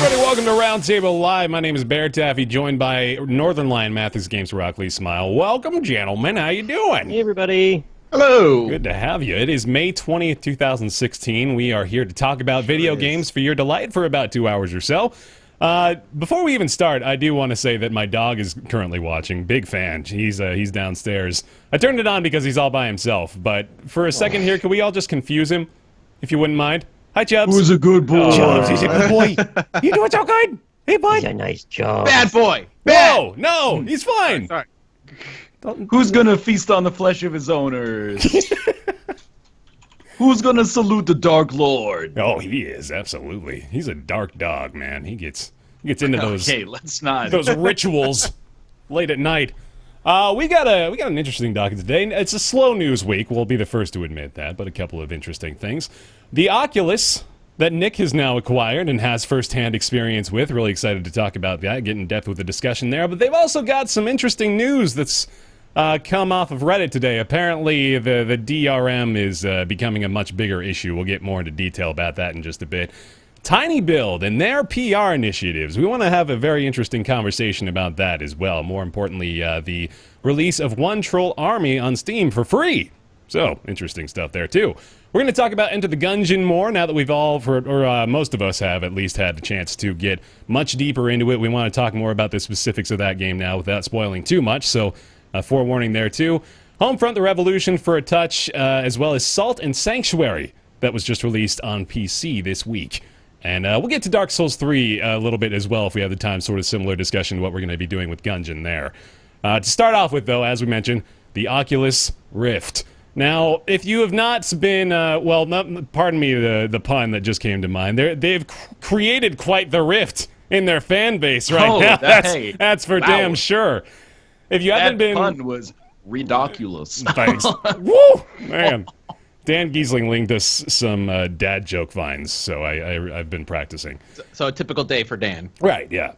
everybody, welcome to Roundtable Live. My name is Bear Taffy, joined by Northern Lion Mathis Games Rocklee Smile. Welcome, gentlemen. How you doing? Hey, everybody. Hello. Good to have you. It is May 20th, 2016. We are here to talk about video games for your delight for about 2 hours or so. Before we even start, I do want to say that my dog is currently watching. Big fan. He's downstairs. I turned it on because he's all by himself. But for a second here, can we all just confuse him, if you wouldn't mind? Hi, Chubbs. Who's a good boy? Chubbs, he's a good boy. You doing so good? Hey, bud. He's a nice job. Bad boy. Bad. No, he's fine. Sorry. Who's gonna feast on the flesh of his owners? Who's gonna salute the Dark Lord? Oh, he is, absolutely. He's a dark dog, man. He gets into those let's not. those rituals late at night. We got an interesting docket today. It's a slow news week. We'll be the first to admit that, but a couple of interesting things. The Oculus that Nick has now acquired and has first-hand experience with. Really excited to talk about that, get in depth with the discussion there. But they've also got some interesting news that's come off of Reddit today. Apparently, the DRM is becoming a much bigger issue. We'll get more into detail about that in just a bit. tinyBuild and their PR initiatives. We want to have a very interesting conversation about that as well. More importantly, the release of One Troll Army on Steam for free. So, interesting stuff there, too. We're going to talk about Enter the Gungeon more now that we've all, or most of us have at least had the chance to get much deeper into it. We want to talk more about the specifics of that game now without spoiling too much, so forewarning there, too. Homefront: The Revolution for a touch, as well as Salt and Sanctuary that was just released on PC this week. And we'll get to Dark Souls 3 a little bit as well if we have the time, sort of similar discussion to what we're going to be doing with Gungeon there. To start off with, though, as we mentioned, the Oculus Rift. Now, if you have not been, pardon me the pun that just came to mind, they've created quite the rift in their fan base right now. That's for damn sure. If you haven't been... That pun was ridiculous. Thanks. Woo! Man. Dan Giesling linked us some dad joke vines, so I've been practicing. So a typical day for Dan. Right, yeah.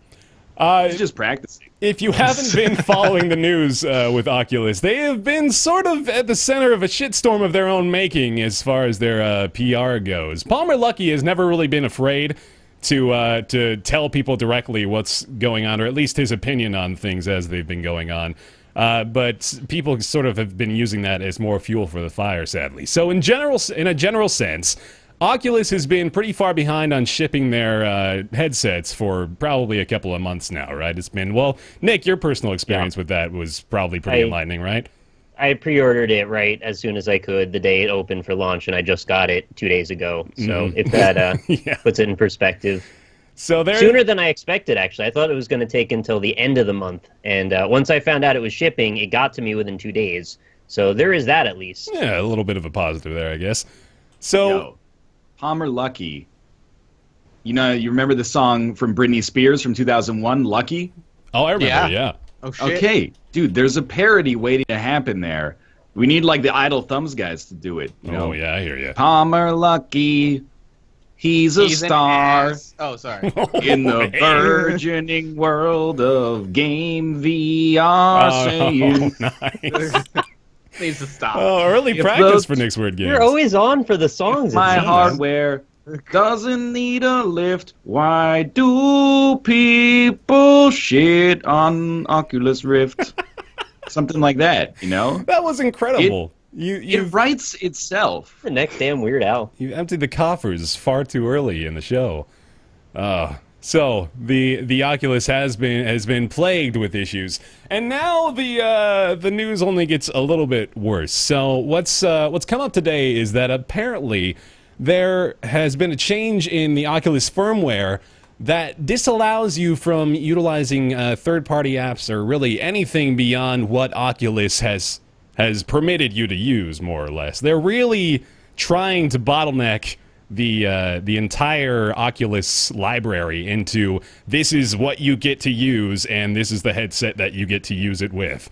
He's just practicing. If you haven't been following the news with Oculus, they have been sort of at the center of a shitstorm of their own making as far as their PR goes. Palmer Luckey has never really been afraid to tell people directly what's going on, or at least his opinion on things as they've been going on. But people sort of have been using that as more fuel for the fire, sadly. So in a general sense, Oculus has been pretty far behind on shipping their headsets for probably a couple of months now, right? It's been, well, Nick, your personal experience with that was probably pretty enlightening, right? I pre-ordered it right as soon as I could the day it opened for launch, and I just got it 2 days ago. So if that puts it in perspective. So sooner than I expected, actually. I thought it was going to take until the end of the month. And once I found out it was shipping, it got to me within 2 days. So there is that, at least. Yeah, a little bit of a positive there, I guess. So, Palmer Luckey. You know, you remember the song from Britney Spears from 2001, Lucky? Oh, I remember, yeah. Oh, shit. Okay, dude, there's a parody waiting to happen there. We need, like, the Idle Thumbs guys to do it. You know? Yeah, I hear you. Palmer Luckey. He's a star Oh, sorry. in the burgeoning world of game VR. Nice. Needs to stop. Oh, early practice for Nick's Weird Games. You're always on for the songs. My hardware doesn't need a lift. Why do people shit on Oculus Rift? Something like that, you know? That was incredible. It writes itself. The next damn Weird Al. You emptied the coffers far too early in the show. So the Oculus has been plagued with issues, and now the news only gets a little bit worse. So what's come up today is that apparently there has been a change in the Oculus firmware that disallows you from utilizing third-party apps or really anything beyond what Oculus has permitted you to use, more or less. They're really trying to bottleneck the entire Oculus library into this is what you get to use and this is the headset that you get to use it with.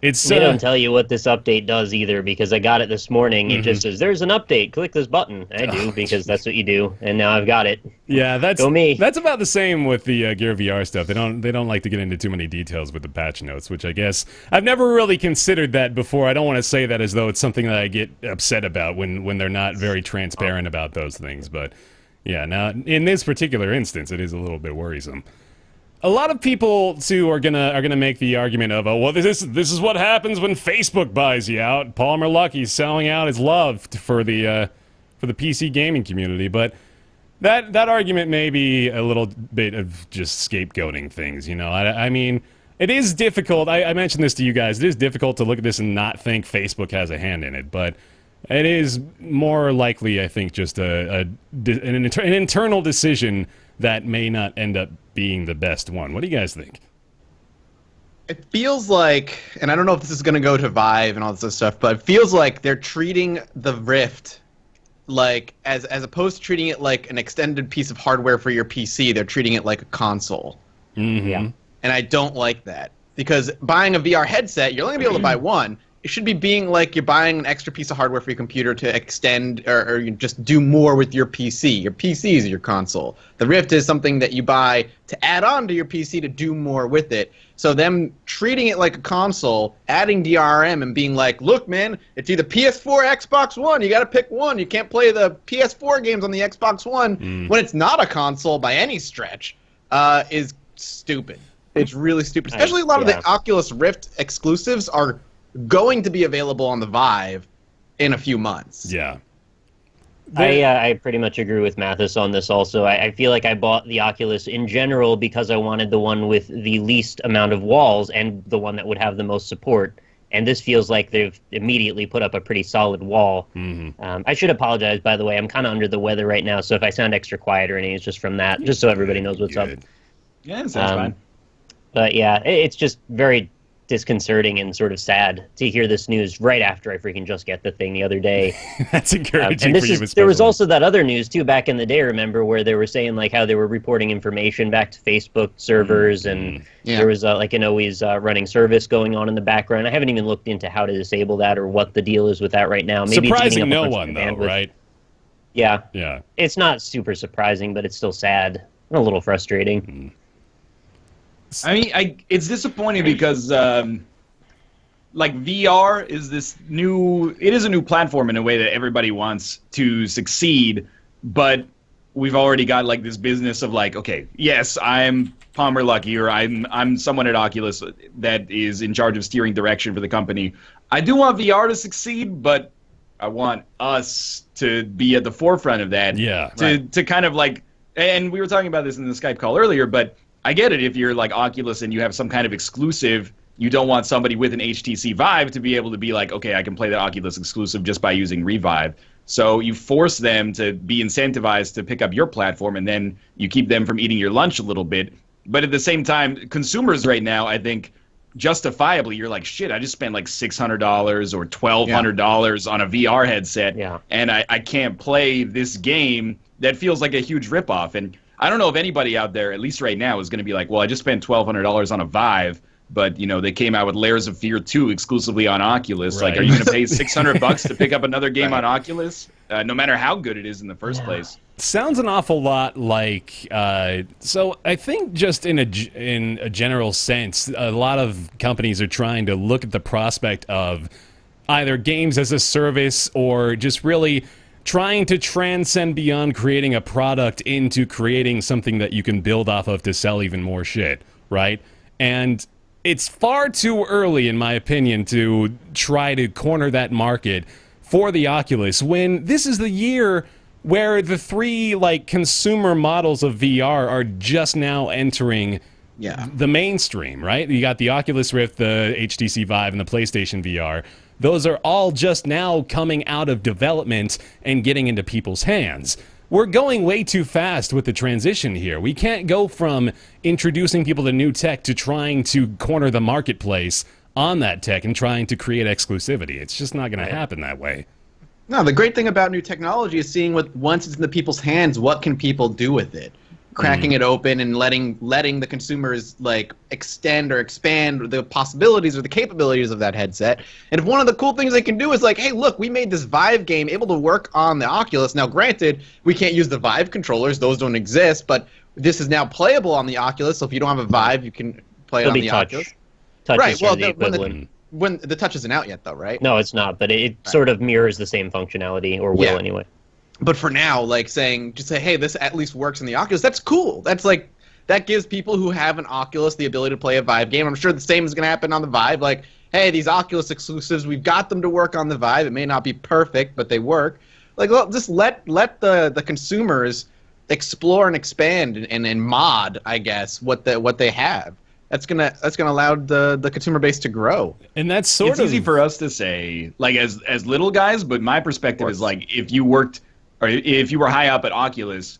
They don't tell you what this update does either, because I got it this morning. It just says, there's an update, click this button. I do, because that's what you do, and now I've got it. Yeah, Go me. That's about the same with the Gear VR stuff. They don't like to get into too many details with the patch notes, which I guess I've never really considered that before. I don't want to say that as though it's something that I get upset about when they're not very transparent about those things, but Yeah, now, in this particular instance, it is a little bit worrisome. A lot of people, too, are gonna make the argument of, oh, well, this is what happens when Facebook buys you out. Palmer Luckey's selling out his love for the PC gaming community, but that argument may be a little bit of just scapegoating things, you know? I mean, it is difficult. I mentioned this to you guys. It is difficult to look at this and not think Facebook has a hand in it, but it is more likely, I think, just an internal decision that may not end up being the best one. What do you guys think? It feels like, and I don't know if this is going to go to Vive and all this other stuff, but it feels like they're treating the Rift like, as opposed to treating it like an extended piece of hardware for your PC, they're treating it like a console. Mm-hmm. Yeah. And I don't like that. Because buying a VR headset, you're only going to be able to buy one. It should be being like you're buying an extra piece of hardware for your computer to extend or you just do more with your PC. Your PC is your console. The Rift is something that you buy to add on to your PC to do more with it. So them treating it like a console, adding DRM and being like, look, man, it's either PS4 or Xbox One. You got to pick one. You can't play the PS4 games on the Xbox One when it's not a console by any stretch is stupid. It's really stupid. Especially a lot of the Oculus Rift exclusives are going to be available on the Vive in a few months. Yeah. I pretty much agree with Mathis on this also. I feel like I bought the Oculus in general because I wanted the one with the least amount of walls and the one that would have the most support. And this feels like they've immediately put up a pretty solid wall. Mm-hmm. I should apologize, by the way. I'm kind of under the weather right now, so if I sound extra quiet or anything, it's just from that, just so everybody knows what's up. Yeah, it sounds fine. But yeah, it's just very disconcerting and sort of sad to hear this news right after I freaking just get the thing the other day. That's encouraging and for you, especially. There was also that other news too back in the day, remember, where they were saying like how they were reporting information back to Facebook servers and there was like an always running service going on in the background. I haven't even looked into how to disable that or what the deal is with that right now. Maybe surprising no one though, right? Yeah. Yeah. It's not super surprising, but it's still sad and a little frustrating. Mm-hmm. I mean, it's disappointing because, like, VR is this new... It is a new platform in a way that everybody wants to succeed, but we've already got, like, this business of, like, okay, yes, I'm Palmer Luckey, or I'm someone at Oculus that is in charge of steering direction for the company. I do want VR to succeed, but I want us to be at the forefront of that. Yeah. To kind of, like... And we were talking about this in the Skype call earlier, but... I get it if you're like Oculus and you have some kind of exclusive, you don't want somebody with an HTC Vive to be able to be like, okay, I can play the Oculus exclusive just by using Revive. So you force them to be incentivized to pick up your platform and then you keep them from eating your lunch a little bit. But at the same time, consumers right now, I think, justifiably, you're like, shit, I just spent like $600 or $1,200 on a VR headset and I can't play this game that feels like a huge ripoff. And I don't know if anybody out there, at least right now, is going to be like, well, I just spent $1,200 on a Vive, but, you know, they came out with Layers of Fear 2 exclusively on Oculus. Right. Like, are you going to pay $600 to pick up another game on Oculus? No matter how good it is in the first place. Sounds an awful lot like... so I think just in a general sense, a lot of companies are trying to look at the prospect of either games as a service or just really... trying to transcend beyond creating a product into creating something that you can build off of to sell even more shit, right? And it's far too early, in my opinion, to try to corner that market for the Oculus when this is the year where the three like consumer models of VR are just now entering the mainstream, right? You got the Oculus Rift, the HTC Vive, and the PlayStation VR. Those are all just now coming out of development and getting into people's hands. We're going way too fast with the transition here. We can't go from introducing people to new tech to trying to corner the marketplace on that tech and trying to create exclusivity. It's just not going to happen that way. No, the great thing about new technology is seeing once it's in the people's hands, what can people do with it? Cracking it open and letting the consumers like extend or expand the possibilities or the capabilities of that headset. And if one of the cool things they can do is like, hey, look, we made this Vive game able to work on the Oculus. Now, granted, we can't use the Vive controllers; those don't exist. But this is now playable on the Oculus. So if you don't have a Vive, you can play it on the Oculus. Touch is the equivalent. When the touch isn't out yet, though, right? No, it's not. But it sort of mirrors the same functionality, or will anyway. But for now, like just say, hey, this at least works in the Oculus. That's cool. That's like that gives people who have an Oculus the ability to play a Vive game. I'm sure the same is going to happen on the Vive. Like, hey, these Oculus exclusives, we've got them to work on the Vive. It may not be perfect, but they work. Like, well, just let the consumers explore and expand and mod, I guess, what they have. That's gonna allow the consumer base to grow. And that's it's easy for us to say, like as little guys, but my perspective is like if you worked or if you were high up at Oculus,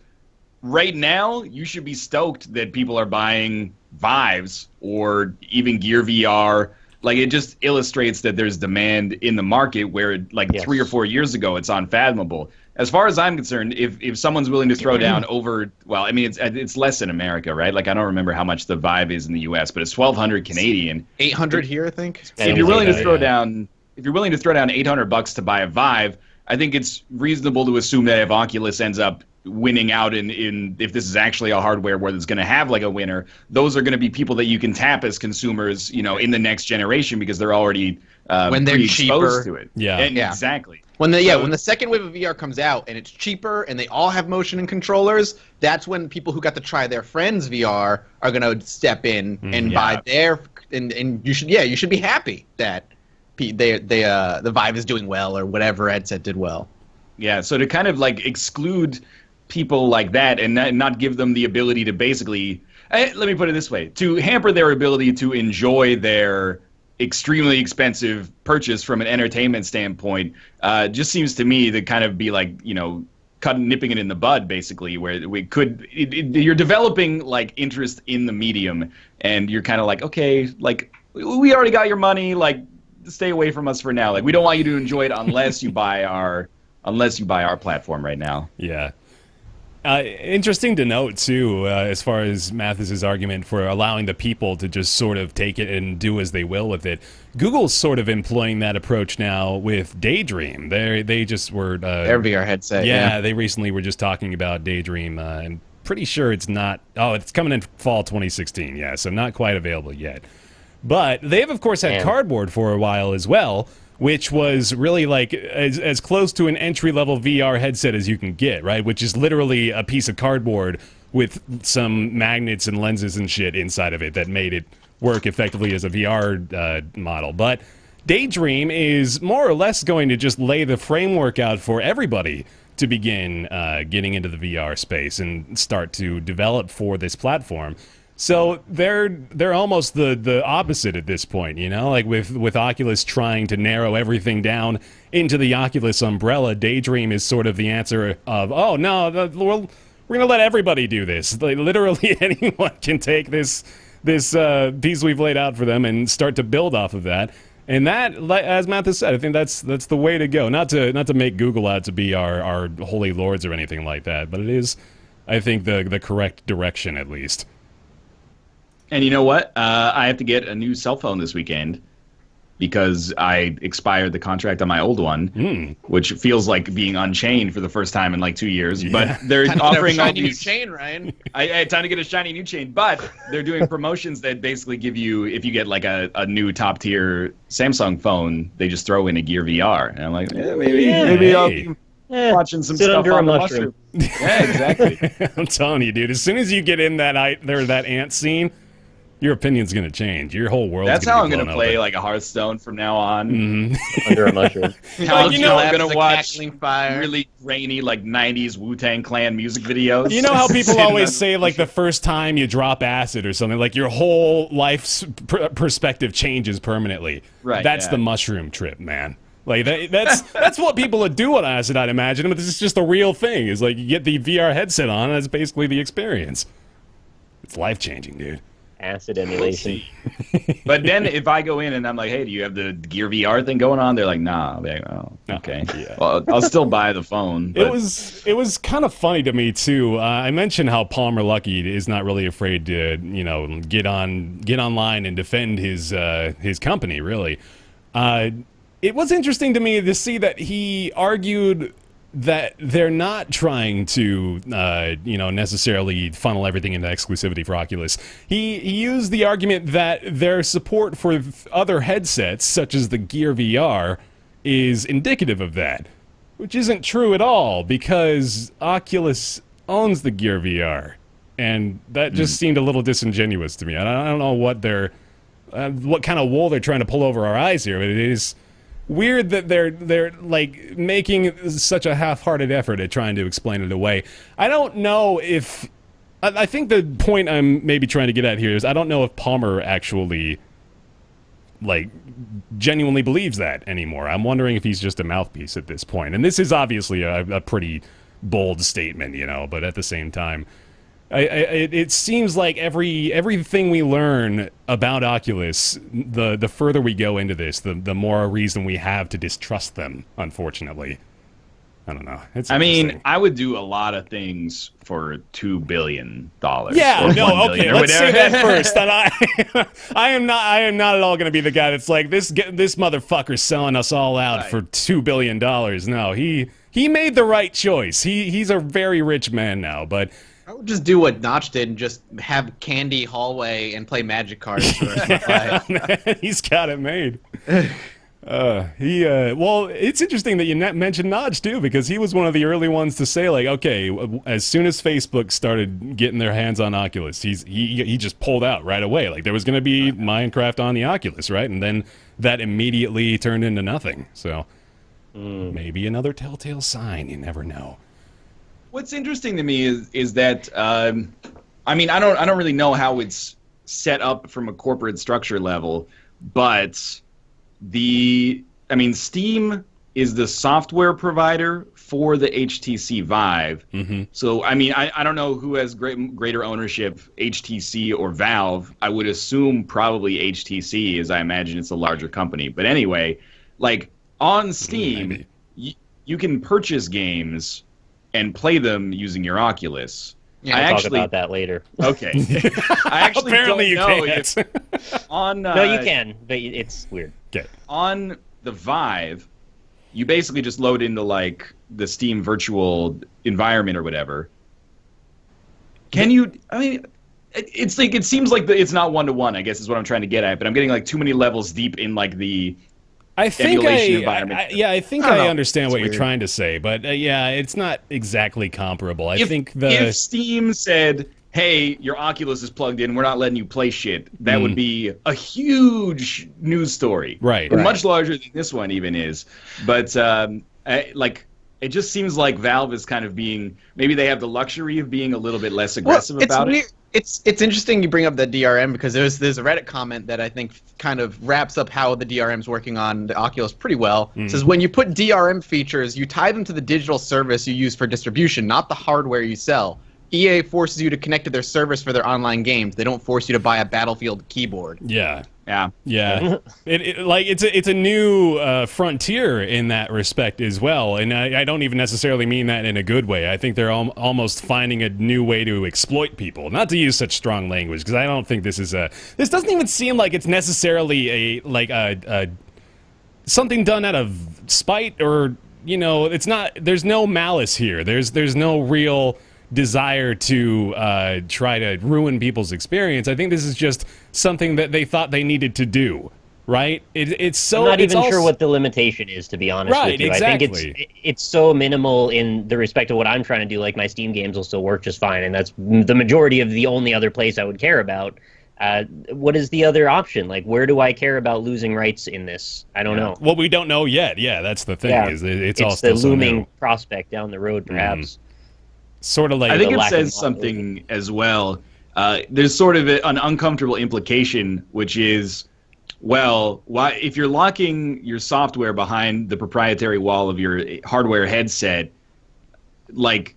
right now you should be stoked that people are buying Vives or even Gear VR. Like it just illustrates that there's demand in the market where like 3 or 4 years ago it's unfathomable. As far as I'm concerned, if someone's willing to throw down over, well, I mean it's less in America, right? Like I don't remember how much the Vive is in the U.S., but it's 1,200 Canadian, 800 here, I think. If you're willing to throw down, $800 to buy a Vive, I think it's reasonable to assume that if Oculus ends up winning out in if this is actually a hardware where it's going to have like a winner, those are going to be people that you can tap as consumers, you know, in the next generation because they're already when they're cheaper to it. Yeah, exactly. When the second wave of VR comes out and it's cheaper and they all have motion and controllers, that's when people who got to try their friends VR are going to step in and buy their and you should be happy that the Vive is doing well or whatever headset did well. Yeah, so to kind of like exclude people like that and not give them the ability to basically, let me put it this way, to hamper their ability to enjoy their extremely expensive purchase from an entertainment standpoint, just seems to me to kind of be like, you know, nipping it in the bud, basically, where we could, you're developing like interest in the medium and you're kind of like, okay, like we already got your money, like stay away from us for now. Like we don't want you to enjoy it unless you buy our platform right now. Yeah. Interesting to note, too, as far as Mathis's argument for allowing the people to just sort of take it and do as they will with it. Google's sort of employing that approach now with Daydream. They just were... their VR headset, yeah, they recently were just talking about Daydream. I'm pretty sure it's not... Oh, it's coming in fall 2016, yeah, so not quite available yet. But they've, of course, had Cardboard for a while as well, which was really like as close to an entry-level VR headset as you can get, right? Which is literally a piece of cardboard with some magnets and lenses and shit inside of it that made it work effectively as a VR model. But Daydream is more or less going to just lay the framework out for everybody to begin getting into the VR space and start to develop for this platform. So they're almost the opposite at this point, you know, like with Oculus trying to narrow everything down into the Oculus umbrella. Daydream is sort of the answer of, oh no, we're gonna let everybody do this. Like, literally anyone can take this piece we've laid out for them and start to build off of that. And that, as Mathis said, I think that's the way to go. Not to make Google out to be our holy lords or anything like that, but it is, I think, the correct direction at least. And you know what? I have to get a new cell phone this weekend because I expired the contract on my old one, which feels like being unchained for the first time in like 2 years. Yeah. But they're offering all these... new chain, Ryan. I had time to get a shiny new chain, but they're doing promotions that basically give you, if you get like a new top tier Samsung phone, they just throw in a Gear VR. And I'm like, maybe I'll be watching some stuff on the mushroom. Yeah, exactly. I'm telling you, dude. As soon as you get in that ant scene, your opinion's going to change. Your whole world. That's how I'm going to play like a Hearthstone from now on. Under a mushroom. I'm going to watch really grainy like 90s Wu-Tang Clan music videos. You know how people always say like the first time you drop acid or something, like your whole life's perspective changes permanently. Right. That's the mushroom trip, man. Like that's what people would do on acid, I'd imagine. But this is just the real thing. Is like you get the VR headset on, and that's basically the experience. It's life-changing, dude. Acid emulation. But then if I go in and I'm like, hey, do you have the Gear VR thing going on? They're like, nah. I'll be like, oh, okay. Yeah. Well, I'll still buy the phone. But... It was kind of funny to me too. I mentioned how Palmer Luckey is not really afraid to, you know, get online and defend his company. Really, it was interesting to me to see that he argued that they're not trying to, necessarily funnel everything into exclusivity for Oculus. He used the argument that their support for other headsets, such as the Gear VR, is indicative of that. Which isn't true at all, because Oculus owns the Gear VR. And that just seemed a little disingenuous to me. I don't know what what kind of wool they're trying to pull over our eyes here, but it is weird that they're like making such a half-hearted effort at trying to explain it away. I don't know if... I think the point I'm maybe trying to get at here is I don't know if Palmer actually... like, genuinely believes that anymore. I'm wondering if he's just a mouthpiece at this point. And this is obviously a pretty bold statement, you know, but at the same time, it seems like everything we learn about Oculus, the further we go into this, the more reason we have to distrust them, unfortunately. I don't know. I mean, I would do a lot of things for $2 billion. Yeah, or no, $1 billion okay, or let's say whatever. that first. And I am not at all going to be the guy that's like, this motherfucker's selling us all out for $2 billion. No, he made the right choice. He's a very rich man now, but... I would just do what Notch did and just have candy hallway and play Magic cards for the rest of my life. He's got it made. Well, it's interesting that you mentioned Notch too, because he was one of the early ones to say, like, okay, as soon as Facebook started getting their hands on Oculus, he just pulled out right away. Like, there was going to be Minecraft on the Oculus, right? And then that immediately turned into nothing. So maybe another telltale sign. You never know. What's interesting to me is that I mean, I don't really know how it's set up from a corporate structure level, but Steam is the software provider for the HTC Vive. Mm-hmm. So I mean, I don't know who has greater ownership, HTC or Valve. I would assume probably HTC, as I imagine it's a larger company. But anyway, like on Steam, you can purchase games and play them using your Oculus. Yeah, I'll talk about that later. Okay. I actually Apparently don't know you can't. if on no, you can, but it's weird. Okay. On the Vive, you basically just load into like the Steam virtual environment or whatever. Can you? I mean, it's like it seems like it's not 1-to-1. I guess is what I'm trying to get at. But I'm getting like too many levels deep in like the. I think I know. understand what It's you're trying to say, but yeah, it's not exactly comparable. If Steam said, "Hey, your Oculus is plugged in. We're not letting you play shit," that would be a huge news story, right? Much larger than this one even is. But it just seems like Valve is kind of being maybe they have the luxury of being a little bit less aggressive about it. It's interesting you bring up the DRM because there's a Reddit comment that I think kind of wraps up how the DRM's working on the Oculus pretty well. It says, when you put DRM features, you tie them to the digital service you use for distribution, not the hardware you sell. EA forces you to connect to their service for their online games. They don't force you to buy a Battlefield keyboard. Yeah. Yeah. It's a new frontier in that respect as well, and I don't even necessarily mean that in a good way. I think they're almost finding a new way to exploit people. Not to use such strong language, because I don't think this is this doesn't even seem like it's necessarily a something done out of spite, or you know, it's not. There's no malice here. There's no real desire to try to ruin people's experience. I think this is just something that they thought they needed to do, right? It's so... I'm not even sure what the limitation is, to be honest with you. Exactly. I think it's so minimal in the respect of what I'm trying to do. Like, my Steam games will still work just fine, and that's the majority of the only other place I would care about. What is the other option? Like, where do I care about losing rights in this? I don't know. Well, we don't know yet. Yeah, that's the thing. Is it's all still the so looming new. Prospect down the road, perhaps. Sort of like I think it says something as well. There's sort of an uncomfortable implication, which is, well, why if you're locking your software behind the proprietary wall of your hardware headset, like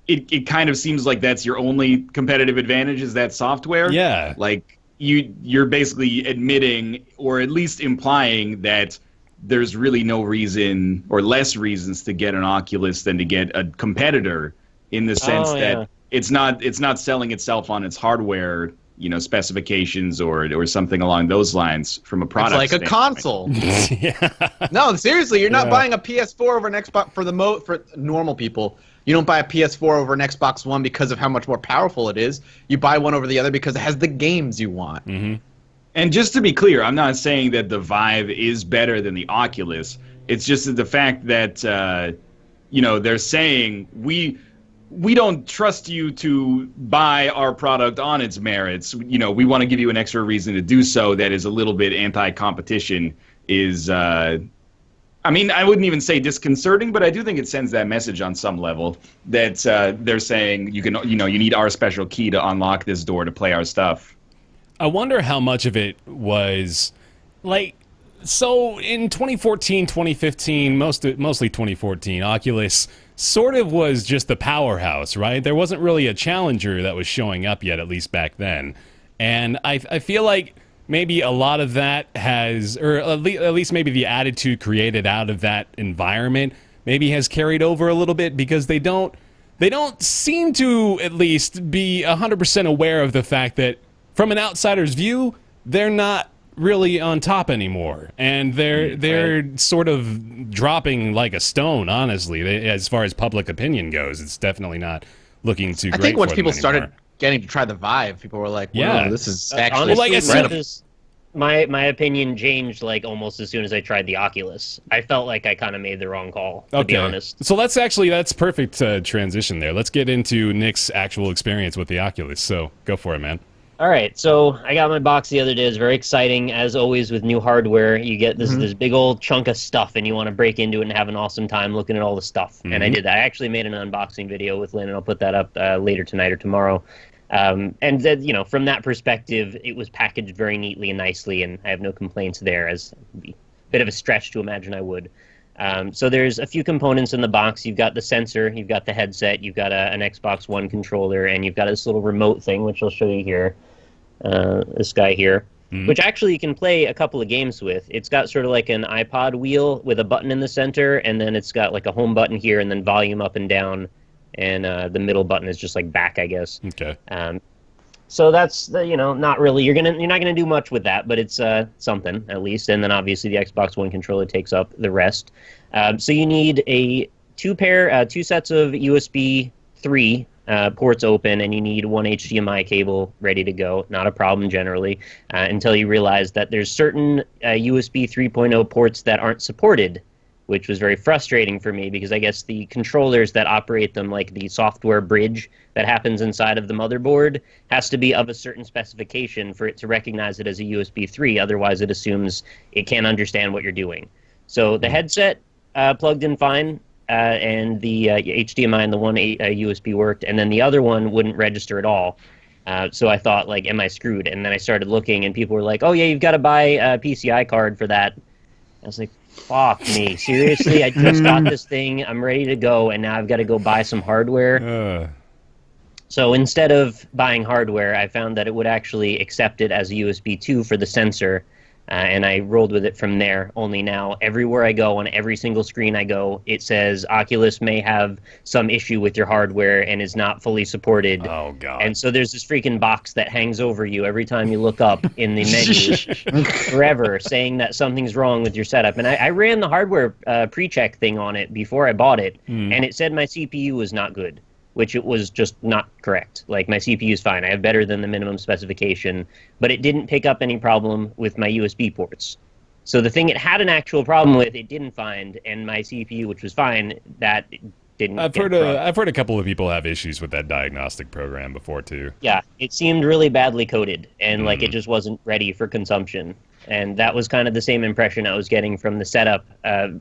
it kind of seems like that's your only competitive advantage is that software. Yeah. Like you're basically admitting or at least implying that there's really no reason or less reasons to get an Oculus than to get a competitor. In the sense that it's not selling itself on its hardware, you know, specifications or something along those lines from a product. It's like a console. No, seriously, you're not buying a PS4 over an Xbox for normal people. You don't buy a PS4 over an Xbox One because of how much more powerful it is. You buy one over the other because it has the games you want. Mm-hmm. And just to be clear, I'm not saying that the Vive is better than the Oculus. It's just that the fact that they're saying we don't trust you to buy our product on its merits. We want to give you an extra reason to do so that is a little bit anti-competition. I wouldn't even say disconcerting, but I do think it sends that message on some level that they're saying you need our special key to unlock this door to play our stuff. I wonder how much of it was so in 2014, 2015, mostly 2014, Oculus sort of was just the powerhouse, right? There wasn't really a challenger that was showing up yet, at least back then. And I feel like maybe a lot of that has, or at least maybe the attitude created out of that environment maybe has carried over a little bit, because they don't seem to at least be 100% aware of the fact that from an outsider's view, they're not really on top anymore, and they're sort of dropping like a stone, honestly. As far as public opinion goes, it's definitely not looking too great. I think once for people them started anymore. getting to try the Vive, people were like, Yeah. this is actually Honestly, incredible. my opinion changed almost as soon as I tried the Oculus. I felt like I kind of made the wrong call, to be honest. So that's perfect transition there. Let's get into Nick's actual experience with the Oculus. So go for it, man. All right, so I got my box the other day. It's very exciting. As always with new hardware, you get this big old chunk of stuff, and you want to break into it and have an awesome time looking at all the stuff. And I did that. I actually made an unboxing video with Lynn, and I'll put that up later tonight or tomorrow. And then, from that perspective, it was packaged very neatly and nicely, and I have no complaints there, as it would be a bit of a stretch to imagine I would. So there's a few components in the box. You've got the sensor, you've got the headset, you've got an Xbox One controller, and you've got this little remote thing, which I'll show you here. This guy here, which actually you can play a couple of games with. It's got sort of like an iPod wheel with a button in the center, and then it's got like a home button here, and then volume up and down, and the middle button is just like back, I guess. Okay. So that's not really, you're not gonna do much with that, but it's something at least. And then obviously the Xbox One controller takes up the rest. So you need two sets of USB 3 ports open, and you need one HDMI cable ready to go. Not a problem generally, until you realize that there's certain USB 3.0 ports that aren't supported, which was very frustrating for me, because I guess the controllers that operate them, like the software bridge that happens inside of the motherboard, has to be of a certain specification for it to recognize it as a USB 3. Otherwise, it assumes it can't understand what you're doing. So the headset plugged in fine, and the HDMI and the one USB worked, and then the other one wouldn't register at all. So I thought, am I screwed? And then I started looking, and people were like, oh, yeah, you've got to buy a PCI card for that. I was like, fuck me. Seriously? I just got this thing. I'm ready to go, and now I've got to go buy some hardware. So instead of buying hardware, I found that it would actually accept it as a USB 2 for the sensor, and I rolled with it from there. Only now, everywhere I go, on every single screen I go, it says Oculus may have some issue with your hardware and is not fully supported. Oh, God. And so there's this freaking box that hangs over you every time you look up in the menu forever, saying that something's wrong with your setup. And I ran the hardware pre-check thing on it before I bought it, and it said my CPU was not good, which it was just not correct. My CPU is fine. I have better than the minimum specification, but it didn't pick up any problem with my USB ports. So the thing it had an actual problem with, it didn't find, and my CPU, which was fine, that didn't. I've heard a couple of people have issues with that diagnostic program before too. Yeah, it seemed really badly coded, and it just wasn't ready for consumption. And that was kind of the same impression I was getting from the setup,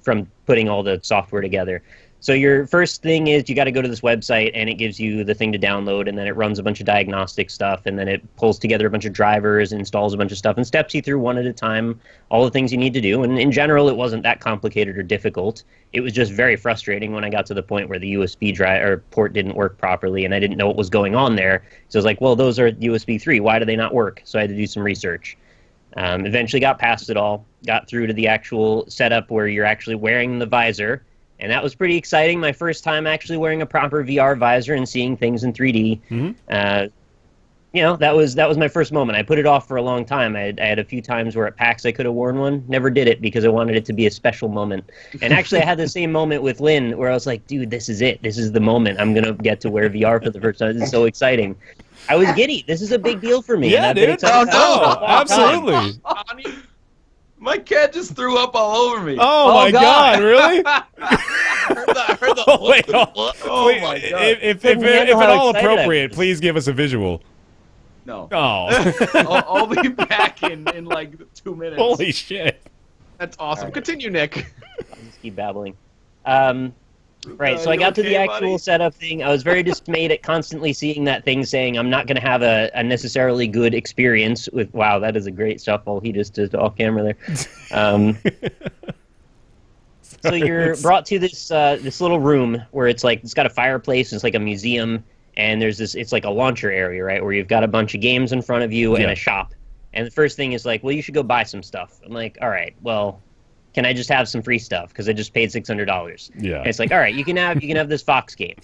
from putting all the software together. So your first thing is you got to go to this website, and it gives you the thing to download, and then it runs a bunch of diagnostic stuff, and then it pulls together a bunch of drivers, installs a bunch of stuff, and steps you through one at a time all the things you need to do. And in general, it wasn't that complicated or difficult. It was just very frustrating when I got to the point where the USB port didn't work properly, and I didn't know what was going on there. So I was like, well, those are USB 3. Why do they not work? So I had to do some research. Eventually got past it all, got through to the actual setup where you're actually wearing the visor. And that was pretty exciting. My first time actually wearing a proper VR visor and seeing things in 3D. That was my first moment. I put it off for a long time. I had a few times where at PAX I could have worn one. Never did it because I wanted it to be a special moment. And actually I had the same moment with Lynn where I was like, dude, this is it. This is the moment. I'm going to get to wear VR for the first time. This is so exciting. I was giddy. This is a big deal for me. Yeah, dude. Absolutely. My cat just threw up all over me. Oh my God, really? I heard the Oh, wait, Oh wait, my God. If Couldn't at handle how all excited I appropriate, was. please give us a visual. No. Oh, I'll be back in like 2 minutes. holy shit. That's awesome. All right. Continue, Nick. I'll just keep babbling. Right, so I you got to the okay, actual buddy? setup thing. I was very dismayed at constantly seeing that thing saying I'm not going to have a necessarily good experience with. Wow, that is a great shuffle he just did off camera there. So you're brought to this this little room where it's like it's got a fireplace. It's like a museum, and there's this. It's like a launcher area, right, where you've got a bunch of games in front of you and Yeah. a shop. And the first thing is like, well, you should go buy some stuff. I'm like, all right, well, can I just have some free stuff because I just paid $600? Yeah. And it's like, all right, you can have this Fox game.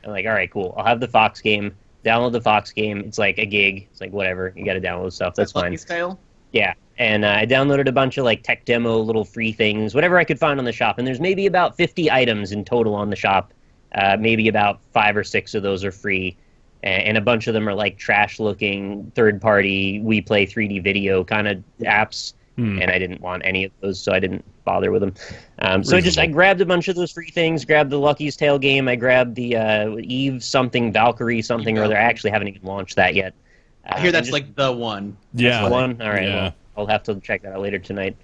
I'm like, all right, cool. I'll have the Fox game. Download the Fox game. It's like a gig. It's like whatever. You got to download stuff. That's fine. Lucky's Tale? Yeah. And I downloaded a bunch of like tech demo little free things, whatever I could find on the shop. And there's maybe about 50 items in total on the shop. Maybe about 5 or 6 of those are free. And a bunch of them are like trash-looking, third-party, We Play 3D video kind of apps. And I didn't want any of those, so I didn't bother with them. So I grabbed a bunch of those free things, grabbed the Lucky's Tale game, I grabbed the Eve something, Valkyrie something or other. I actually haven't even launched that yet. I hear that's like the one. Yeah. The one? All right, Yeah. well, I'll have to check that out later tonight.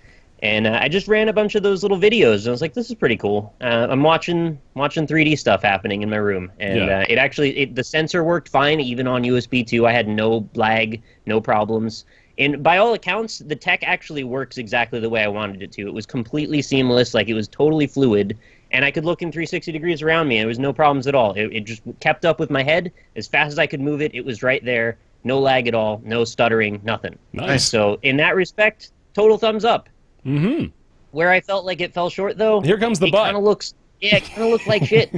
And I just ran a bunch of those little videos, and I was like, this is pretty cool. I'm watching 3D stuff happening in my room, and Yeah. the sensor worked fine, even on USB 2. I had no lag, no problems. And by all accounts, the tech actually works exactly the way I wanted it to. It was completely seamless, like it was totally fluid, and I could look in 360 degrees around me, and there was no problems at all. It just kept up with my head. As fast as I could move it, it was right there. No lag at all, no stuttering, nothing. Nice. So in that respect, total thumbs up. Mm-hmm. Where I felt like it fell short, though, Here comes the it butt. kind of looks like shit.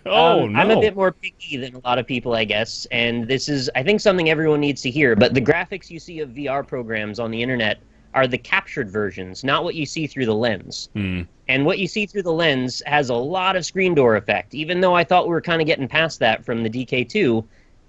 Oh, no. I'm a bit more picky than a lot of people, I guess, and this is, I think, something everyone needs to hear. But the graphics you see of VR programs on the internet are the captured versions, not what you see through the lens. And what you see through the lens has a lot of screen door effect. Even though I thought we were kind of getting past that from the DK2,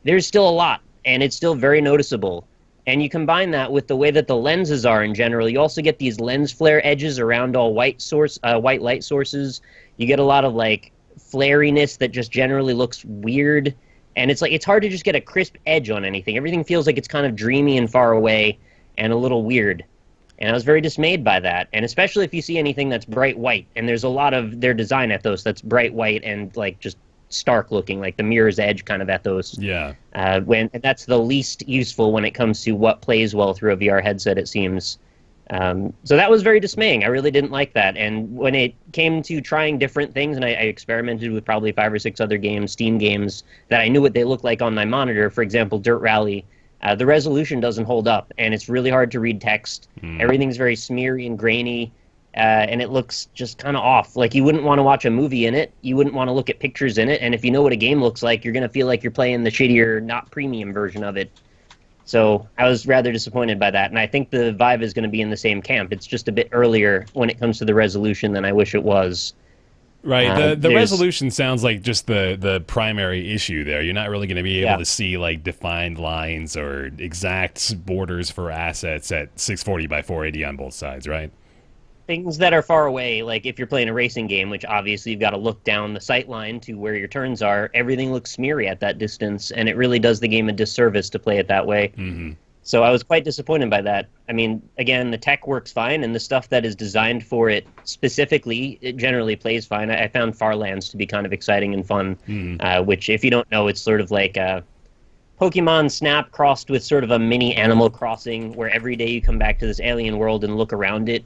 there's still a lot, and it's still very noticeable. And you combine that with the way that the lenses are in general. You also get these lens flare edges around all white light sources. You get a lot of like flariness that just generally looks weird. And it's like it's hard to just get a crisp edge on anything. Everything feels like it's kind of dreamy and far away and a little weird. And I was very dismayed by that. And especially if you see anything that's bright white. And there's a lot of their design ethos that's bright white and like just stark looking, like the Mirror's Edge kind of ethos. Yeah. And that's the least useful when it comes to what plays well through a VR headset, it seems. So that was very dismaying. I really didn't like that. And when it came to trying different things, and I experimented with probably 5 or 6 other games, Steam games, that I knew what they looked like on my monitor, for example, Dirt Rally, the resolution doesn't hold up, and it's really hard to read text. Everything's very smeary and grainy. And it looks just kind of off. Like, you wouldn't want to watch a movie in it. You wouldn't want to look at pictures in it. And if you know what a game looks like, you're going to feel like you're playing the shittier, not premium version of it. So I was rather disappointed by that. And I think the Vive is going to be in the same camp. It's just a bit earlier when it comes to the resolution than I wish it was. Right. The there's- resolution sounds like just the primary issue there. You're not really going to be able Yeah. to see like defined lines or exact borders for assets at 640 by 480 on both sides, right? Things that are far away, like if you're playing a racing game, which obviously you've got to look down the sight line to where your turns are, everything looks smeary at that distance, and it really does the game a disservice to play it that way. Mm-hmm. So I was quite disappointed by that. I mean, again, the tech works fine, and the stuff that is designed for it specifically, it generally plays fine. I found Farlands to be kind of exciting and fun, which, if you don't know, it's sort of like Pokemon Snap crossed with sort of a mini Animal Crossing, where every day you come back to this alien world and look around it.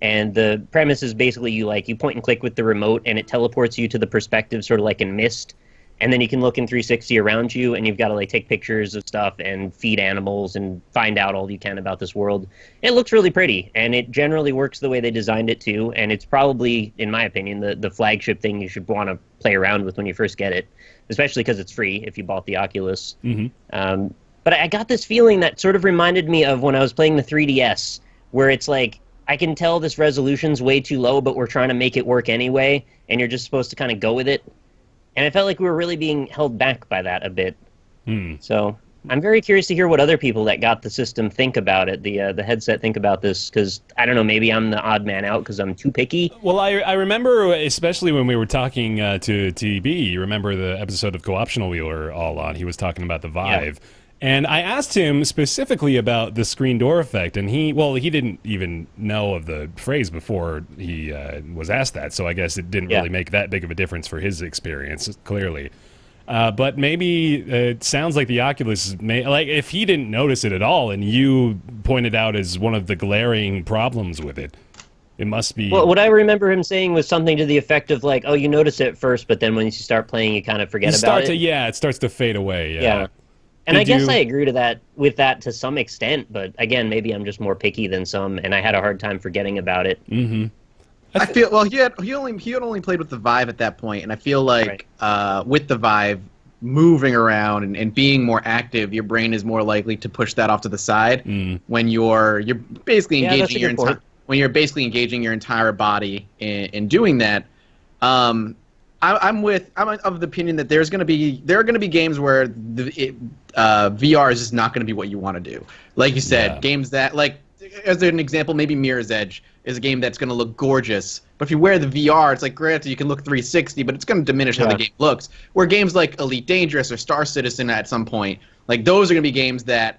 And the premise is basically you point and click with the remote, and it teleports you to the perspective, sort of like in Myst. And then you can look in 360 around you, and you've got to like take pictures of stuff and feed animals and find out all you can about this world. It looks really pretty, and it generally works the way they designed it to. And it's probably, in my opinion, the flagship thing you should want to play around with when you first get it, especially because it's free if you bought the Oculus. But I got this feeling that sort of reminded me of when I was playing the 3DS, where it's like, I can tell this resolution's way too low, but we're trying to make it work anyway, and you're just supposed to kind of go with it. And I felt like we were really being held back by that a bit. So I'm very curious to hear what other people that got the system think about it, the headset think about this, because I don't know, maybe I'm the odd man out because I'm too picky. Well, I remember, especially when we were talking to TB, you remember the episode of Co-optional we were all on, he was talking about the Vive. Yeah. And I asked him specifically about the screen door effect, and he didn't even know of the phrase before he was asked that, so I guess it didn't really make that big of a difference for his experience, clearly. But maybe it sounds like the Oculus if he didn't notice it at all and you pointed out as one of the glaring problems with it, it must be... Well, what I remember him saying was something to the effect of like, oh, you notice it first, but then when you start playing, you kind of forget about it. It starts to fade away. Yeah. And I guess I agree with that to some extent, but again, maybe I'm just more picky than some, and I had a hard time forgetting about it. Mm-hmm. I feel he had only played with the Vive at that point, and I feel like with the Vive moving around and being more active, your brain is more likely to push that off to the side when you're basically engaging engaging your entire body in doing that. I'm of the opinion that there are going to be games where VR is just not going to be what you want to do. Like you said, games that as an example, maybe Mirror's Edge is a game that's going to look gorgeous, but if you wear the VR, it's like, granted, you can look 360, but it's going to diminish how the game looks. Where games like Elite Dangerous or Star Citizen at some point, like those are going to be games that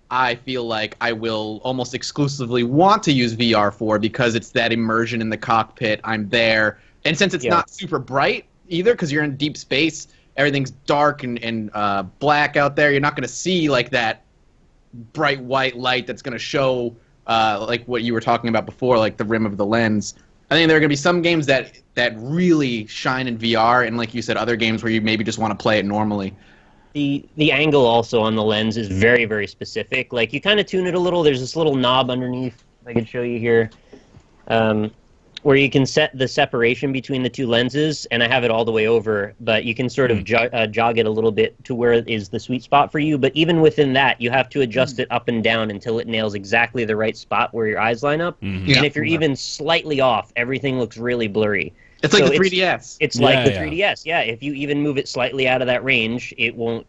I feel like I will almost exclusively want to use VR for because it's that immersion in the cockpit. I'm there. And since it's not super bright either, because you're in deep space, everything's dark and black out there, you're not going to see like that bright white light that's going to show like what you were talking about before, like the rim of the lens. I think there are going to be some games that really shine in VR, and like you said, other games where you maybe just want to play it normally. The angle also on the lens is very, very specific. Like, you kind of tune it a little. There's this little knob underneath, I could show you here, where you can set the separation between the two lenses, and I have it all the way over, but you can sort of jog it a little bit to where it is the sweet spot for you. But even within that, you have to adjust it up and down until it nails exactly the right spot where your eyes line up. And if you're even slightly off, everything looks really blurry. It's like the 3DS. It's like the 3DS, If you even move it slightly out of that range, it won't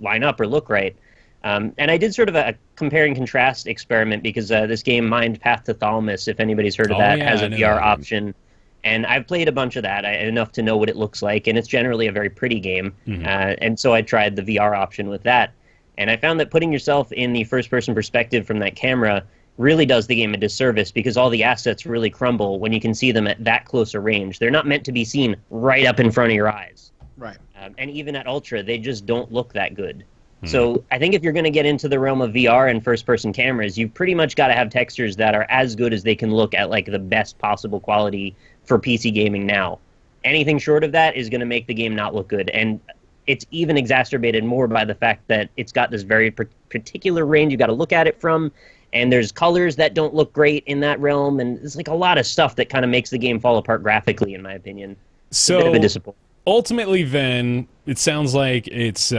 line up or look right. And I did sort of a compare and contrast experiment because this game, Mind Path to Thalamus, if anybody's heard of that, has a VR option. And I've played a bunch of that, enough to know what it looks like, and it's generally a very pretty game. And so I tried the VR option with that. And I found that putting yourself in the first-person perspective from that camera really does the game a disservice because all the assets really crumble when you can see them at that close a range. They're not meant to be seen right up in front of your eyes. Right. And even at Ultra, they just don't look that good. So I think if you're going to get into the realm of VR and first-person cameras, you've pretty much got to have textures that are as good as they can look at like the best possible quality for PC gaming now. Anything short of that is going to make the game not look good. And it's even exacerbated more by the fact that it's got this very particular range you got to look at it from, and there's colors that don't look great in that realm, and there's like a lot of stuff that kind of makes the game fall apart graphically, in my opinion. So a bit of a disappointment. Ultimately, then, it sounds like it's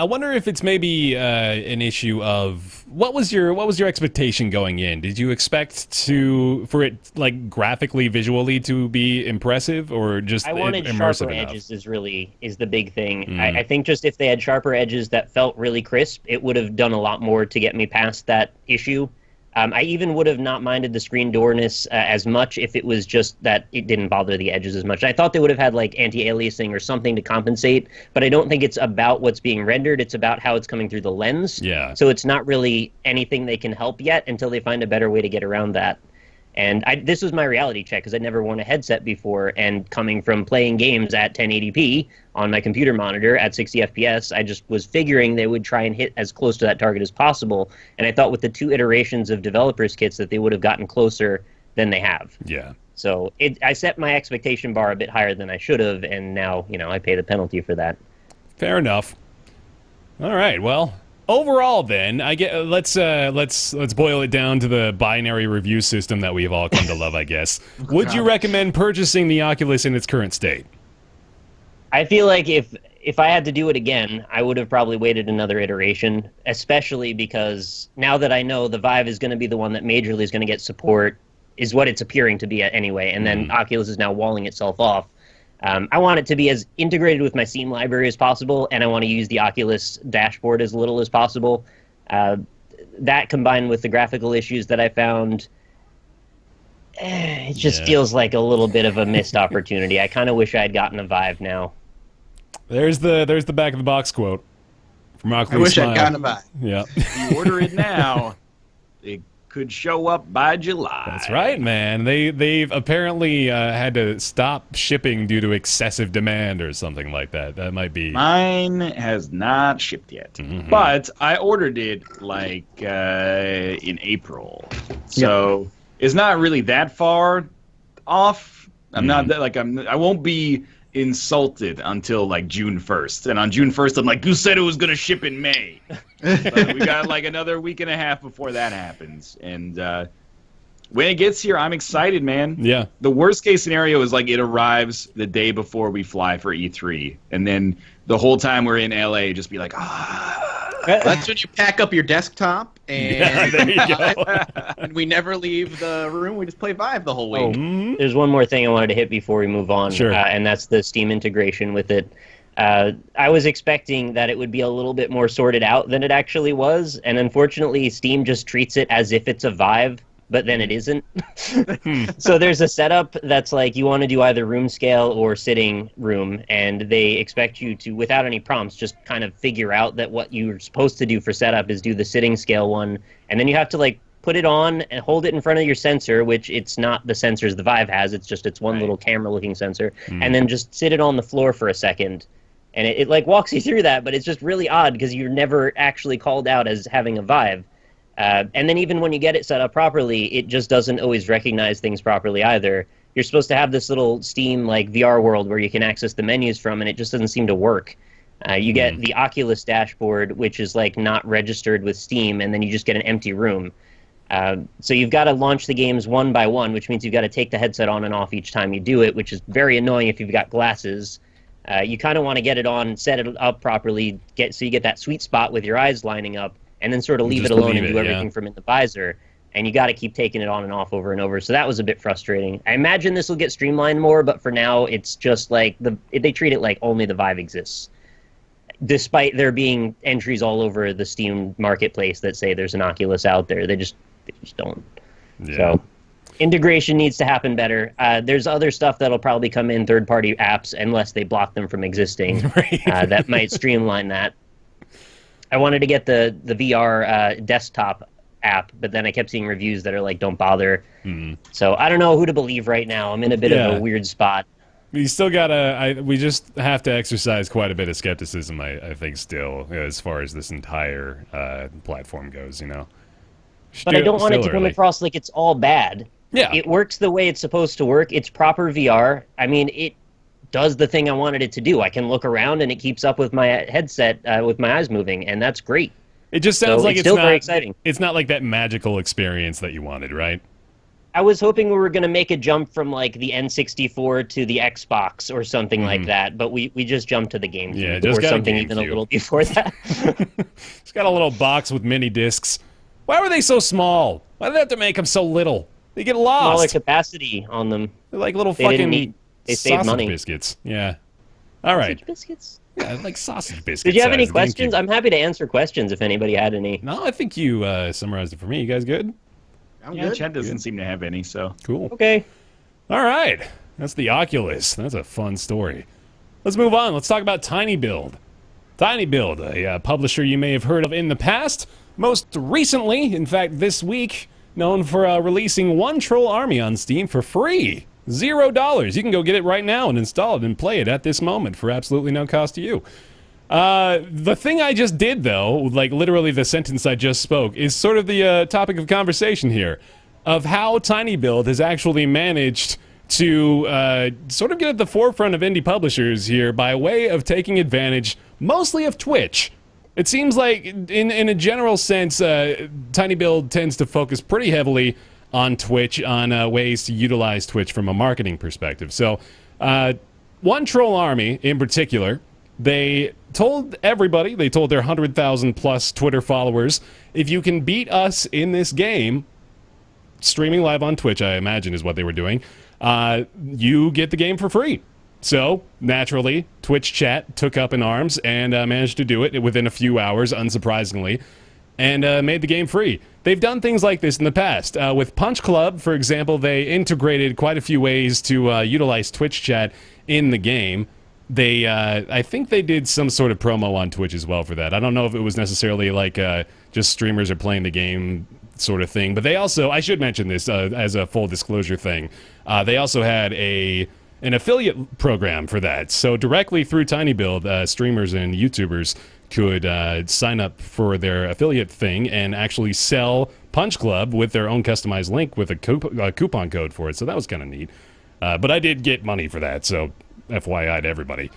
I wonder if it's maybe an issue of what was your expectation going in? Did you expect for it like graphically, visually to be impressive, or just I wanted immersive sharper enough? edges is the big thing. I think just if they had sharper edges that felt really crisp, it would have done a lot more to get me past that issue. I even would have not minded the screen doorness as much if it was just that it didn't bother the edges as much. I thought they would have had like anti-aliasing or something to compensate, but I don't think it's about what's being rendered. It's about how it's coming through the lens. Yeah. So it's not really anything they can help yet until they find a better way to get around that. And this was my reality check because I'd never worn a headset before, and coming from playing games at 1080p on my computer monitor at 60 FPS, I just was figuring they would try and hit as close to that target as possible. And I thought with the 2 iterations of developers kits that they would have gotten closer than they have. Yeah. So I set my expectation bar a bit higher than I should have, and now I pay the penalty for that. Fair enough. All right. Well, overall, then, let's boil it down to the binary review system that we've all come to love, I guess. Would you recommend purchasing the Oculus in its current state? I feel like if I had to do it again, I would have probably waited another iteration, especially because now that I know the Vive is going to be the one that majorly is going to get support, is what it's appearing to be anyway, and then Oculus is now walling itself off. I want it to be as integrated with my Steam library as possible, and I want to use the Oculus dashboard as little as possible. That combined with the graphical issues that I found, it just feels like a little bit of a missed opportunity. I kind of wish I had gotten a Vive now. There's the back of the box quote from Oculus. I wish Smile. I'd gotten a Vive. Yeah. If you order it now, it could show up by July. That's right, man. They've apparently had to stop shipping due to excessive demand or something like that. That might be. Mine has not shipped yet, but I ordered it like in April, so it's not really that far off. I'm not that I won't be insulted until like June 1st, and on June 1st I'm like, you said it was gonna ship in May. But we got like another week and a half before that happens, and when it gets here, I'm excited, man. Yeah. The worst case scenario is like it arrives the day before we fly for E3, and then the whole time we're in LA, just be like, That's when you pack up your desktop and, there you go. and we never leave the room. We just play Vive the whole week. There's one more thing I wanted to hit before we move on, Sure. And that's the Steam integration with it. I was expecting that it would be a little bit more sorted out than it actually was, and unfortunately Steam just treats it as if it's a Vive, but then it isn't. So there's a setup that's like you want to do either room scale or sitting room, and they expect you to, without any prompts, just kind of figure out that what you're supposed to do for setup is do the sitting scale one, and then you have to like put it on and hold it in front of your sensor, which it's not the sensors the Vive has, it's one little camera looking sensor, and then just sit it on the floor for a second. And it like walks you through that, but it's just really odd because you're never actually called out as having a Vive. And then even when you get it set up properly, it just doesn't always recognize things properly either. You're supposed to have this little Steam like VR world where you can access the menus from, and it just doesn't seem to work. You get the Oculus dashboard, which is like not registered with Steam, and then you just get an empty room. So you've got to launch the games one by one, which means you've got to take the headset on and off each time you do it, which is very annoying if you've got glasses. You kind of want to get it on, set it up properly, so you get that sweet spot with your eyes lining up, and then sort of leave it alone and do everything from in the visor. And you got to keep taking it on and off over and over. So that was a bit frustrating. I imagine this will get streamlined more, but for now, it's just like they treat it like only the Vive exists, despite there being entries all over the Steam marketplace that say there's an Oculus out there. They just don't. Yeah. So integration needs to happen better. There's other stuff that'll probably come in third-party apps unless they block them from existing. That might streamline that. I wanted to get the VR desktop app, but then I kept seeing reviews that are like, don't bother. So I don't know who to believe right now. I'm in a bit of a weird spot. We still gotta. We just have to exercise quite a bit of skepticism, I think, still, as far as this entire platform goes. You know. But I don't want it to come across like it's all bad. Yeah. It works the way it's supposed to work. It's proper VR. I mean, it does the thing I wanted it to do. I can look around and it keeps up with my headset with my eyes moving, and that's great. It just sounds like it's still not very exciting. It's not like that magical experience that you wanted, right? I was hoping we were going to make a jump from like the N64 to the Xbox or something like that, but we just jumped to the GameCube just or got something a even a GameCube. little before that. It's got a little box with mini discs. Why were they so small? Why did they have to make them so little? They get Smaller lost. capacity on them. They're like little They didn't fucking need. They saved sausage money. biscuits. Yeah. All right. Sausage biscuits. Yeah, like sausage biscuits. Did you have any size. questions? GameCube. I'm happy to answer questions if anybody had any. No, I think you summarized it for me. You guys good? I'm Yeah, good. Chad doesn't seem to have any, so. Cool. Okay. All right. That's the Oculus. That's a fun story. Let's move on. Let's talk about tinyBuild. tinyBuild, a publisher you may have heard of in the past. Most recently, in fact, this week, known for releasing one troll army on Steam for free. $0. You can go get it right now and install it and play it at this moment for absolutely no cost to you. The thing I just did, though, like literally the sentence I just spoke, is sort of the topic of conversation here, of how tinyBuild has actually managed to sort of get at the forefront of indie publishers here by way of taking advantage mostly of Twitch. It seems like, in a general sense, tinyBuild tends to focus pretty heavily on Twitch, on ways to utilize Twitch from a marketing perspective. So, one troll army in particular, they told everybody, they told their 100,000 plus Twitter followers, if you can beat us in this game, streaming live on Twitch, I imagine is what they were doing, you get the game for free. So, naturally, Twitch chat took up in arms and managed to do it within a few hours, unsurprisingly, and made the game free. They've done things like this in the past. With Punch Club, for example, they integrated quite a few ways to utilize Twitch chat in the game. I think they did some sort of promo on Twitch as well for that. I don't know if it was necessarily like just streamers are playing the game sort of thing, but they also, I should mention this as a full disclosure thing, they also had an affiliate program for that. So directly through tinyBuild, streamers and YouTubers could sign up for their affiliate thing and actually sell Punch Club with their own customized link with a coupon code for it. So that was kind of neat. But I did get money for that, so FYI to everybody.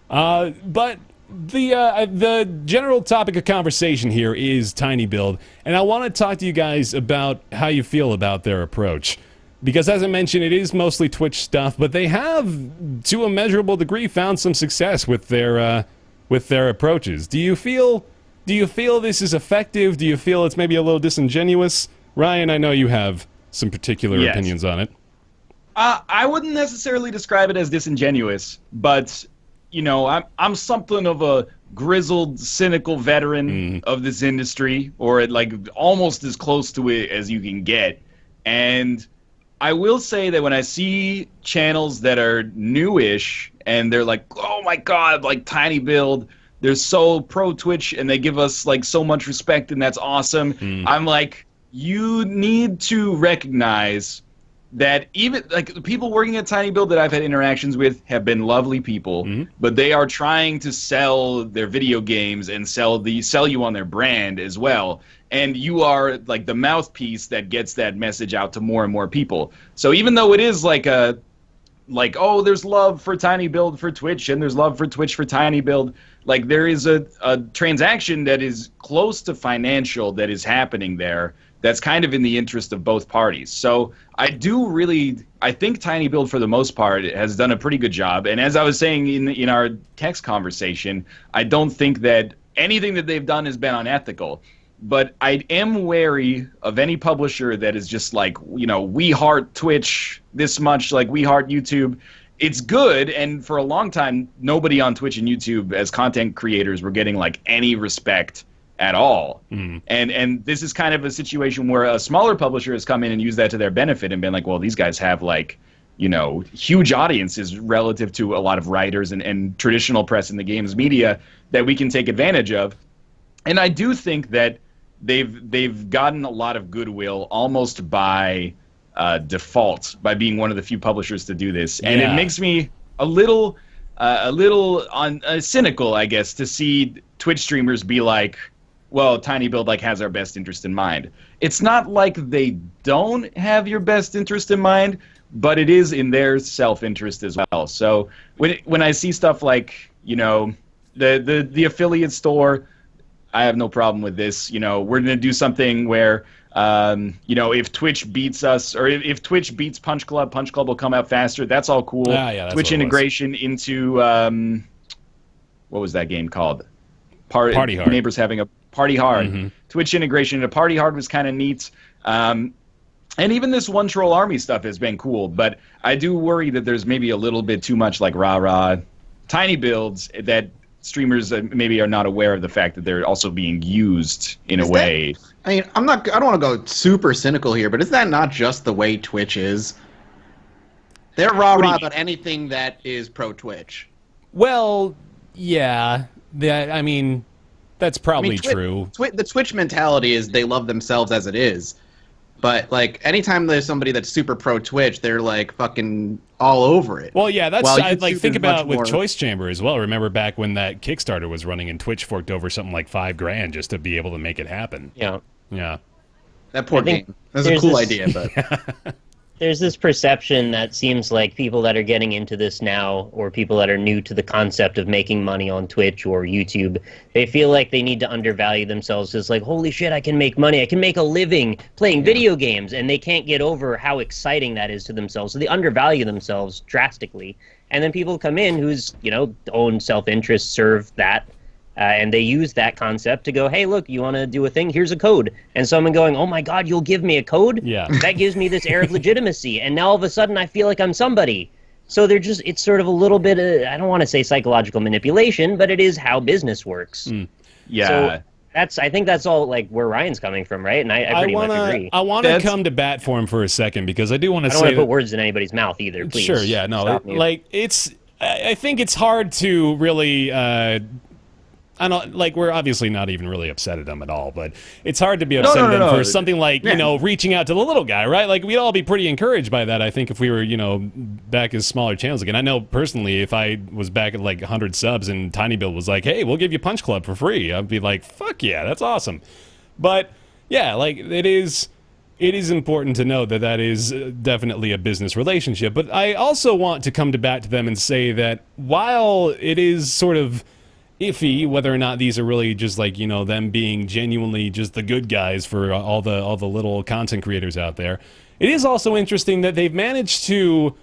But the general topic of conversation here is tinyBuild, and I want to talk to you guys about how you feel about their approach. Because as I mentioned, it is mostly Twitch stuff, but they have, to a measurable degree, found some success with their approaches. Do you feel this is effective? Do you feel it's maybe a little disingenuous? Ryan, I know you have some particular opinions on it. I wouldn't necessarily describe it as disingenuous, but you know, I'm something of a grizzled, cynical veteran of this industry, or like almost as close to it as you can get. And I will say that when I see channels that are newish and they're like, oh my god, like tinyBuild, they're so pro Twitch and they give us like so much respect and that's awesome. I'm like, you need to recognize that even like the people working at tinyBuild that I've had interactions with have been lovely people, but they are trying to sell their video games and sell you on their brand as well. And you are like the mouthpiece that gets that message out to more and more people. So even though it is like oh, there's love for tinyBuild for Twitch and there's love for Twitch for tinyBuild, like there is a transaction that is close to financial that is happening there that's kind of in the interest of both parties. So I think tinyBuild for the most part has done a pretty good job. And as I was saying in our text conversation, I don't think that anything that they've done has been unethical. But I am wary of any publisher that is just like, you know, we heart Twitch this much, like we heart YouTube. It's good, and for a long time, nobody on Twitch and YouTube as content creators were getting like any respect at all. And this is kind of a situation where a smaller publisher has come in and used that to their benefit and been like, well, these guys have like, you know, huge audiences relative to a lot of writers and traditional press in the games media that we can take advantage of. And I do think that they've gotten a lot of goodwill almost by default by being one of the few publishers to do this. And it makes me a little cynical, I guess, to see Twitch streamers be like, well, tinyBuild like has our best interest in mind. It's not like they don't have your best interest in mind, but it is in their self-interest as well. So when I see stuff like, you know, the affiliate store, I have no problem with this. You know, we're going to do something where, you know, if Twitch beats us, or if Twitch beats Punch Club will come out faster. That's all cool. That's Twitch integration into, what was that game called? Party Hard. Neighbors having a Party Hard. Twitch integration into Party Hard was kind of neat. And even this One Troll Army stuff has been cool, but I do worry that there's maybe a little bit too much like rah-rah tinyBuilds that streamers maybe are not aware of the fact that they're also being used in a way. I mean, I don't want to go super cynical here, but is that not just the way Twitch is? They're rah-rah about anything that is pro-Twitch. Well, yeah. I mean, that's probably true. The Twitch mentality is they love themselves as it is. But, like, anytime there's somebody that's super pro-Twitch, they're, like, fucking all over it. Well, yeah, that's, think about with Choice Chamber as well. Remember back when that Kickstarter was running and Twitch forked over something like $5,000 just to be able to make it happen. Yeah. Yeah. That poor game. That's a cool idea, but... There's this perception that seems like people that are getting into this now, or people that are new to the concept of making money on Twitch or YouTube, they feel like they need to undervalue themselves. It's like, holy shit, I can make money. I can make a living playing video games. And they can't get over how exciting that is to themselves. So they undervalue themselves drastically. And then people come in whose, you know, own self-interest serve that. And they use that concept to go, hey, look, you want to do a thing? Here's a code. And someone going, oh, my God, you'll give me a code? Yeah. That gives me this air of legitimacy. And now all of a sudden I feel like I'm somebody. So they're just, it's sort of a little bit of, I don't want to say psychological manipulation, but it is how business works. Yeah. So I think that's all like where Ryan's coming from, right? And I pretty much agree. I want to come to bat for him for a second because I do want to say. I don't want to put words in anybody's mouth either, please. Sure, yeah, no. Like, I think it's hard to really. I don't like. We're obviously not even really upset at them at all, but it's hard to be upset at them for something like reaching out to the little guy, right? Like we'd all be pretty encouraged by that. I think if we were back as smaller channels again. I know personally, if I was back at like 100 subs and tinyBuild was like, "Hey, we'll give you Punch Club for free," I'd be like, "Fuck yeah, that's awesome." But yeah, like it is important to know that is definitely a business relationship. But I also want to come to bat to them and say that while it is sort of iffy whether or not these are really just like them being genuinely just the good guys for all the little content creators out there, it is also interesting that they've managed to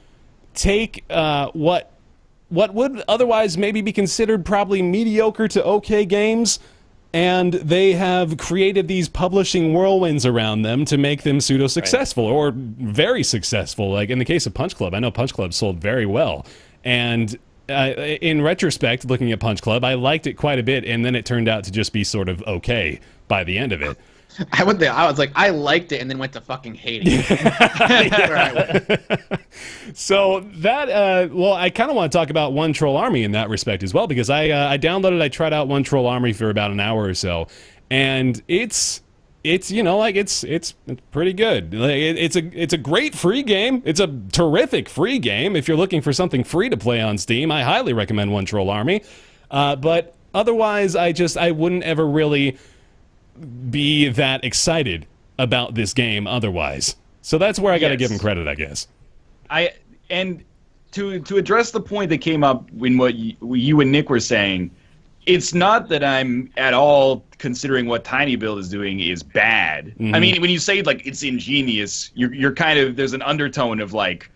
take what would otherwise maybe be considered probably mediocre to okay games, and they have created these publishing whirlwinds around them to make them pseudo-successful or very successful. Like in the case of Punch Club, I know Punch Club sold very well, and in retrospect, looking at Punch Club, I liked it quite a bit, and then it turned out to just be sort of okay by the end of it. I was like, I liked it, and then went to fucking hating it. So that, well, I kind of want to talk about One Troll Army in that respect as well, because I tried out One Troll Army for about an hour or so, and it's pretty good. It's a great free game. It's a terrific free game. If you're looking for something free to play on Steam, I highly recommend One Troll Army. But otherwise, I wouldn't ever really be that excited about this game otherwise. So that's where I got to give him credit, I guess. And to address the point that came up when what you and Nick were saying, it's not that I'm at all considering what tinyBuild is doing is bad. Mm-hmm. I mean, when you say like it's ingenious, you're kind of, there's an undertone of like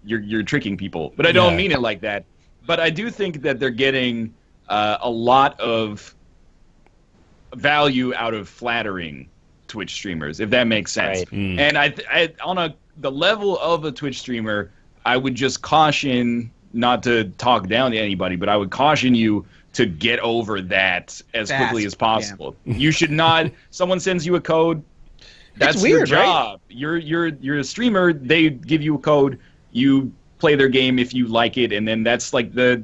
you're tricking people, but I don't mean it like that. But I do think that they're getting a lot of value out of flattering Twitch streamers, if that makes sense. Right. And I on the level of a Twitch streamer, I would just caution, not to talk down to anybody, but I would caution you to get over that as quickly as possible. Yeah. You should not. Someone sends you a code. That's it's weird, your job. Right? You're a streamer. They give you a code. You play their game if you like it, and then that's like the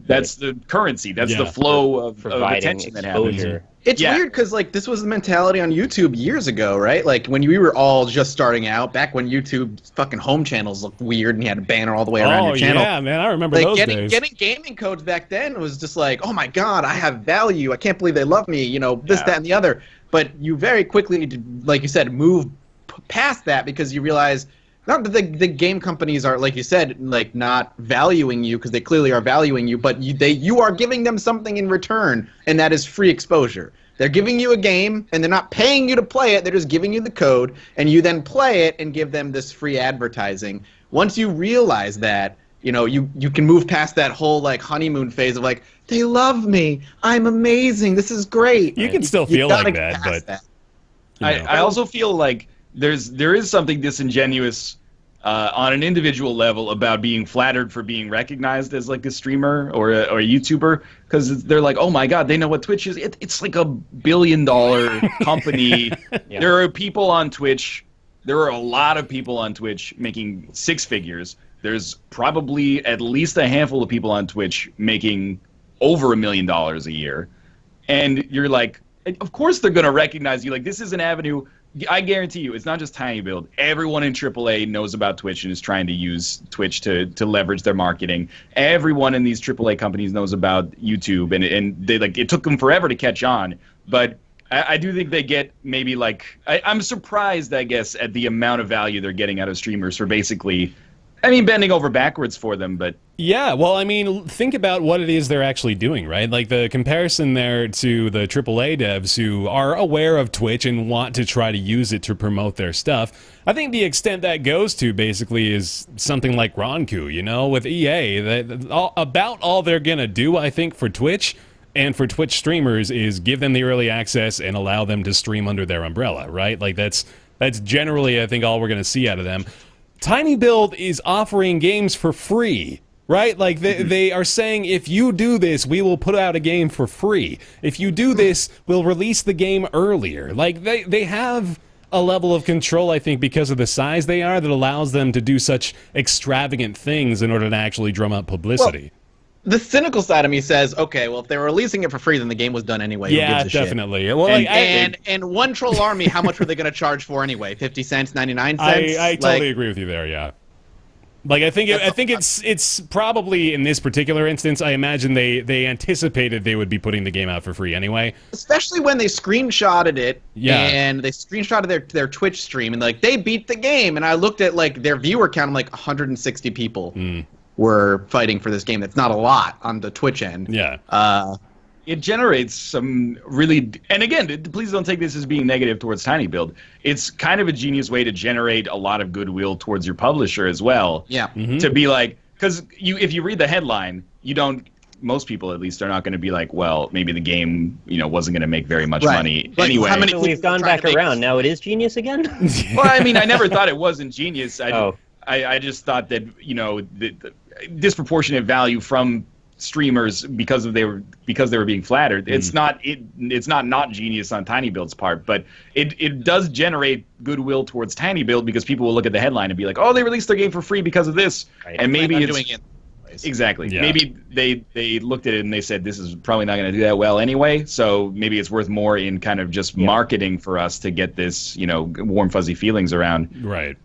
currency. That's the flow of attention that happens. It's weird because like this was the mentality on YouTube years ago, right? Like when we were all just starting out, back when YouTube's fucking home channels looked weird and you had a banner all the way around your channel. Yeah, man, I remember those days. Getting gaming codes back then was just like, oh my god, I have value. I can't believe they love me. This, that, and the other. But you very quickly need to, like you said, move past that because you realize not that the game companies are, like you said, like not valuing you because they clearly are valuing you, but you are giving them something in return, and that is free exposure. They're giving you a game, and they're not paying you to play it. They're just giving you the code, and you then play it and give them this free advertising. Once you realize that, you can move past that whole like honeymoon phase of like, they love me, I'm amazing, this is great. You can still feel like that, but I also feel like there is something disingenuous on an individual level about being flattered for being recognized as like a streamer or a YouTuber, because they're like, oh my god, they know what Twitch is. It's like $1 billion company. Yeah. There are people on Twitch. There are a lot of people on Twitch making six figures. There's probably at least a handful of people on Twitch making over $1 million a year. And you're like, of course they're going to recognize you. Like, this is an avenue. I guarantee you, it's not just tinyBuild. Everyone in AAA knows about Twitch and is trying to use Twitch to leverage their marketing. Everyone in these AAA companies knows about YouTube, and they like it took them forever to catch on. But I do think they get maybe like I'm surprised, I guess, at the amount of value they're getting out of streamers for basically, bending over backwards for them, but... Yeah, well, think about what it is they're actually doing, right? Like, the comparison there to the AAA devs who are aware of Twitch and want to try to use it to promote their stuff. I think the extent that goes to, basically, is something like Ronku, with EA. About all they're gonna do, I think, for Twitch and for Twitch streamers is give them the early access and allow them to stream under their umbrella, right? Like, that's generally, I think, all we're gonna see out of them. tinyBuild is offering games for free, right? Like they are saying, if you do this, we will put out a game for free. If you do this, we'll release the game earlier. Like they have a level of control, I think, because of the size they are, that allows them to do such extravagant things in order to actually drum up publicity. Well, the cynical side of me says, okay, well, if they were releasing it for free, then the game was done anyway. Yeah, who gives a definitely. Shit? Well, and one troll army, how much were they going to charge for anyway? 50 cents, 99 cents? I totally agree with you there. Yeah. Like I think it's probably in this particular instance, I imagine they anticipated they would be putting the game out for free anyway. Especially when they screenshotted it, yeah. And they screenshotted their Twitch stream, and like they beat the game. And I looked at like their viewer count, I'm like 160 people were fighting for this game. That's not a lot on the Twitch end. Yeah. It generates some really, and again, please don't take this as being negative towards tinyBuild. It's kind of a genius way to generate a lot of goodwill towards your publisher as well. Yeah. To be like, because if you read the headline, most people at least are not going to be like, well, maybe the game, wasn't going to make very much money anyway. How many So we've gone back around. Now it is genius again? Well, I mean, I never thought it wasn't genius. I just thought that, the disproportionate value from streamers because they were being flattered. It's not genius on tinyBuild's part, but it does generate goodwill towards tinyBuild because people will look at the headline and be like, oh, they released their game for free because of this. Right. And maybe it's doing it. Exactly. Yeah. Maybe they looked at it and they said this is probably not going to do that well anyway, so maybe it's worth more in kind of just marketing for us to get this, warm fuzzy feelings around. Right.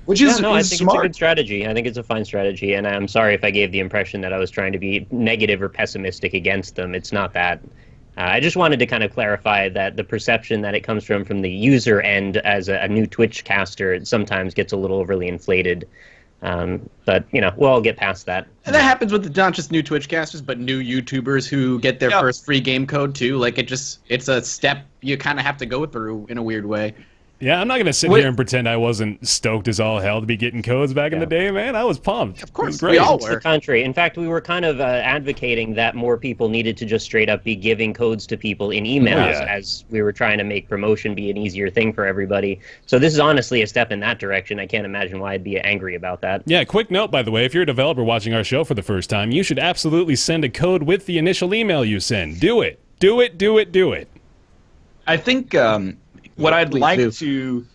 Which is I think smart. it's a good strategy. I think it's a fine strategy, and I'm sorry if I gave the impression that I was trying to be negative or pessimistic against them. It's not that. I just wanted to kind of clarify that the perception that it comes from the user end as a new Twitch caster, it sometimes gets a little overly inflated. But we'll all get past that. And that happens with not just new Twitch casters, but new YouTubers who get their first free game code too. Like it's a step you kind of have to go through in a weird way. Yeah, I'm not going to sit here and pretend I wasn't stoked as all hell to be getting codes back in the day, man. I was pumped. Of course, it was great. we all It's were. the contrary. In fact, we were kind of advocating that more people needed to just straight up be giving codes to people in emails as we were trying to make promotion be an easier thing for everybody. So this is honestly a step in that direction. I can't imagine why I'd be angry about that. Yeah, quick note, by the way, if you're a developer watching our show for the first time, you should absolutely send a code with the initial email you send. Do it. Do it, do it, do it. I think what I'd Please like do. to...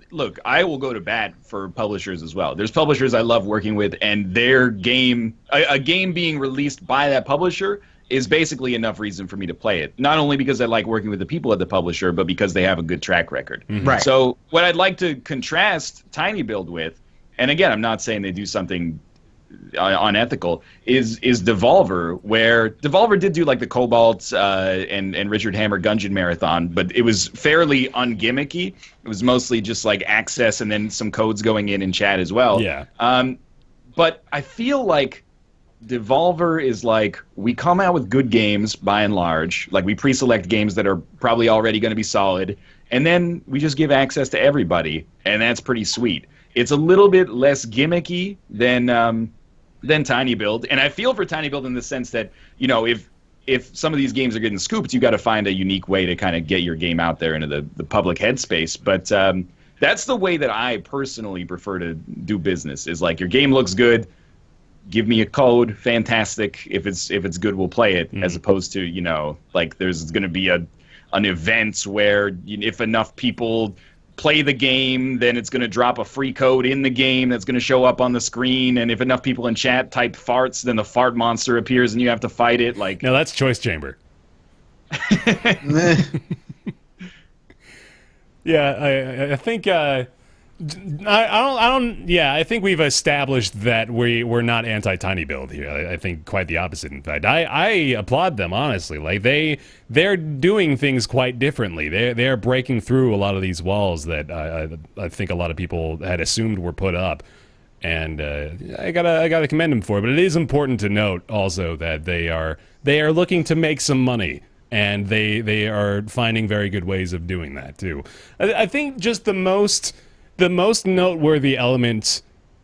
look, I will go to bat for publishers as well. There's publishers I love working with, and their game, a game being released by that publisher is basically enough reason for me to play it. Not only because I like working with the people at the publisher, but because they have a good track record. Right. So what I'd like to contrast tinyBuild with, and again, I'm not saying they do something unethical, is Devolver, where Devolver did do like the Cobalt and Richard Hammer Gungeon marathon, but it was fairly ungimmicky. It was mostly just like access and then some codes going in chat as well. Yeah. But I feel like Devolver is like, we come out with good games by and large, like we pre-select games that are probably already going to be solid, and then we just give access to everybody, and that's pretty sweet. It's a little bit less gimmicky than tinyBuild, and I feel for tinyBuild in the sense that, if some of these games are getting scooped, you got to find a unique way to kind of get your game out there into the public headspace. But that's the way that I personally prefer to do business. Is like, your game looks good, give me a code, fantastic. If it's good, we'll play it. As opposed to like there's going to be an event where if enough people play the game, then it's going to drop a free code in the game that's going to show up on the screen, and if enough people in chat type farts, then the fart monster appears and you have to fight it. Like, No, that's Choice Chamber. Yeah, I think I don't. Yeah, I think we've established that we're not anti-tinyBuild here. I think quite the opposite. In fact, I applaud them, honestly. Like they're doing things quite differently. They're breaking through a lot of these walls that I think a lot of people had assumed were put up. And I gotta commend them for it. But it is important to note also that they are looking to make some money. And they are finding very good ways of doing that too. I think just the most noteworthy element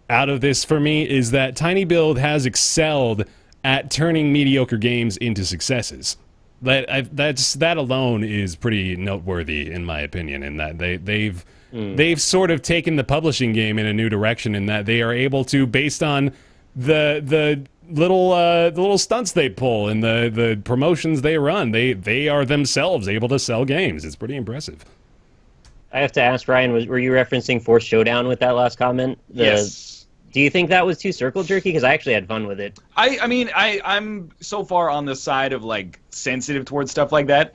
out of this for me is that tinyBuild has excelled at turning mediocre games into successes. That alone is pretty noteworthy in my opinion. In that they've sort of taken the publishing game in a new direction. In that they are able to, based on the little stunts they pull and the promotions they run. They are themselves able to sell games. It's pretty impressive. I have to ask, Ryan, were you referencing Force Showdown with that last comment? Yes. Do you think that was too circle jerky? Because I actually had fun with it. I'm so far on the side of like sensitive towards stuff like that.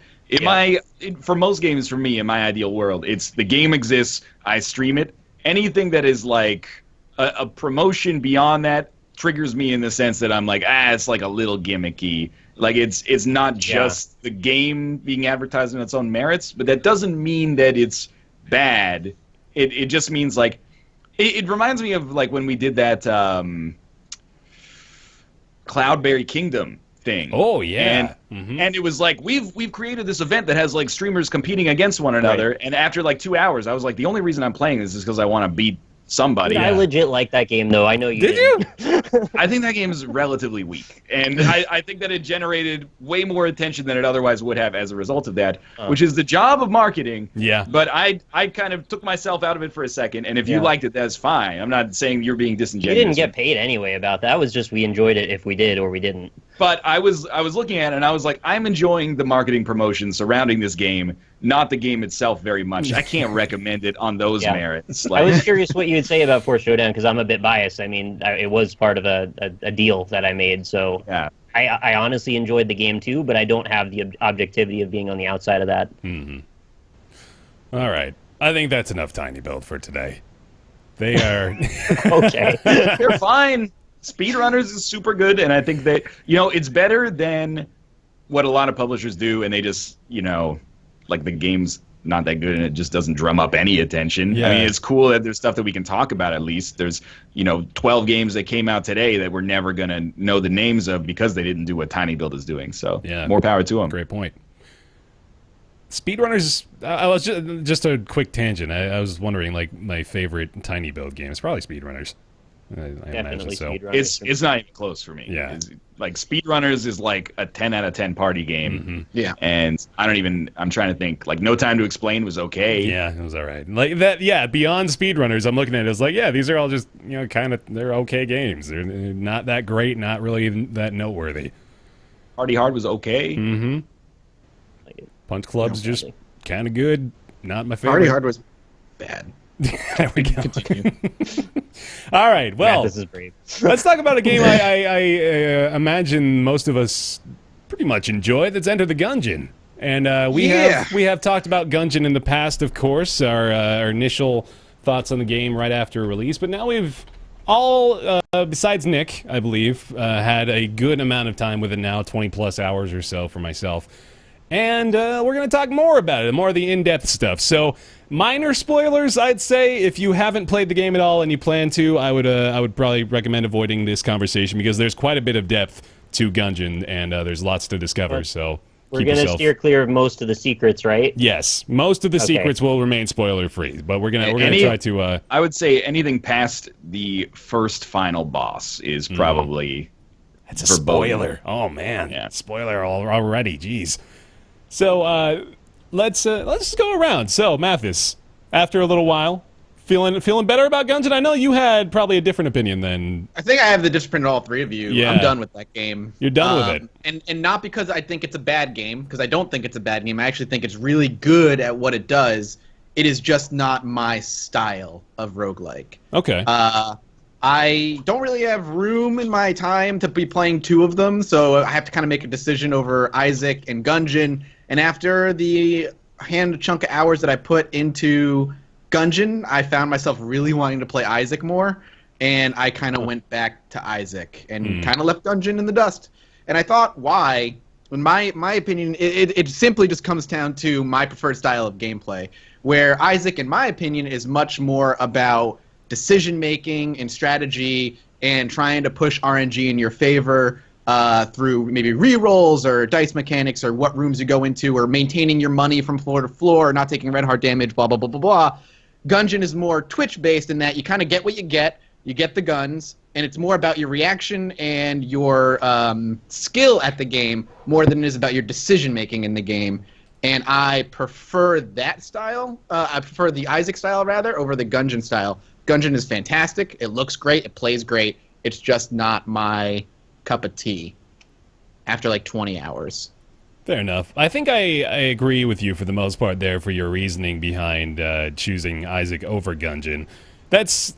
For most games, for me, in my ideal world, it's the game exists, I stream it. Anything that is like a promotion beyond that triggers me in the sense that I'm like, it's like a little gimmicky. Like it's not just the game being advertised on its own merits, but that doesn't mean that it's bad. It just means like it reminds me of like when we did that Cloudberry Kingdom thing. Oh yeah. And it was like we've created this event that has like streamers competing against one another, right. And after like 2 hours I was like, the only reason I'm playing this is because I want to beat somebody. I legit like that game though. I know you did. You? I think that game is relatively weak, and I think that it generated way more attention than it otherwise would have as a result of that, which is the job of marketing. Yeah. But I kind of took myself out of it for a second, and if you liked it, that's fine. I'm not saying you're being disingenuous. You didn't get paid anyway about that. It was just we enjoyed it if we did or we didn't. But I was looking at it, and I was like, I'm enjoying the marketing promotion surrounding this game, not the game itself very much. I can't recommend it on those merits. I was curious what you would say about Force Showdown, because I'm a bit biased. I mean, it was part of a deal that I made, so I honestly enjoyed the game too, but I don't have the objectivity of being on the outside of that. All right. I think that's enough tinyBuild for today. They are... Okay. They're fine. Speedrunners is super good, and I think that, it's better than what a lot of publishers do, and they just, like the game's not that good and it just doesn't drum up any attention. Yeah. I mean, it's cool that there's stuff that we can talk about at least. There's, 12 games that came out today that we're never going to know the names of because they didn't do what tinyBuild is doing. So, more power to them. Great point. Speedrunners, I was just a quick tangent. I was wondering, like, my favorite tinyBuild game is probably Speedrunners. I Definitely so. Speedrunners. It's not even close for me. Yeah. Like, Speedrunners is like a 10 out of 10 party game. Yeah. And I'm trying to think, like, No Time to Explain was okay. Yeah, it was all right. Like that, beyond Speedrunners, I'm looking at it, it's like, these are all just, kind of, they're okay games. They're not that great, not really that noteworthy. Party Hard was okay. Punch Club's just kind of good. Not my favorite. Party Hard was bad. There we go. All right, well, this is brave. Let's talk about a game I imagine most of us pretty much enjoy. That's Enter the Gungeon, and we have talked about Gungeon in the past, of course. Our initial thoughts on the game right after release, but now we've all, besides Nick, I believe, had a good amount of time with it now, 20 plus hours or so for myself. And we're going to talk more about it, more of the in-depth stuff. So, minor spoilers, I'd say. If you haven't played the game at all and you plan to, I would probably recommend avoiding this conversation because there's quite a bit of depth to Gungeon, and there's lots to discover. So we're going to steer clear of most of the secrets, right? Yes, most of the secrets will remain spoiler-free, but we're gonna try to. I would say anything past the first final boss is probably. It's a spoiler. Oh man, spoiler already. Jeez. So let's go around. So Mathis, after a little while, feeling better about Gungeon? I know you had probably a different opinion than. I think I have the discipline of all three of you. Yeah. I'm done with that game. You're done with it. And not because I think it's a bad game, because I don't think it's a bad game. I actually think it's really good at what it does. It is just not my style of roguelike. Okay. I don't really have room in my time to be playing two of them, so I have to kind of make a decision over Isaac and Gungeon. And after the chunk of hours that I put into Gungeon, I found myself really wanting to play Isaac more, and I kind of went back to Isaac and kind of left Gungeon in the dust. And I thought, why? In my opinion, it simply just comes down to my preferred style of gameplay, where Isaac, in my opinion, is much more about decision-making and strategy and trying to push RNG in your favor through maybe re-rolls or dice mechanics or what rooms you go into or maintaining your money from floor to floor, not taking red heart damage, blah, blah, blah, blah, blah. Gungeon is more Twitch-based in that you kind of get what you get the guns, and it's more about your reaction and your skill at the game more than it is about your decision-making in the game. And I prefer that style. I prefer the Isaac style, rather, over the Gungeon style. Gungeon is fantastic. It looks great. It plays great. it's just not my cup of tea after like 20 hours. Fair enough. I think I agree with you for the most part there for your reasoning behind choosing Isaac over Gungeon. That's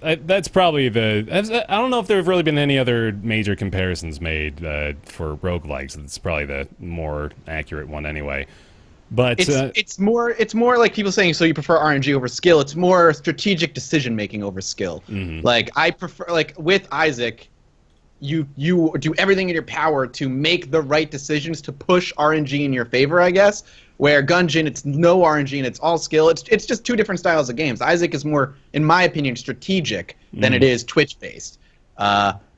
probably I don't know if there have really been any other major comparisons made for roguelikes. It's probably the more accurate one anyway. But it's more like people saying, so you prefer RNG over skill. It's more strategic decision making over skill. Mm-hmm. Like I prefer, like with Isaac, you do everything in your power to make the right decisions to push RNG in your favor, I guess. Where Gungeon, it's no RNG and it's all skill. It's just two different styles of games. Isaac is more, in my opinion, strategic than it is Twitch based.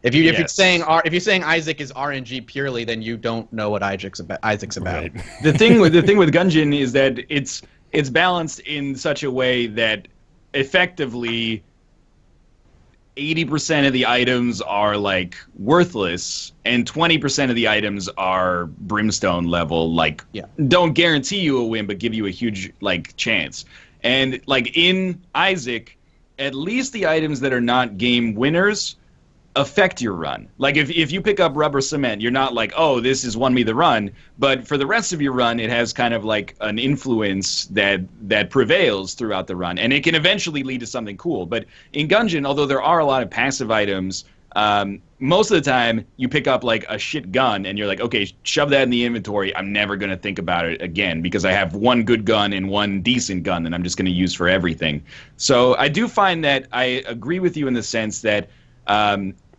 If you're saying Isaac is RNG purely, then you don't know what Isaac's about. Right. The thing with Gungeon is that it's balanced in such a way that effectively 80% of the items are like worthless and 20% of the items are brimstone level, like don't guarantee you a win but give you a huge like chance. And like in Isaac, at least the items that are not game winners affect your run. Like if you pick up rubber cement, you're not like, oh, this has won me the run, but for the rest of your run it has kind of like an influence that prevails throughout the run, and it can eventually lead to something cool. But in Gungeon, although there are a lot of passive items, most of the time you pick up like a shit gun and you're like, okay, shove that in the inventory, I'm never going to think about it again because I have one good gun and one decent gun that I'm just going to use for everything. So I do find that I agree with you in the sense that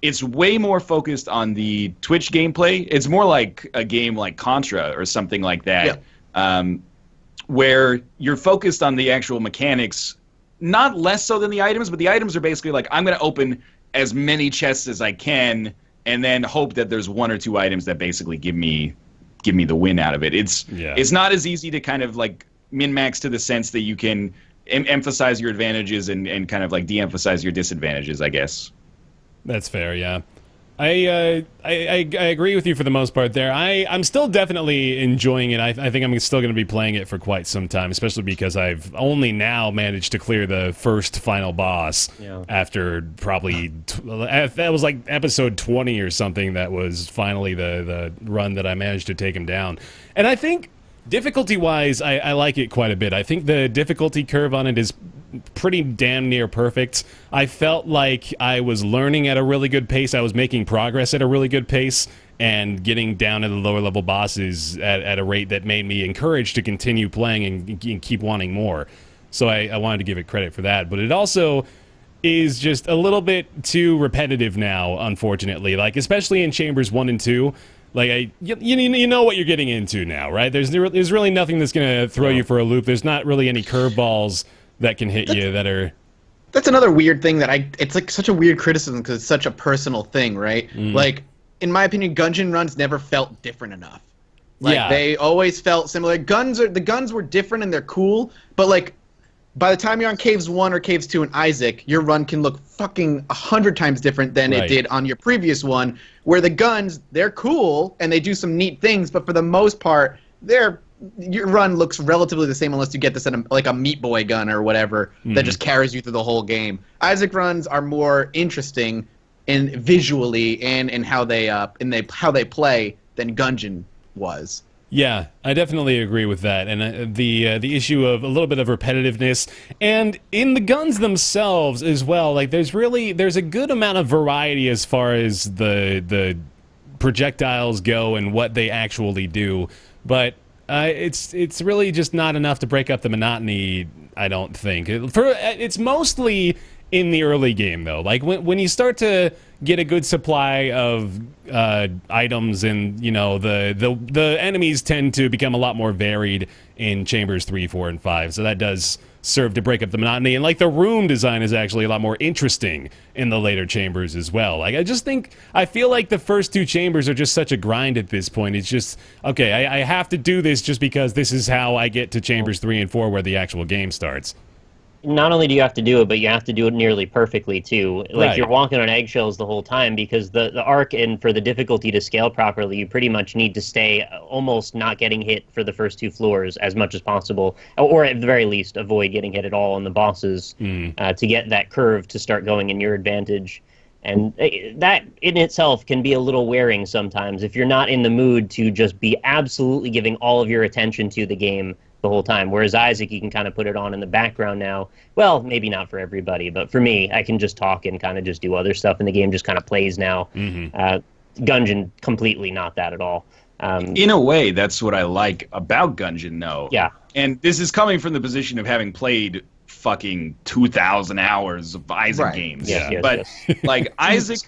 it's way more focused on the Twitch gameplay. It's more like a game like Contra or something like that, where you're focused on the actual mechanics, not less so than the items, but the items are basically like, I'm going to open as many chests as I can and then hope that there's one or two items that basically give me the win out of it. It's not as easy to kind of like min-max to the sense that you can emphasize your advantages and kind of like de-emphasize your disadvantages, I guess. That's fair, yeah. I agree with you for the most part there. I'm still definitely enjoying it. I think I'm still going to be playing it for quite some time, especially because I've only now managed to clear the first final boss after probably that was like episode 20 or something. That was finally the run that I managed to take him down. And I think difficulty-wise, I like it quite a bit. I think the difficulty curve on it is pretty damn near perfect. I felt like I was learning at a really good pace. I was making progress at a really good pace and getting down to the lower level bosses at a rate that made me encouraged to continue playing and keep wanting more. So I wanted to give it credit for that. But it also is just a little bit too repetitive now, unfortunately. Like, especially in Chambers 1 and 2. Like, you know what you're getting into now, right? There's really nothing that's going to throw you for a loop. There's not really any curveballs that can hit you that are... That's another weird thing it's like such a weird criticism because it's such a personal thing, right? Like, in my opinion, Gungeon runs never felt different enough. Like, they always felt similar. The guns were different and they're cool, but like, by the time you're on Caves 1 or Caves 2 in Isaac, your run can look fucking 100 times different than it did on your previous one, where the guns, they're cool and they do some neat things, but for the most part, your run looks relatively the same unless you get this like a Meat Boy gun or whatever that just carries you through the whole game. Isaac runs are more interesting in visually and in how they play than Gungeon was. Yeah, I definitely agree with that, and the issue of a little bit of repetitiveness, and in the guns themselves as well. Like, there's a good amount of variety as far as the projectiles go and what they actually do, but it's really just not enough to break up the monotony, I don't think. It's mostly in the early game, though. Like, when you start to get a good supply of items, and the enemies tend to become a lot more varied in Chambers 3, 4, and 5, so that does serve to break up the monotony. And like, the room design is actually a lot more interesting in the later Chambers as well. Like, I feel like the first two Chambers are just such a grind at this point. It's just, okay, I have to do this just because this is how I get to Chambers 3 and 4 where the actual game starts. Not only do you have to do it, but you have to do it nearly perfectly too. Like, you're walking on eggshells the whole time, because the arc and for the difficulty to scale properly, you pretty much need to stay almost not getting hit for the first two floors as much as possible, or at the very least avoid getting hit at all on the bosses to get that curve to start going in your advantage. And that in itself can be a little wearing sometimes if you're not in the mood to just be absolutely giving all of your attention to the game the whole time. Whereas Isaac, you can kind of put it on in the background now. Well, maybe not for everybody, but for me, I can just talk and kind of just do other stuff, and the game just kind of plays now. Gungeon, completely not that at all. In a way, that's what I like about Gungeon, though. Yeah. And this is coming from the position of having played fucking 2,000 hours of Isaac games. Yes, but like Isaac,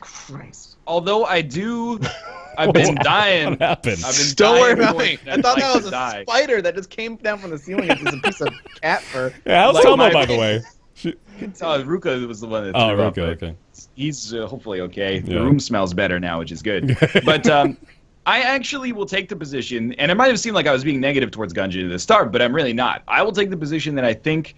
although I've been dying. What happened? I've been Don't worry dying about more me. than I thought I'd that like was to a die. spider that just came down from the ceiling and was a piece of cat fur. Yeah, how's Like, Tomo, my- by the way? Ruka was the one that Oh, threw up, Ruka, but okay. He's hopefully okay. Yeah. The room smells better now, which is good. But I actually will take the position, and it might have seemed like I was being negative towards Gungeon at the start, but I'm really not. I will take the position that I think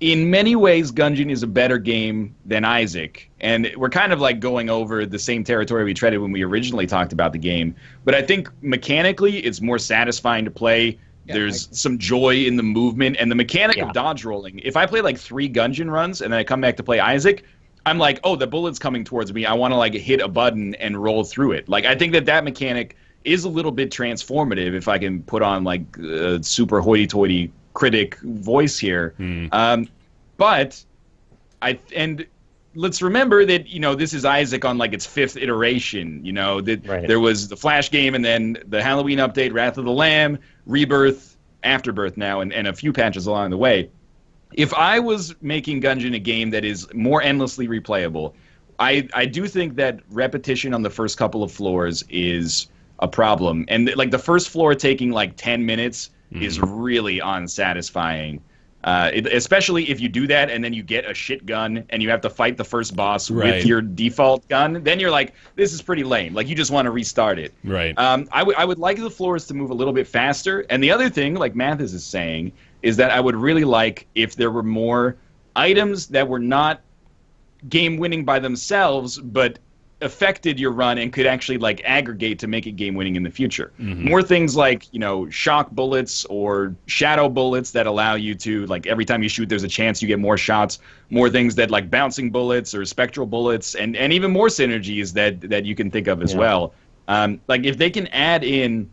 in many ways Gungeon is a better game than Isaac. And we're kind of like going over the same territory we treaded when we originally talked about the game. But I think mechanically it's more satisfying to play. There's some joy in the movement and the mechanic of dodge rolling. If I play like 3 Gungeon runs and then I come back to play Isaac, I'm like, oh, the bullet's coming towards me. I want to like hit a button and roll through it. Like I think that mechanic is a little bit transformative if I can put on like a super hoity-toity critic voice here. But let's remember that, this is Isaac on like its 5th iteration. There was the Flash game and then the Halloween update, Wrath of the Lamb, Rebirth, Afterbirth now, and a few patches along the way. If I was making Gungeon a game that is more endlessly replayable, I do think that repetition on the first couple of floors is a problem. And like the first floor taking like 10 minutes is really unsatisfying. Especially if you do that and then you get a shit gun and you have to fight the first boss with your default gun, then you're like, this is pretty lame. Like you just want to restart it. Right. I would like the floors to move a little bit faster. And the other thing, like Mathis is saying, is that I would really like if there were more items that were not game-winning by themselves, but affected your run and could actually like aggregate to make it game-winning in the future. More things like, shock bullets or shadow bullets that allow you to, like, every time you shoot, there's a chance you get more shots. More things that like bouncing bullets or spectral bullets, and even more synergies that you can think of as well. Like if they can add in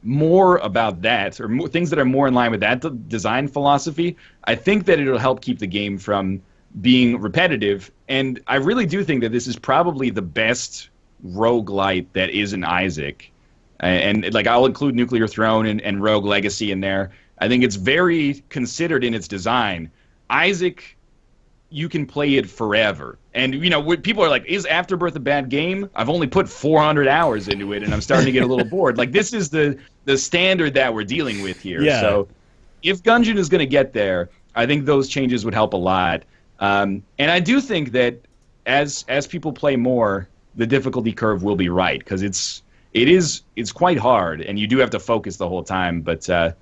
more about that, or more, things that are more in line with that design philosophy, I think that it'll help keep the game from being repetitive. And I really do think that this is probably the best roguelite that is in Isaac. And like I'll include Nuclear Throne and Rogue Legacy in there. I think it's very considered in its design. Isaac, you can play it forever. And, people are like, is Afterbirth a bad game? I've only put 400 hours into it, and I'm starting to get a little bored. Like, this is the standard that we're dealing with here. Yeah. So if Gungeon is going to get there, I think those changes would help a lot. And I do think that as people play more, the difficulty curve will be right, because it's quite hard, and you do have to focus the whole time. But I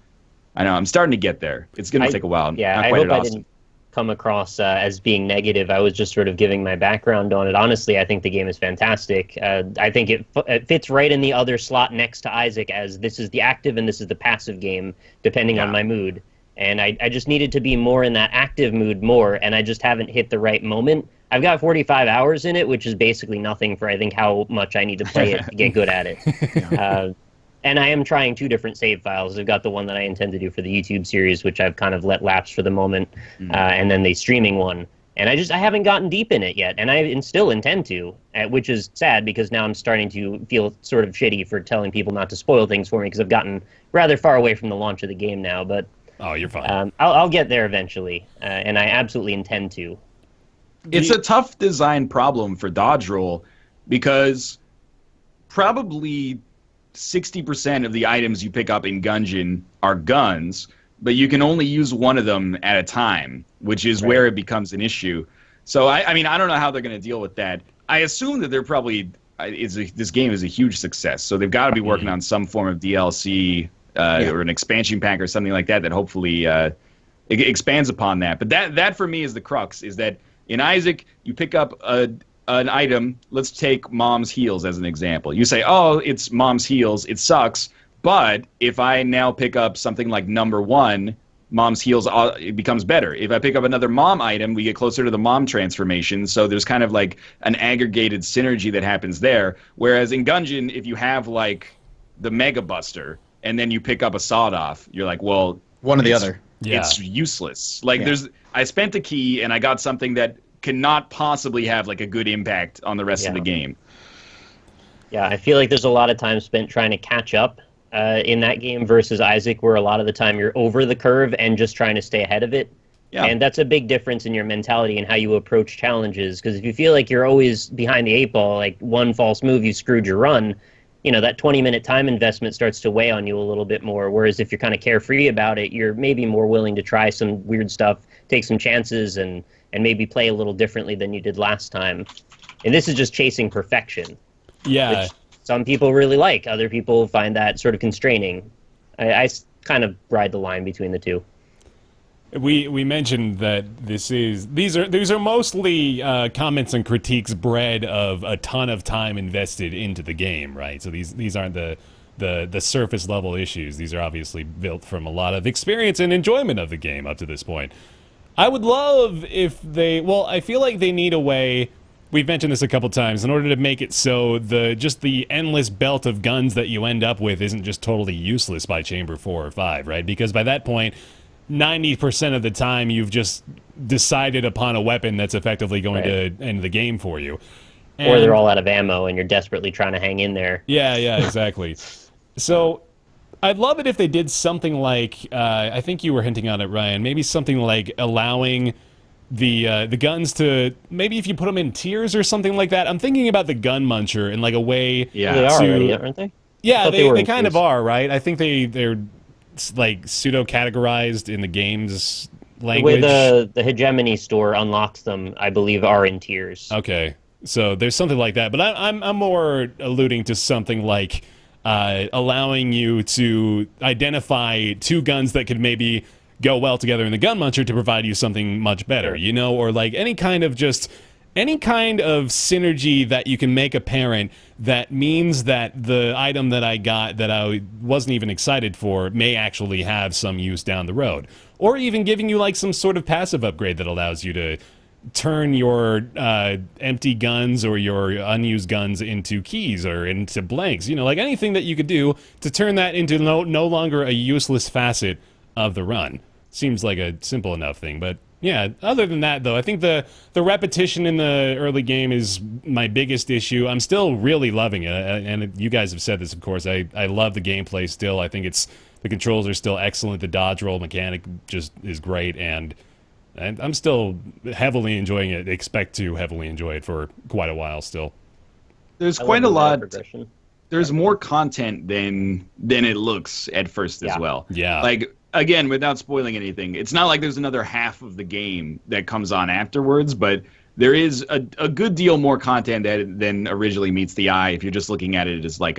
know I'm starting to get there. It's going to take a while. Yeah, I hope I didn't come across as being negative. I was just sort of giving my background on it. Honestly, I think the game is fantastic. I think it fits right in the other slot next to Isaac, as this is the active and this is the passive game, depending on my mood. And I just needed to be more in that active mood more, and I just haven't hit the right moment. I've got 45 hours in it, which is basically nothing for, I think, how much I need to play it to get good at it. And I am trying 2 different save files. I've got the one that I intend to do for the YouTube series, which I've kind of let lapse for the moment, and then the streaming one. And I haven't gotten deep in it yet, and I still intend to, which is sad, because now I'm starting to feel sort of shitty for telling people not to spoil things for me, because I've gotten rather far away from the launch of the game now. But oh, you're fine. I'll get there eventually, and I absolutely intend to. It's a tough design problem for dodge roll, because probably 60% of the items you pick up in Gungeon are guns, but you can only use one of them at a time, which is where it becomes an issue. So, I mean, I don't know how they're going to deal with that. I assume that they're probably this game is a huge success, so they've got to be working on some form of DLC or an expansion pack or something like that hopefully it expands upon that. But that for me is the crux, is that in Isaac, you pick up an item. Let's take Mom's Heals as an example. You say, oh, it's Mom's Heals. It sucks. But if I now pick up something like number 1, Mom's heals, it becomes better. If I pick up another Mom item, we get closer to the Mom transformation. So there's kind of like an aggregated synergy that happens there. Whereas in Gungeon, if you have like the Mega Buster and then you pick up a Sawed Off, you're like, well, one or the other. Yeah. It's useless. Like I spent a key and I got something that cannot possibly have like a good impact on the rest of the game. Yeah, I feel like there's a lot of time spent trying to catch up in that game versus Isaac, where a lot of the time you're over the curve and just trying to stay ahead of it. Yeah. And that's a big difference in your mentality and how you approach challenges. Because if you feel like you're always behind the 8-ball, like one false move, you screwed your run, you know, that 20-minute time investment starts to weigh on you a little bit more. Whereas if you're kind of carefree about it, you're maybe more willing to try some weird stuff, take some chances, and maybe play a little differently than you did last time. And this is just chasing perfection. Yeah. Which some people really like. Other people find that sort of constraining. I kind of ride the line between the two. We mentioned that these are mostly comments and critiques bred of a ton of time invested into the game, right? So these aren't the surface level issues. These are obviously built from a lot of experience and enjoyment of the game up to this point. I would love if I feel like they need a way. We've mentioned this a couple times, in order to make it so the endless belt of guns that you end up with isn't just totally useless by chamber 4 or 5, right? Because by that point, 90% of the time you've just decided upon a weapon that's effectively going to end the game for you. Or they're all out of ammo and you're desperately trying to hang in there. Yeah, exactly. So I'd love it if they did something like, I think you were hinting on it, Ryan, maybe something like allowing the guns to, maybe if you put them in tiers or something like that. I'm thinking about the gun muncher in like a way. Yeah, they are already, aren't they? Yeah, they kind of are, right? I think they're like pseudo categorized in the game's language. The way the hegemony store unlocks them, I believe, are in tiers. Okay, so there's something like that, but I'm more alluding to something like allowing you to identify two guns that could maybe go well together in the gun muncher to provide you something much better, you know, or like any kind of synergy that you can make apparent that means that the item that I got that I wasn't even excited for may actually have some use down the road. Or even giving you like some sort of passive upgrade that allows you to turn your empty guns or your unused guns into keys or into blanks. You know, like anything that you could do to turn that into no longer a useless facet of the run. Seems like a simple enough thing, but yeah, other than that, though, I think the repetition in the early game is my biggest issue. I'm still really loving it, and you guys have said this, of course. I love the gameplay still. I think the controls are still excellent. The dodge roll mechanic just is great, and I'm still heavily enjoying it. Expect to heavily enjoy it for quite a while still. There's quite a lot. There's more content than it looks at first as well. Yeah. Like, again, without spoiling anything, it's not like there's another half of the game that comes on afterwards, but there is a good deal more content than originally meets the eye if you're just looking at it as like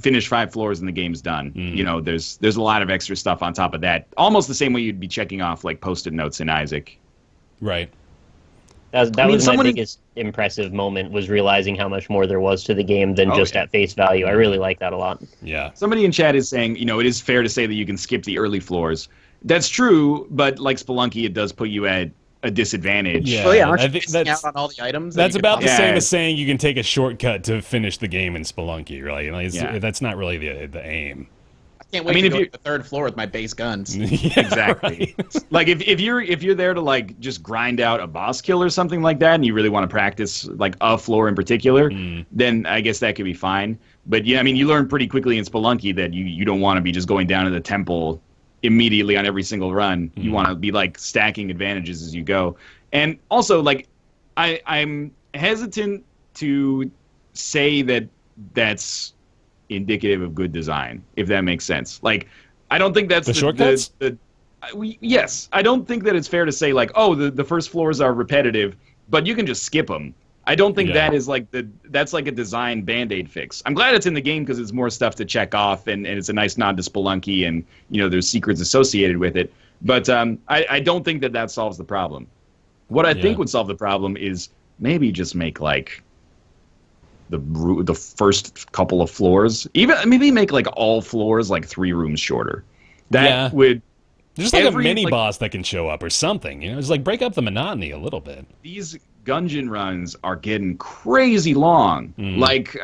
finish 5 floors and the game's done. You know, there's a lot of extra stuff on top of that. Almost the same way you'd be checking off like post-it notes in Isaac. Right. That was my biggest impressive moment, was realizing how much more there was to the game than just at face value. I really like that a lot. Yeah. Somebody in chat is saying, you know, it is fair to say that you can skip the early floors. That's true, but like Spelunky, it does put you at a disadvantage. Yeah. Well, aren't you missing out on all the items? That's about the same as saying you can take a shortcut to finish the game in Spelunky, right? Like, that's not really the aim. I can't wait to go to the 3rd floor with my base guns. Exactly. Like if you're there to like just grind out a boss kill or something like that, and you really want to practice like a floor in particular, then I guess that could be fine. But yeah, I mean, you learn pretty quickly in Spelunky that you don't want to be just going down to the temple immediately on every single run. You want to be like stacking advantages as you go. And also, like, I'm hesitant to say that that's indicative of good design, if that makes sense. Like, I don't think that's the shortcuts. Yes, I don't think that it's fair to say like, oh, the first floors are repetitive, but you can just skip them. I don't think that is like that's like a design band-aid fix. I'm glad it's in the game because it's more stuff to check off, and it's a nice nod to Spelunky, and you know there's secrets associated with it. But I don't think that solves the problem. What I think would solve the problem is maybe just make like the first couple of floors, even maybe make like all floors like 3 rooms shorter. That would There's just like a mini boss that can show up or something. It's like break up the monotony a little bit. These Gungeon runs are getting crazy long. Like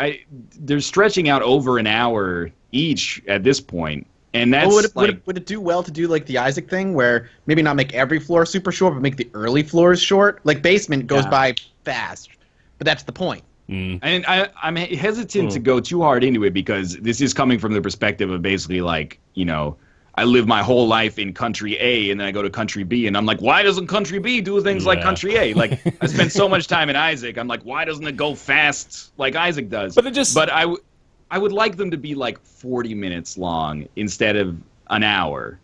they're stretching out over an hour each at this point. And that's would it do well to do like the Isaac thing, where maybe not make every floor super short, but make the early floors short? Like basement goes by fast, but that's the point. And I'm hesitant to go too hard into it because this is coming from the perspective of basically like, I live my whole life in country A and then I go to country B and I'm like, why doesn't country B do things like country A? Like I spent so much time in Isaac. I'm like, why doesn't it go fast like Isaac does? But I would like them to be like 40 minutes long instead of an hour.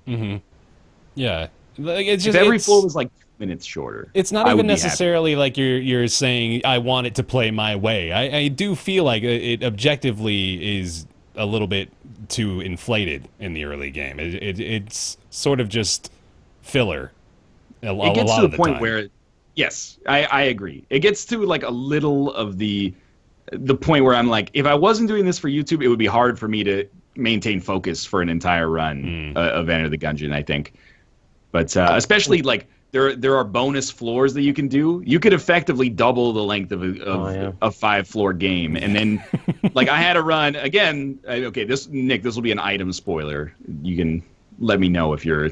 Yeah. Like, it's just if every floor was like 2 minutes shorter. It's not even necessarily like you're saying I want it to play my way. I do feel like it objectively is a little bit too inflated in the early game. It's sort of just filler. It gets to the point where, yes, I agree. It gets to like a little of the point where I'm like, if I wasn't doing this for YouTube, it would be hard for me to maintain focus for an entire run of Enter the Gungeon, I think. But especially like there are bonus floors that you can do. You could effectively double the length of a 5-floor game, and then like I had a run again. Okay, this will be an item spoiler. You can let me know if you're.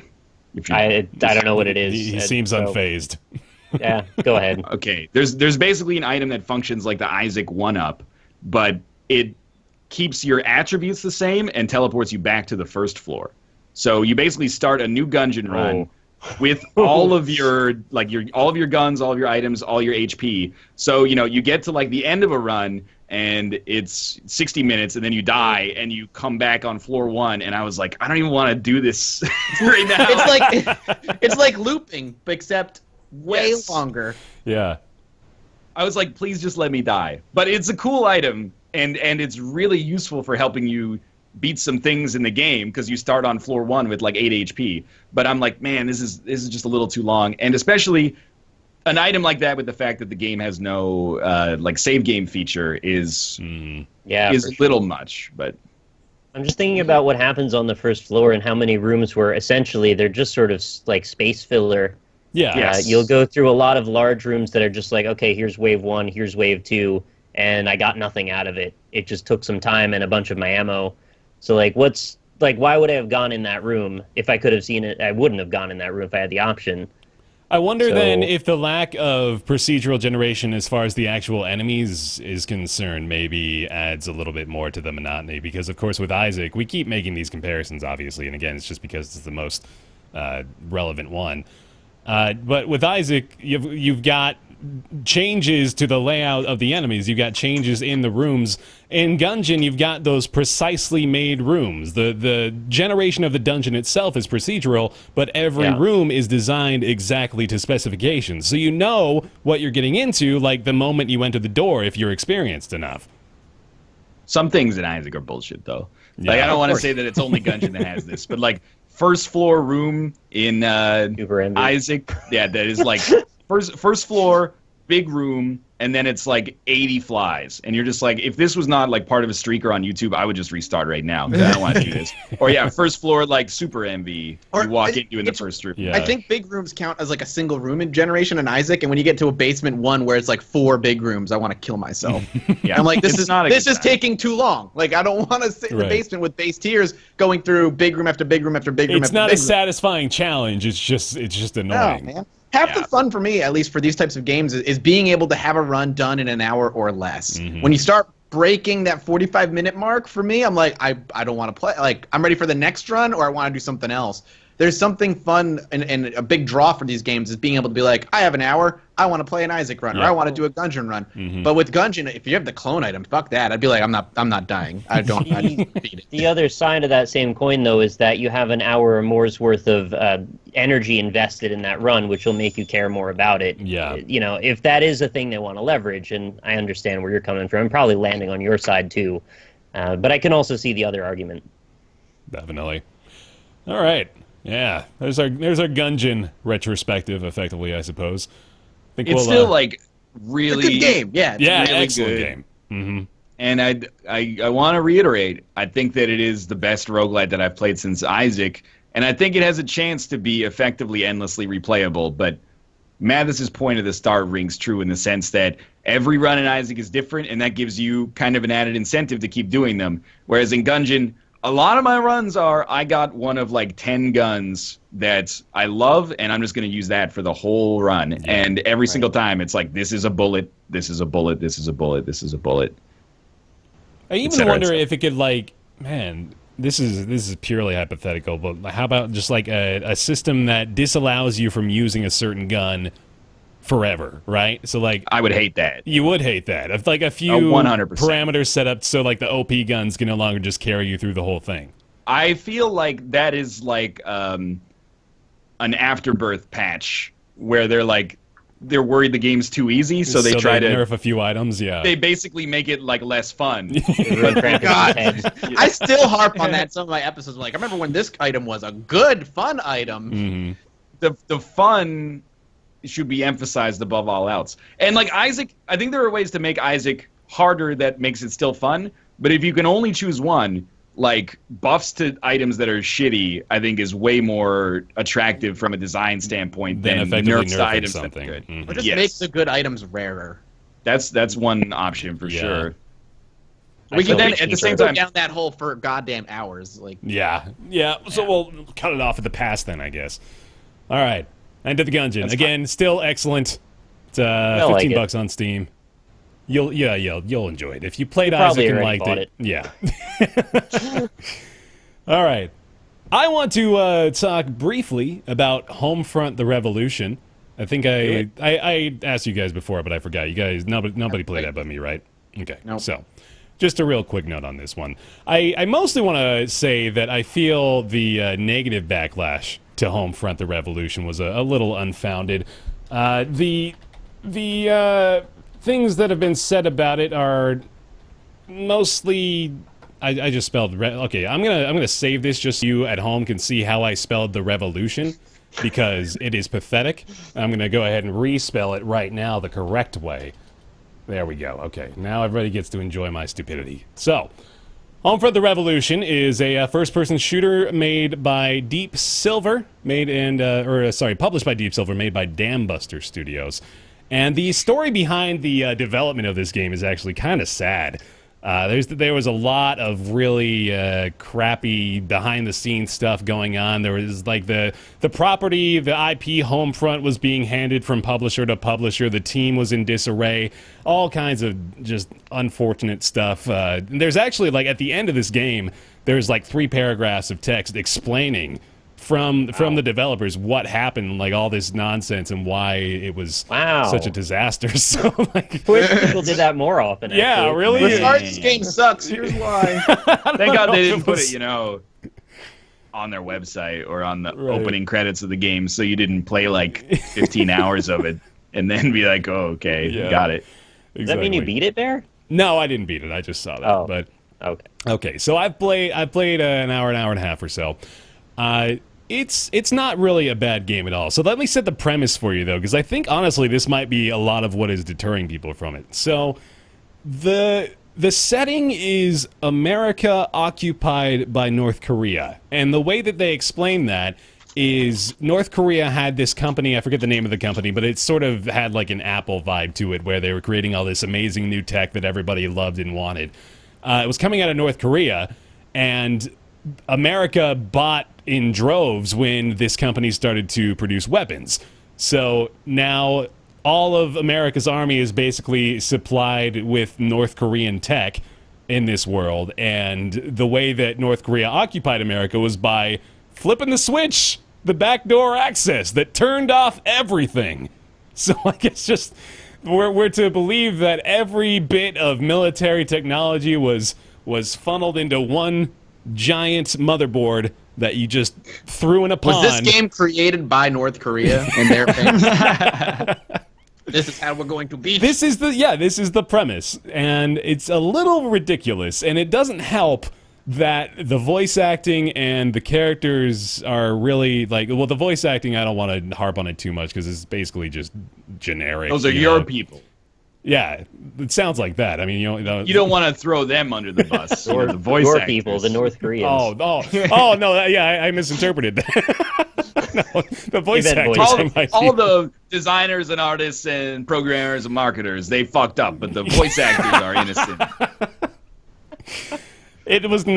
I don't know what it is. He seems unfazed. Yeah, go ahead. Okay, there's basically an item that functions like the Isaac 1-up, but it keeps your attributes the same and teleports you back to the first floor. So you basically start a new Gungeon run with all of your all of your guns, all of your items, all your HP. So you get to like the end of a run and it's 60 minutes and then you die and you come back on floor 1 and I was like, I don't even want to do this right now. It's like looping, except way longer. Yeah. I was like, please just let me die. But it's a cool item and it's really useful for helping you beat some things in the game because you start on floor 1 with like 8 HP. But I'm like, man, this is just a little too long. And especially an item like that with the fact that the game has no like save game feature is a little much. But I'm just thinking about what happens on the first floor and how many rooms where essentially they're just sort of like space filler. Yeah. You'll go through a lot of large rooms that are just like, okay, here's wave 1, here's wave 2, and I got nothing out of it. It just took some time and a bunch of my ammo. So like, why would I have gone in that room if I could have seen it? I wouldn't have gone in that room if I had the option. I wonder then if the lack of procedural generation as far as the actual enemies is concerned maybe adds a little bit more to the monotony, because of course with Isaac, we keep making these comparisons obviously, and again, it's just because it's the most relevant one. But with Isaac, you've got changes to the layout of the enemies. You've got changes in the rooms. In Gungeon, you've got those precisely made rooms. The generation of the dungeon itself is procedural, but every room is designed exactly to specifications. So you know what you're getting into, like the moment you enter the door, if you're experienced enough. Some things in Isaac are bullshit, though. Like, I don't want to say that it's only Gungeon that has this, but like first floor room in Isaac, that is like first floor, big room, and then it's like 80 flies. And you're just like, if this was not like part of a streaker on YouTube, I would just restart right now because I don't want to do this. Or first floor, like super MV, you walk in the first room. I think big rooms count as like a single room in Generation and Isaac, and when you get to a basement 1 where it's like 4 big rooms, I want to kill myself. I'm like, this is taking too long. Like, I don't want to sit in the basement with base tiers going through big room after big room after big room after big room. It's not a satisfying challenge. It's just annoying. No, man. Half the fun for me, at least for these types of games, is being able to have a run done in an hour or less. When you start breaking that 45-minute mark, for me, I'm like, I don't want to play. Like, I'm ready for the next run, or I want to do something else. There's something fun and a big draw for these games is being able to be like, I have an hour, I want to play an Isaac run, or I want to do a Gungeon run. But with Gungeon, if you have the clone item, fuck that. I'd be like, I'm not dying. I just beat it. The other side of that same coin, though, is that you have an hour or more's worth of energy invested in that run, which will make you care more about it. Yeah. If that is a thing they want to leverage, and I understand where you're coming from, I'm probably landing on your side too. But I can also see the other argument. Definitely. All right. Yeah, there's our Gungeon retrospective, effectively, I suppose. It's still like really a good game. Yeah, it's really excellent good game. And I want to reiterate, I think that it is the best roguelite that I've played since Isaac, And I think it has a chance to be effectively endlessly replayable, but Mathis's point of the start rings true in the sense that every run in Isaac is different, and that gives you kind of an added incentive to keep doing them. Whereas in Gungeon, a lot of my runs are, I got one of like 10 guns that I love, and I'm just going to use that for the whole run. Yeah, and every single time, it's like, this is a bullet, this is a bullet, this is a bullet, this is a bullet. I even wonder if it could, like, man, this is purely hypothetical, but how about just like a system that disallows you from using a certain gun forever, right? So like, I would hate that. You would hate that. If like a few 100%. parameters set up so like the OP guns can no longer just carry you through the whole thing. I feel like that is like an afterbirth patch where they're worried the game's too easy, so they try to nerf a few items. Yeah, they basically make it like less fun. God, I still harp on that. Some of my episodes, like I remember when this item was a good, fun item. Mm-hmm. The fun should be emphasized above all else. And like Isaac, I think there are ways to make Isaac harder that makes it still fun. But if you can only choose one, like buffs to items that are shitty, I think is way more attractive from a design standpoint than nerfs to items that are good. It just makes the good items rarer. That's one option for sure. We can then at the same time go down that hole for goddamn hours. Like So we'll cut it off at the pass then, I guess. All right, Enter the Gungeon again. Still excellent. It's $15 on Steam. You'll enjoy it if you played Isaac and liked it. Yeah. All right. I want to talk briefly about Homefront: The Revolution. I think I asked you guys before, but I forgot. You guys, nobody played that but me, right? Okay. Nope. So, just a real quick note on this one. I mostly want to say that I feel the negative backlash to Homefront: The Revolution was a little unfounded. The things that have been said about it are mostly. I just spelled okay. I'm gonna save this just so you at home can see how I spelled the revolution, because it is pathetic. I'm gonna go ahead and respell it right now the correct way. There we go. Okay, now everybody gets to enjoy my stupidity. So, Homefront: The Revolution is a first-person shooter made by Deep Silver, published by Deep Silver, made by Dambuster Studios. And the story behind the development of this game is actually kind of sad. There was a lot of really crappy behind-the-scenes stuff going on. There was like the property, the IP Homefront was being handed from publisher to publisher. The team was in disarray. All kinds of just unfortunate stuff. There's actually, like, at the end of this game, there's like 3 paragraphs of text explaining from the developers what happened, like all this nonsense and why it was such a disaster. So like, wish people did that more often. Yeah, actually. really. We're sorry this game sucks. Here's why. Thank God they didn't put it, on their website or on the opening credits of the game, so you didn't play like 15 hours of it and then be like, "Oh, okay, got it." Exactly. Does that mean you beat it, Bear? No, I didn't beat it. I just saw that. Oh, but okay. So I played an hour and a half or so. It's not really a bad game at all. So let me set the premise for you, though, because I think, honestly, this might be a lot of what is deterring people from it. So the setting is America occupied by North Korea. And the way that they explain that is North Korea had this company, I forget the name of the company, but it sort of had like an Apple vibe to it, where they were creating all this amazing new tech that everybody loved and wanted. It was coming out of North Korea, and America bought in droves when this company started to produce weapons. So now all of America's army is basically supplied with North Korean tech in this world, and the way that North Korea occupied America was by flipping the switch, the backdoor access that turned off everything. So I guess just we're to believe that every bit of military technology was funneled into one giant motherboard that you just threw in a pond. Was this game created by North Korea and their fans? This is how we're going to beat. This is the premise, and it's a little ridiculous, and it doesn't help that the voice acting and the characters are really the voice acting, I don't want to harp on it too much because it's basically just generic. Those are your people. Yeah, it sounds like that. I mean, You don't want to throw them under the bus. Or the voice your actors. people, the North Koreans. Oh no, I misinterpreted that. No, the voice You meant actors. voice all the designers and artists and programmers and marketers, they fucked up, but the voice actors are innocent. It was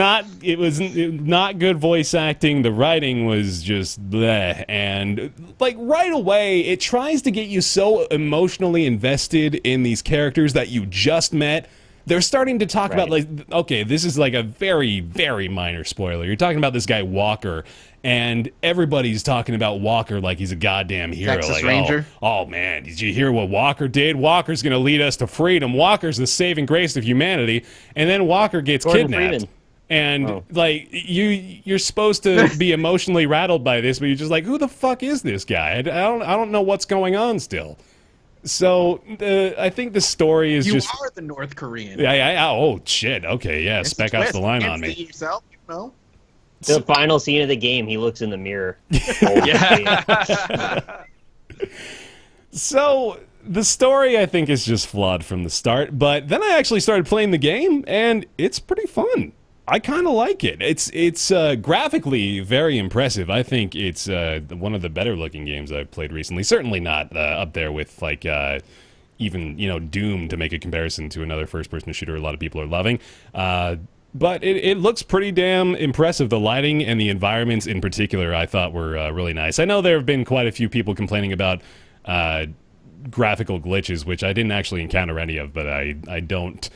not good voice acting. The writing was just bleh. And like right away, it tries to get you so emotionally invested in these characters that you just met. They're starting to talk about, like, okay, this is like a very, very minor spoiler. You're talking about this guy Walker, and everybody's talking about Walker like he's a goddamn hero. Texas like, Ranger. Oh man, did you hear what Walker did? Walker's going to lead us to freedom. Walker's the saving grace of humanity. And then Walker gets Gordon kidnapped. Freeman. And like you're supposed to be emotionally rattled by this, but you're just like, who the fuck is this guy? I don't know what's going on still. So I think the story is You just. are the North Korean. Oh shit. Okay, yeah. It's a Spec Ops twist. the line You on can't me. see yourself, you know? The final scene of the game, he looks in the mirror. So the story, I think, is just flawed from the start. But then I actually started playing the game, and it's pretty fun. I kind of like it. It's graphically very impressive. I think it's one of the better looking games I've played recently. Certainly not up there with like even Doom, to make a comparison to another first person shooter a lot of people are loving. But it looks pretty damn impressive. The lighting and the environments in particular, I thought were really nice. I know there have been quite a few people complaining about graphical glitches, which I didn't actually encounter any of, but I don't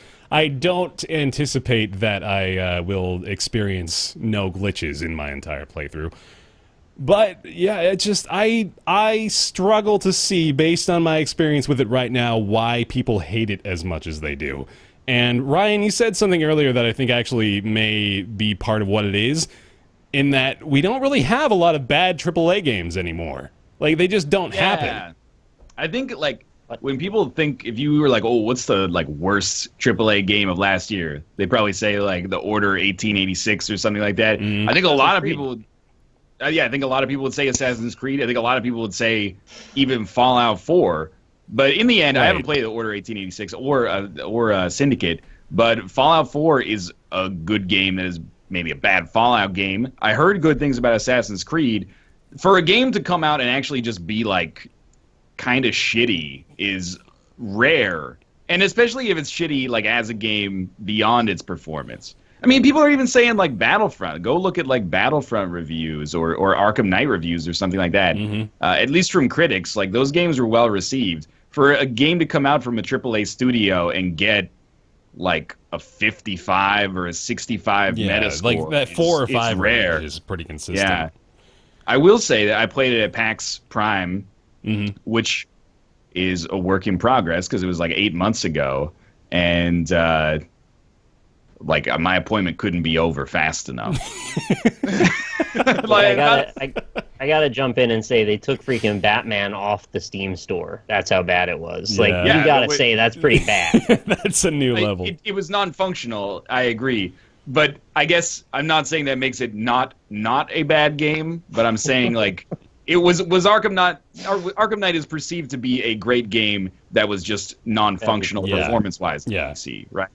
anticipate that I will experience no glitches in my entire playthrough. But yeah, it just I struggle to see, based on my experience with it right now, why people hate it as much as they do. And Ryan, you said something earlier that I think actually may be part of what it is, in that we don't really have a lot of bad AAA games anymore. Like, they just don't happen. I think, like, when people think, if you were like, oh, what's the worst AAA game of last year? They probably say like The Order 1886 or something like that. I think a lot of people would, I think a lot of people would say Assassin's Creed. I think a lot of people would say even Fallout 4. But in the end, I haven't played The Order 1886 or Syndicate. But Fallout 4 is a good game that is maybe a bad Fallout game. I heard good things about Assassin's Creed. For a game to come out and actually just be like kind of shitty is rare, and especially if it's shitty like as a game beyond its performance. I mean, people are even saying like Battlefront. Go look at like Battlefront reviews or Arkham Knight reviews or something like that. At least from critics, like those games were well received. For a game to come out from a AAA studio and get like a 55 or a 65 Metascore, like that 4 or 5 rare. Is pretty consistent. Yeah, I will say that I played it at PAX Prime, which is a work in progress because it was like 8 months ago, and my appointment couldn't be over fast enough. I gotta jump in and say they took freaking Batman off the Steam store. That's how bad it was. Yeah. Like, you gotta say that's pretty bad. That's a new level. It was non-functional. I agree, but I guess I'm not saying that makes it not a bad game. But I'm saying like it was Arkham Knight is perceived to be a great game that was just non-functional performance-wise. Yeah. See, right.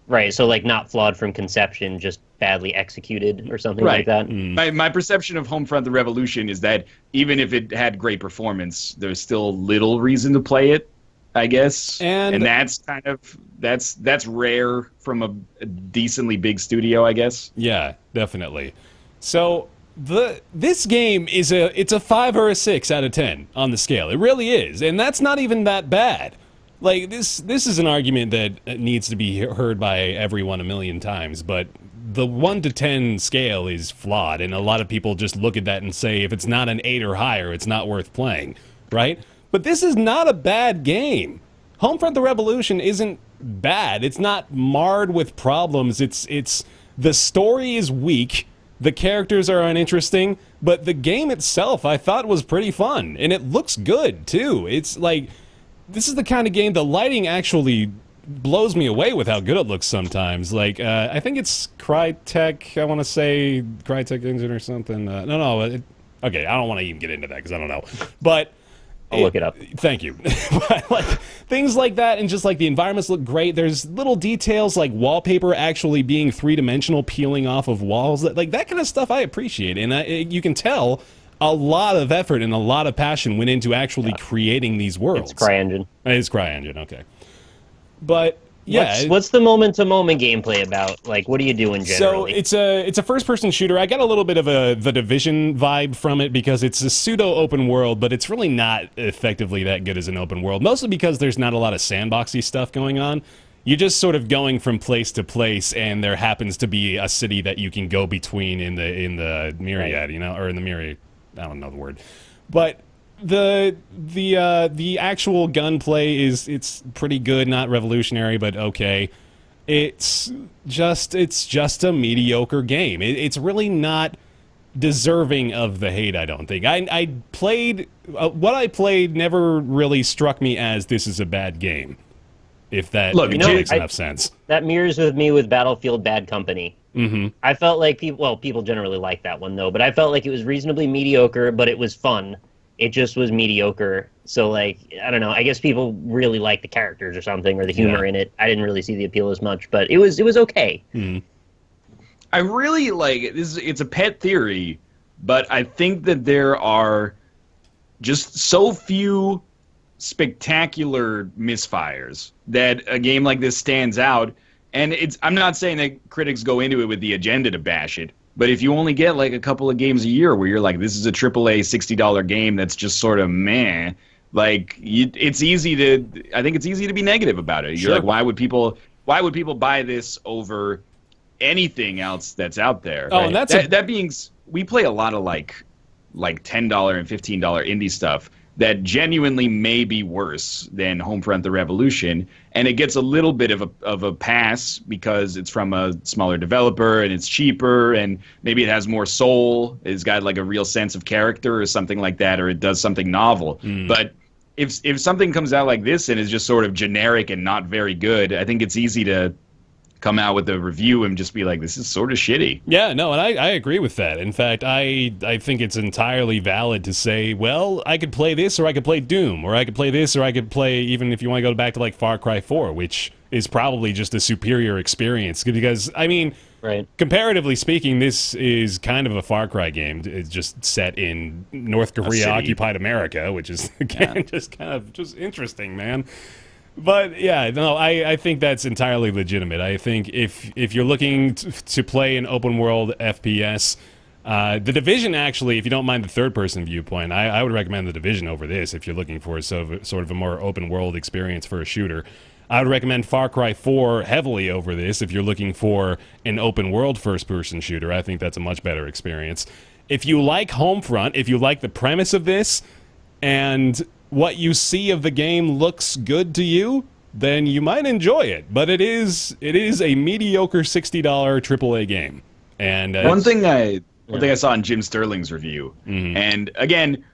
Right, so like not flawed from conception, just badly executed or something like that. My perception of Homefront: The Revolution is that even if it had great performance, there's still little reason to play it, I guess. And that's kind of that's rare from a decently big studio, I guess. Yeah, definitely. So this game is it's a 5 or a 6 out of 10 on the scale. It really is, and that's not even that bad. Like, this is an argument that needs to be heard by everyone a million times, but the 1 to 10 scale is flawed, and a lot of people just look at that and say, if it's not an 8 or higher, it's not worth playing, right? But this is not a bad game. Homefront: The Revolution isn't bad. It's not marred with problems. It's the story is weak, the characters are uninteresting, but the game itself I thought was pretty fun, and it looks good, too. It's like, this is the kind of game, the lighting actually blows me away with how good it looks sometimes. Like, I think it's Crytek, I want to say Crytek Engine or something. Okay, I don't want to even get into that because I don't know. But I'll look it up. Thank you. But, like, things like that, and just like the environments look great. There's little details like wallpaper actually being three-dimensional, peeling off of walls. Like that kind of stuff I appreciate, and you can tell a lot of effort and a lot of passion went into actually creating these worlds. It's CryEngine. It's CryEngine, okay. But yeah, what's the moment-to-moment gameplay about? Like, what are you doing generally? So it's a first-person shooter. I got a little bit of the Division vibe from it because it's a pseudo-open world, but it's really not effectively that good as an open world. Mostly because there's not a lot of sandboxy stuff going on. You're just sort of going from place to place, and there happens to be a city that you can go between in the myriad, or in the myriad. I don't know the word, but the actual gunplay it's pretty good, not revolutionary, but okay. It's just a mediocre game. It's really not deserving of the hate, I don't think. I played what I played never really struck me as this is a bad game. If that makes enough sense. That mirrors with me with Battlefield Bad Company. Mm-hmm. I felt like people generally like that one though, but I felt like it was reasonably mediocre, but it was fun. It just was mediocre. So, like, I don't know. I guess people really like the characters or something, or the humor in it. I didn't really see the appeal as much, but it was okay. Mm-hmm. I really like this. It's a pet theory, but I think that there are just so few spectacular misfires that a game like this stands out. And I'm not saying that critics go into it with the agenda to bash it, but if you only get like a couple of games a year where you're like, this is a AAA $60 game that's just sort of meh, like it's easy to be negative about it. You're like, why would people buy this over anything else that's out there? Oh, right? And that being, we play a lot of like $10 and $15 indie stuff that genuinely may be worse than Homefront: The Revolution, and it gets a little bit of a pass because it's from a smaller developer and it's cheaper and maybe it has more soul, it's got like a real sense of character or something like that, or it does something novel. But if something comes out like this and is just sort of generic and not very good, I think it's easy to come out with a review and just be like, this is sort of shitty. Yeah, no, and I agree with that. In fact, I think it's entirely valid to say, well, I could play this or I could play Doom, or I could play this or I could play, even if you want to go back to like Far Cry 4, which is probably just a superior experience. Because, I mean, right, comparatively speaking, this is kind of a Far Cry game. It's just set in North Korea-occupied America, which is, again, just kind of just interesting, man. But yeah, no, I think that's entirely legitimate. I think if you're looking to play an open world FPS, the Division actually, if you don't mind the third person viewpoint, I would recommend the Division over this if you're looking for sort of a more open world experience for a shooter. I would recommend Far Cry 4 heavily over this if you're looking for an open world first person shooter. I think that's a much better experience. If you like Homefront, if you like the premise of this, and what you see of the game looks good to you, then you might enjoy it. But it is a mediocre $60 AAA game. And one thing I saw in Jim Sterling's review, and again,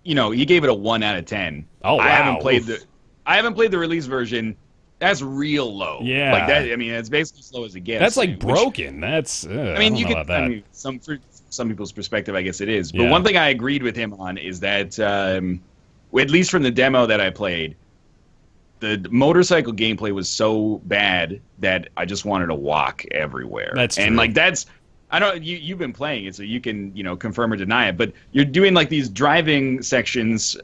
he gave it a 1 out of 10. Oh, wow. I haven't played the release version. That's real low. Yeah, like that. I mean, it's basically slow as it gets. That's like broken. That's. I mean, for some people's perspective, I guess it is. But one thing I agreed with him on is that, at least from the demo that I played, the motorcycle gameplay was so bad that I just wanted to walk everywhere. That's true. And like that's. I don't. You've been playing it, so you can confirm or deny it. But you're doing like these driving sections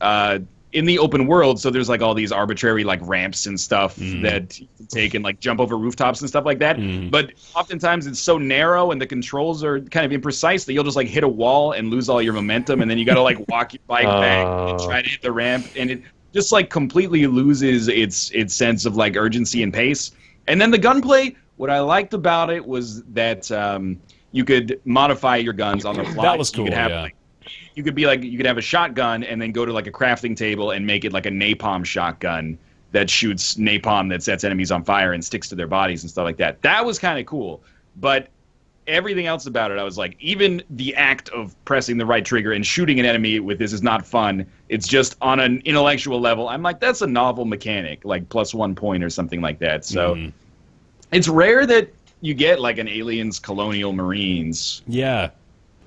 in the open world, so there's like all these arbitrary like ramps and stuff that you can take and like jump over rooftops and stuff like that. But oftentimes it's so narrow and the controls are kind of imprecise that you'll just like hit a wall and lose all your momentum, and then you got to like walk your bike back and try to hit the ramp, and it just like completely loses its sense of like urgency and pace. And then the gunplay, what I liked about it was that you could modify your guns on the fly. That was cool. You could have a shotgun and then go to like a crafting table and make it like a napalm shotgun that shoots napalm that sets enemies on fire and sticks to their bodies and stuff like that. That was kind of cool. But everything else about it, I was like, even the act of pressing the right trigger and shooting an enemy with this is not fun. It's just on an intellectual level. I'm like, that's a novel mechanic, like +1 point or something like that. So it's rare that you get like an Aliens Colonial Marines. Yeah.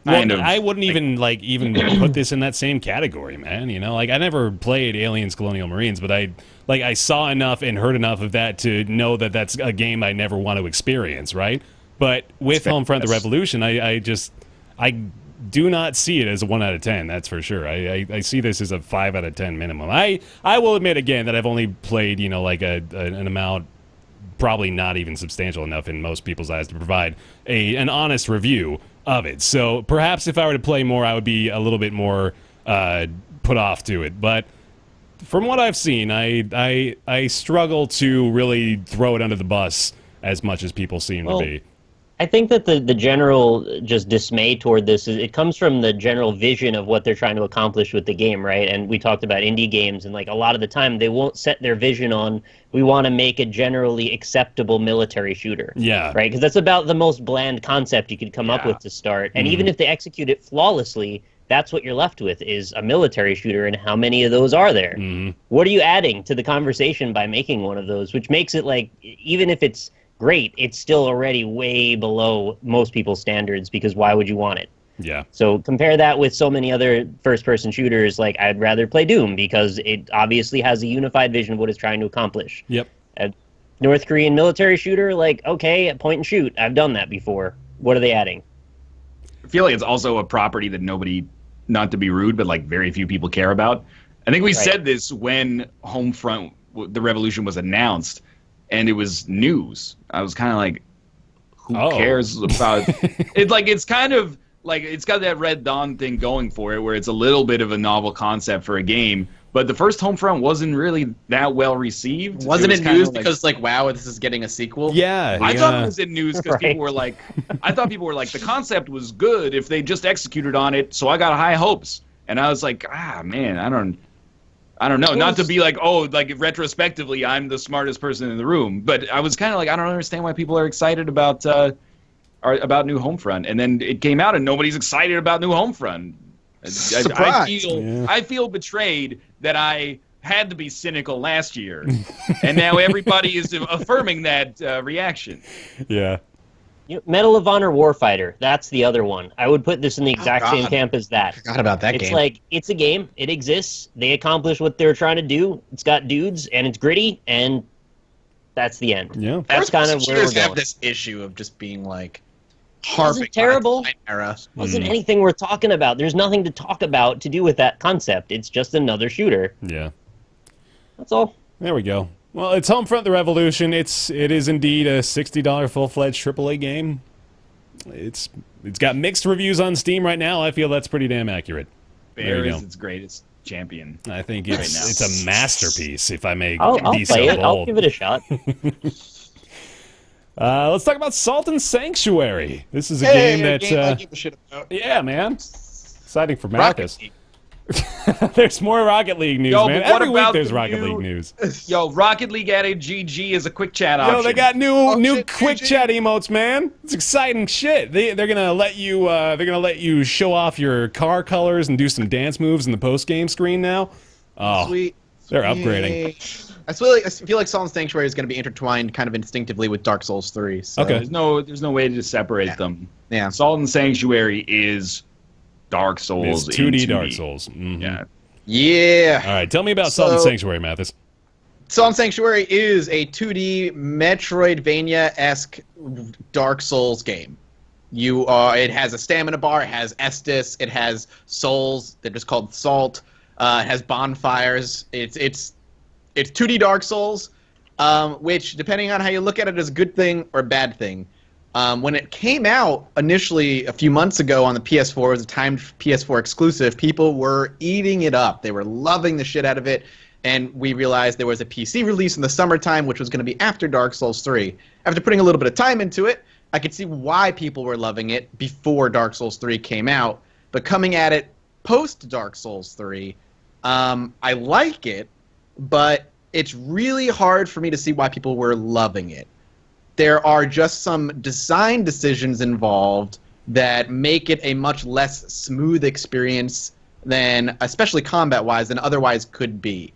kind of. I wouldn't even put this in that same category, man. You know, like I never played Aliens Colonial Marines, but I saw enough and heard enough of that to know that that's a game I never want to experience, right? But with Homefront: The Revolution, I do not see it as a 1 out of 10. That's for sure. I see this as a 5 out of 10 minimum. I will admit again that I've only played, you know, like an amount probably not even substantial enough in most people's eyes to provide an honest review of it. So perhaps if I were to play more, I would be a little bit more put off to it. But from what I've seen, I struggle to really throw it under the bus as much as people seem to be. I think that the general just dismay toward this it comes from the general vision of what they're trying to accomplish with the game, right? And we talked about indie games, and like a lot of the time they won't set their vision on we want to make a generally acceptable military shooter. Yeah. Right? Because that's about the most bland concept you could come up with to start. And even if they execute it flawlessly, that's what you're left with is a military shooter, and how many of those are there? What are you adding to the conversation by making one of those? Which makes it like, even if it's great, it's still already way below most people's standards, because why would you want it? Yeah. So compare that with so many other first-person shooters. Like, I'd rather play Doom because it obviously has a unified vision of what it's trying to accomplish. Yep. A North Korean military shooter, like, okay, point and shoot. I've done that before. What are they adding? I feel like it's also a property that nobody, not to be rude, but like very few people care about. I think we said this when Homefront: The Revolution was announced, and it was news. I was kind of like, who cares about it? Like, it's kind of like, it's got that Red Dawn thing going for it, where it's a little bit of a novel concept for a game. But the first Homefront wasn't really that well received. Wasn't it news because, like, wow, this is getting a sequel? Yeah. I thought it was in news because people were like, I thought people were like, the concept was good if they just executed on it, so I got high hopes. And I was like, man, I don't know. Not to be like, like retrospectively, I'm the smartest person in the room. But I was kind of like, I don't understand why people are excited about new Homefront. And then it came out, and nobody's excited about new Homefront. I feel betrayed that I had to be cynical last year, and now everybody is affirming that reaction. Yeah. Medal of Honor Warfighter, that's the other one. I would put this in the exact same camp as that. I forgot about that game. It's like, it's a game. It exists. They accomplish what they're trying to do. It's got dudes, and it's gritty, and that's the end. Yeah. That's kind of where we're going. Have this issue of just being like, wasn't terrible. Era. Wasn't anything worth talking about. There's nothing to talk about to do with that concept. It's just another shooter. Yeah. That's all. There we go. Well, it's Homefront: The Revolution. It is indeed a $60 full-fledged AAA game. It's got mixed reviews on Steam right now. I feel that's pretty damn accurate. Bear is its greatest champion. I think it's a masterpiece, if I may I'll be so play it. bold. I'll give it a shot. Let's talk about Salt and Sanctuary. This is a game that I give a shit about. Yeah, man. Exciting for Marcus. There's more Rocket League news, man. Every week there's Rocket League news. Yo, Rocket League added GG as a quick chat option. Yo, they got new quick chat emotes, man. It's exciting shit. They're gonna let you show off your car colors and do some dance moves in the post game screen now. Oh, Sweet. They're upgrading. I feel like Salt and Sanctuary is going to be intertwined kind of instinctively with Dark Souls 3. So. Okay. There's no way to separate them. Yeah. Salt and Sanctuary is Dark Souls. It's 2D Dark Souls. Mm-hmm. Yeah. Yeah. All right, tell me about Salt and Sanctuary, Mathis. Salt and Sanctuary is a 2D Metroidvania-esque Dark Souls game. It has a stamina bar, it has Estus, it has souls, they're just called Salt, it has bonfires. It's 2D Dark Souls, which, depending on how you look at it, is a good thing or a bad thing. When it came out initially a few months ago on the PS4, it was a timed PS4 exclusive, people were eating it up. They were loving the shit out of it, and we realized there was a PC release in the summertime, which was going to be after Dark Souls 3. After putting a little bit of time into it, I could see why people were loving it before Dark Souls 3 came out, but coming at it post Dark Souls 3, I like it, but it's really hard for me to see why people were loving it. There are just some design decisions involved that make it a much less smooth experience than, especially combat-wise, than otherwise could be.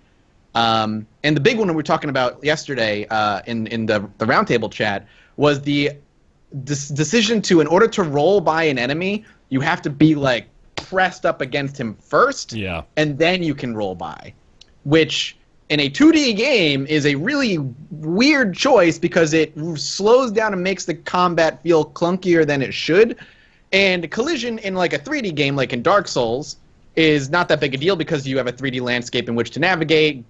And the big one we were talking about yesterday in the Roundtable chat was the decision to, in order to roll by an enemy, you have to be like pressed up against him first, Yeah. and then you can roll by, which in a 2D game is a really weird choice because it slows down and makes the combat feel clunkier than it should. And collision in like a 3D game, like in Dark Souls, is not that big a deal because you have a 3D landscape in which to navigate,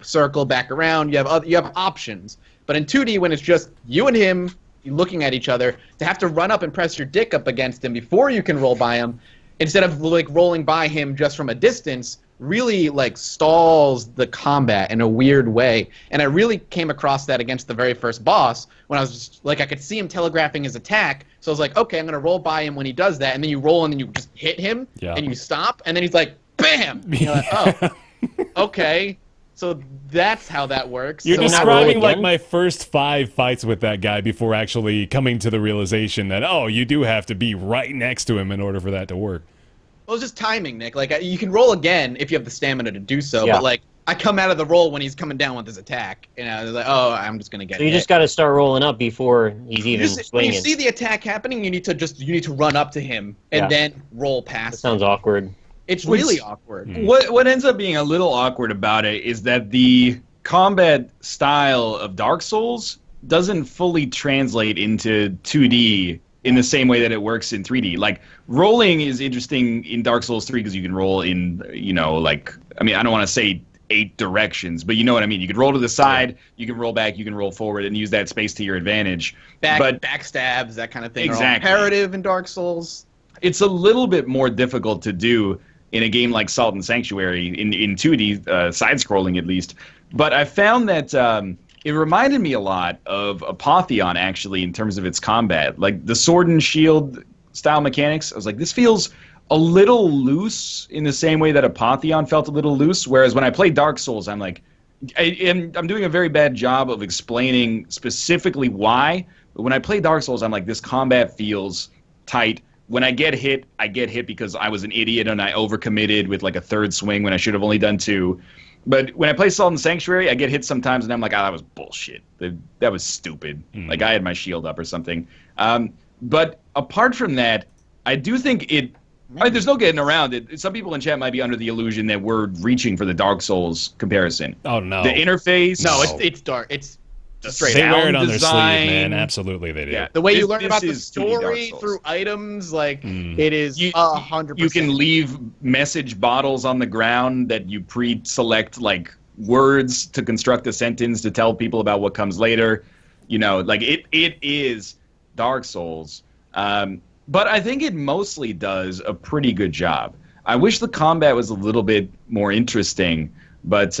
circle back around, you have options. But in 2D, when it's just you and him looking at each other, to have to run up and press your dick up against him before you can roll by him, instead of like rolling by him just from a distance, really like stalls the combat in a weird way. And I really came across that against the very first boss when I was just like, I could see him telegraphing his attack. So I was like, okay, I'm going to roll by him when he does that. And then you roll and then you just hit him and you stop. And then he's like, bam! And you're like, oh, okay. So that's how that works. You're so describing like my first 5 fights with that guy before actually coming to the realization that, oh, you do have to be right next to him in order for that to work. Well, it's just timing, Nick. Like, you can roll again if you have the stamina to do so, Yeah. but like, I come out of the roll when he's coming down with his attack, and I was like, oh, I'm just gonna get. So you hit. just got to start rolling up before he's even When swinging. you see the attack happening, you need to run up to him and then roll That past. sounds awkward. It's really awkward. What ends up being a little awkward about it is that the combat style of Dark Souls doesn't fully translate into 2D in the same way that it works in 3D. Like, rolling is interesting in Dark Souls 3 because you can roll in, I don't want to say 8 directions, but you know what I mean. You can roll to the side, you can roll back, you can roll forward, and use that space to your advantage. Backstabs, that kind of thing. Exactly. Are all imperative in Dark Souls. It's a little bit more difficult to do in a game like Salt and Sanctuary, in 2D, side-scrolling at least. But I found that it reminded me a lot of Apotheon, actually, in terms of its combat. Like, the sword and shield style mechanics, I was like, this feels a little loose in the same way that Apotheon felt a little loose, whereas when I play Dark Souls, I'm like, I'm doing a very bad job of explaining specifically why, but when I play Dark Souls, I'm like, this combat feels tight. When I get hit because I was an idiot and I overcommitted with like a third swing when I should have only done 2. But when I play Salt and Sanctuary, I get hit sometimes and I'm like, that was bullshit. That was stupid. Like, I had my shield up or something. But apart from that, I do think there's no getting around it. Some people in chat might be under the illusion that we're reaching for the Dark Souls comparison. Oh, no. The interface. No, it's dark. It's straight They out. wear it on design. their sleeve, man. Absolutely, they do. Yeah. The way you This- learn this about the is 2D Dark story Souls. through items, like, it is You- 100%. You can leave message bottles on the ground that you pre-select, like, words to construct a sentence to tell people about what comes later. It is Dark Souls. But I think it mostly does a pretty good job. I wish the combat was a little bit more interesting, but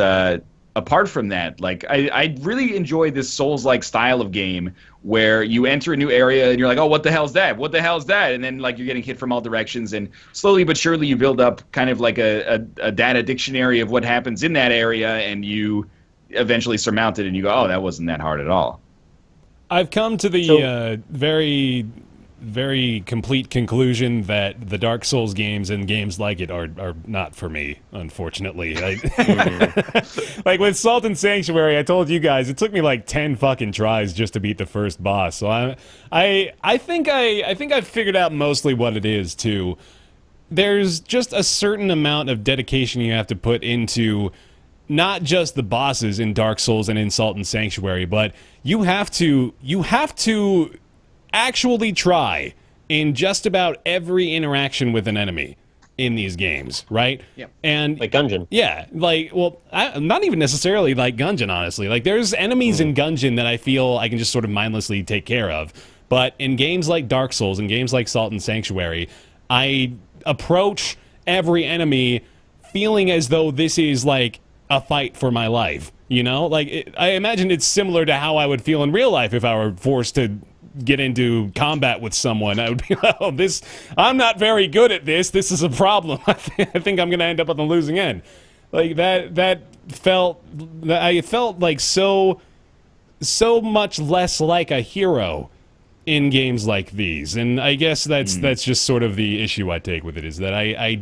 apart from that, like, I really enjoy this Souls-like style of game where you enter a new area and you're like, oh, what the hell's that? What the hell's that? And then, like, you're getting hit from all directions, and slowly but surely you build up kind of like a data dictionary of what happens in that area, and you eventually surmount it and you go, oh, that wasn't that hard at all. I've come to the very, very complete conclusion that the Dark Souls games and games like it are not for me, unfortunately. Like with Salt and Sanctuary, I told you guys it took me like 10 fucking tries just to beat the first boss. So I think I've figured out mostly what it is too. There's just a certain amount of dedication you have to put into not just the bosses in Dark Souls and in Salt and Sanctuary, but you have to actually try in just about every interaction with an enemy in these games, right? Yep. And Like Gungeon. yeah, not even necessarily like Gungeon, honestly. Like, there's enemies in Gungeon that I feel I can just sort of mindlessly take care of. But in games like Dark Souls and games like Salt and Sanctuary, I approach every enemy feeling as though this is like a fight for my life, Like, I imagine it's similar to how I would feel in real life if I were forced to get into combat with someone. I would be like, oh, I'm not very good at this. This is a problem. I think I'm going to end up on the losing end. Like, I felt like so much less like a hero in games like these. And I guess that's just sort of the issue I take with it, is that I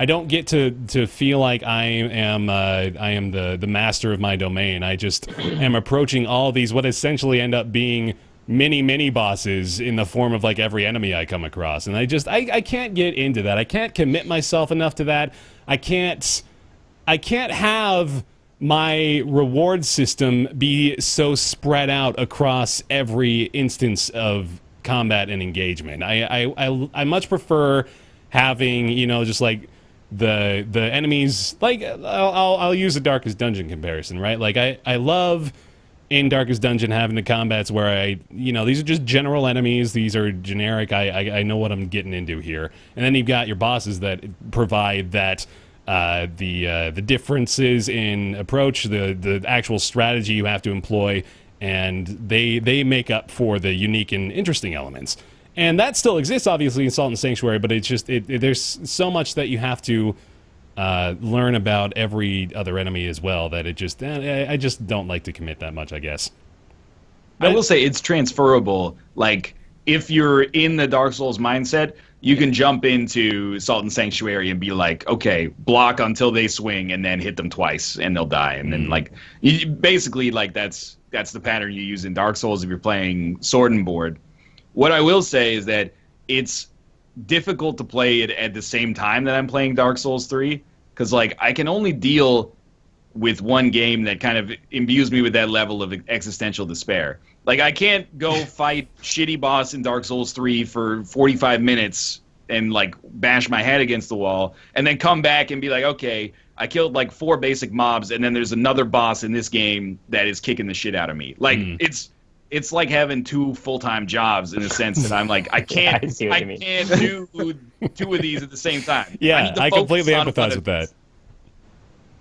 don't get to feel like I am the master of my domain. I just am approaching all these what essentially end up being mini bosses in the form of like every enemy I come across, and I can't get into that. I can't commit myself enough to that. I can't have my reward system be so spread out across every instance of combat and engagement. I much prefer having, you know, just like the enemies, like I'll use the Darkest Dungeon comparison, right? Like I love in Darkest Dungeon having the combats where these are just general enemies, these are generic, I know what I'm getting into here. And then you've got your bosses that provide that the differences in approach, the actual strategy you have to employ, and they make up for the unique and interesting elements. And that still exists, obviously, in Salt and Sanctuary, but it's just there's so much that you have to learn about every other enemy as well that I just don't like to commit that much, I guess. I will say it's transferable. Like, if you're in the Dark Souls mindset, you can jump into Salt and Sanctuary and be like, okay, block until they swing and then hit them twice and they'll die. And then, like, basically, like, that's the pattern you use in Dark Souls if you're playing Sword and Board. What I will say is that it's difficult to play it at the same time that I'm playing Dark Souls 3, because, like, I can only deal with one game that kind of imbues me with that level of existential despair. Like, I can't go fight shitty boss in Dark Souls 3 for 45 minutes and, like, bash my head against the wall, and then come back and be like, okay, I killed, like, 4 basic mobs, and then there's another boss in this game that is kicking the shit out of me. Like, it's like having 2 full-time jobs in the sense that I'm like, I can't do 2 of these at the same time. Yeah, I completely empathize with that.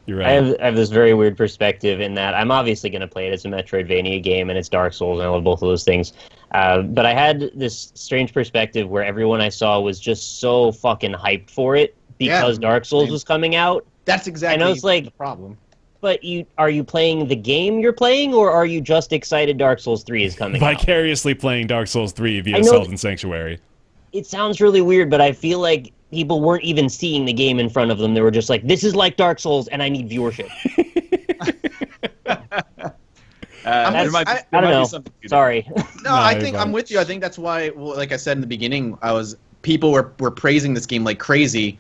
You're right. I have this very weird perspective in that I'm obviously going to play it as a Metroidvania game, and it's Dark Souls, and I love both of those things. But I had this strange perspective where everyone I saw was just so fucking hyped for it because Dark Souls was coming out. That's exactly and I was like, the problem. But are you playing the game you're playing, or are you just excited Dark Souls 3 is coming out? Vicariously playing Dark Souls 3 via Salt and Sanctuary. It sounds really weird, but I feel like people weren't even seeing the game in front of them. They were just like, this is like Dark Souls, and I need viewership. I don't know. Sorry. No, I think I'm with you. I think that's why, like I said in the beginning, people were praising this game like crazy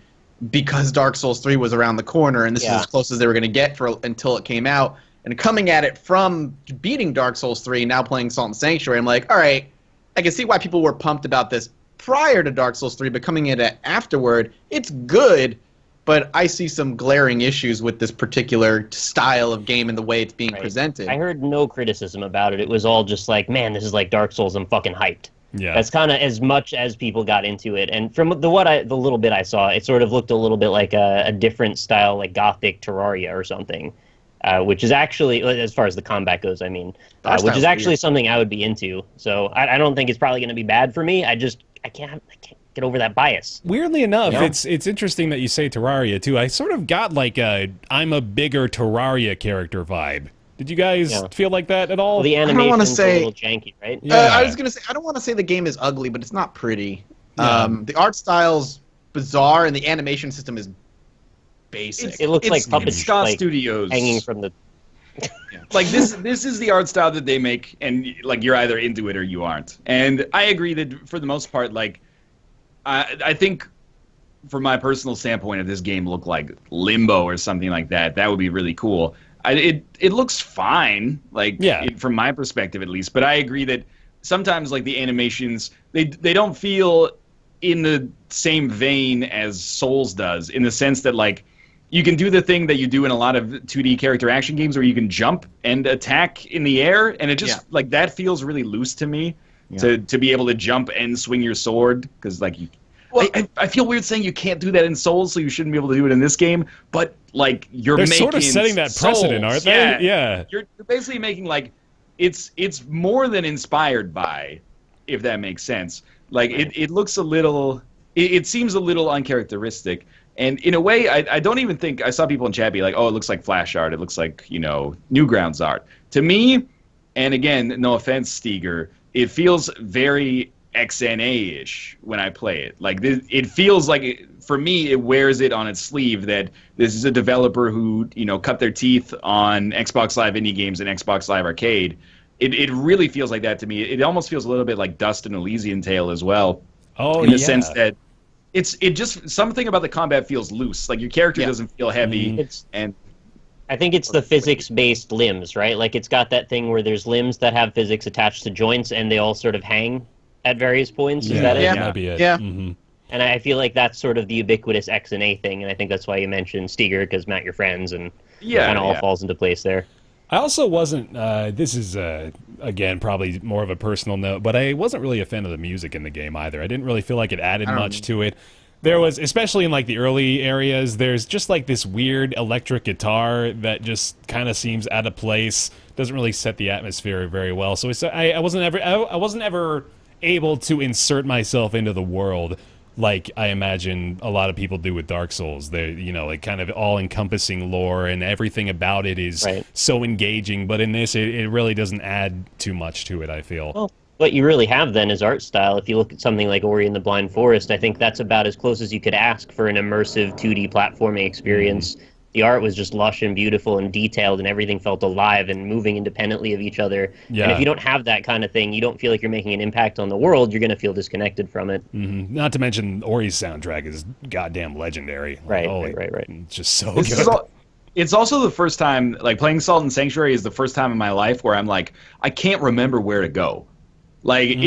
because Dark Souls 3 was around the corner, and this is as close as they were going to get until it came out. And coming at it from beating Dark Souls 3, now playing Salt and Sanctuary, I'm like, all right, I can see why people were pumped about this prior to Dark Souls 3, but coming at it afterward, it's good, but I see some glaring issues with this particular style of game and the way it's being presented. I heard no criticism about it. It was all just like, man, this is like Dark Souls. I'm fucking hyped. Yeah, that's kind of as much as people got into it. And from the little bit I saw, it sort of looked a little bit like a different style, like Gothic Terraria or something, which is actually, as far as the combat goes, I mean, which is actually something I would be into. So I don't think it's probably going to be bad for me. I can't get over that bias. Weirdly enough, it's interesting that you say Terraria too. I sort of got like I'm a bigger Terraria character vibe. Did you guys feel like that at all? Well, the animation's a little janky, right? Yeah. I was gonna say, I don't want to say the game is ugly, but it's not pretty. Yeah. The art style's bizarre, and the animation system is basic. It looks like puppets Scott Studios hanging from the. Like this is the art style that they make, and like you're either into it or you aren't. And I agree that for the most part, like I think from my personal standpoint, if this game looked like Limbo or something like that, that would be really cool. It looks fine, like from my perspective at least. But I agree that sometimes like the animations they don't feel in the same vein as Souls does, in the sense that like you can do the thing that you do in a lot of 2D character action games where you can jump and attack in the air, and it just like that feels really loose to me to be able to jump and swing your sword, because like I feel weird saying you can't do that in Souls, so you shouldn't be able to do it in this game. But like they're making sort of setting that precedent, aren't they? Yeah. You're basically making like it's more than inspired by, if that makes sense. Like it looks a little, it seems a little uncharacteristic. And in a way, I don't even think, I saw people in chat be like, oh, it looks like Flash art. It looks like, Newgrounds art. To me, and again, no offense, Steger, it feels very XNA-ish when I play it. Like, it feels like, for me, it wears it on its sleeve that this is a developer who, cut their teeth on Xbox Live Indie Games and Xbox Live Arcade. it really feels like that to me. It almost feels a little bit like Dust and Elysian Tale as well. Oh, in the sense that it just something about the combat feels loose. Like your character doesn't feel heavy, I think it's the physics-based limbs, right? Like it's got that thing where there's limbs that have physics attached to joints, and they all sort of hang at various points. Is that it? Yeah, that might be it. Yeah. Mm-hmm. And I feel like that's sort of the ubiquitous X and A thing, and I think that's why you mentioned Steger, because Matt, your friends, and it kind of all falls into place there. I also wasn't, this is, again, probably more of a personal note, but I wasn't really a fan of the music in the game either. I didn't really feel like it added much to it. There was, especially in like the early areas, there's just like this weird electric guitar that just kind of seems out of place, doesn't really set the atmosphere very well. So I wasn't ever able to insert myself into the world like I imagine a lot of people do with Dark Souls. They, like kind of all-encompassing lore, and everything about it is so engaging. But in this, it really doesn't add too much to it, I feel. Well, what you really have then is art style. If you look at something like Ori and the Blind Forest, I think that's about as close as you could ask for an immersive 2D platforming experience. The art was just lush and beautiful and detailed, and everything felt alive and moving independently of each other. Yeah. And if you don't have that kind of thing, you don't feel like you're making an impact on the world, you're going to feel disconnected from it. Mm-hmm. Not to mention, Ori's soundtrack is goddamn legendary. Right. It's just so good. It's also the first time, like, playing Salt and Sanctuary is the first time in my life where I'm like, I can't remember where to go. Like,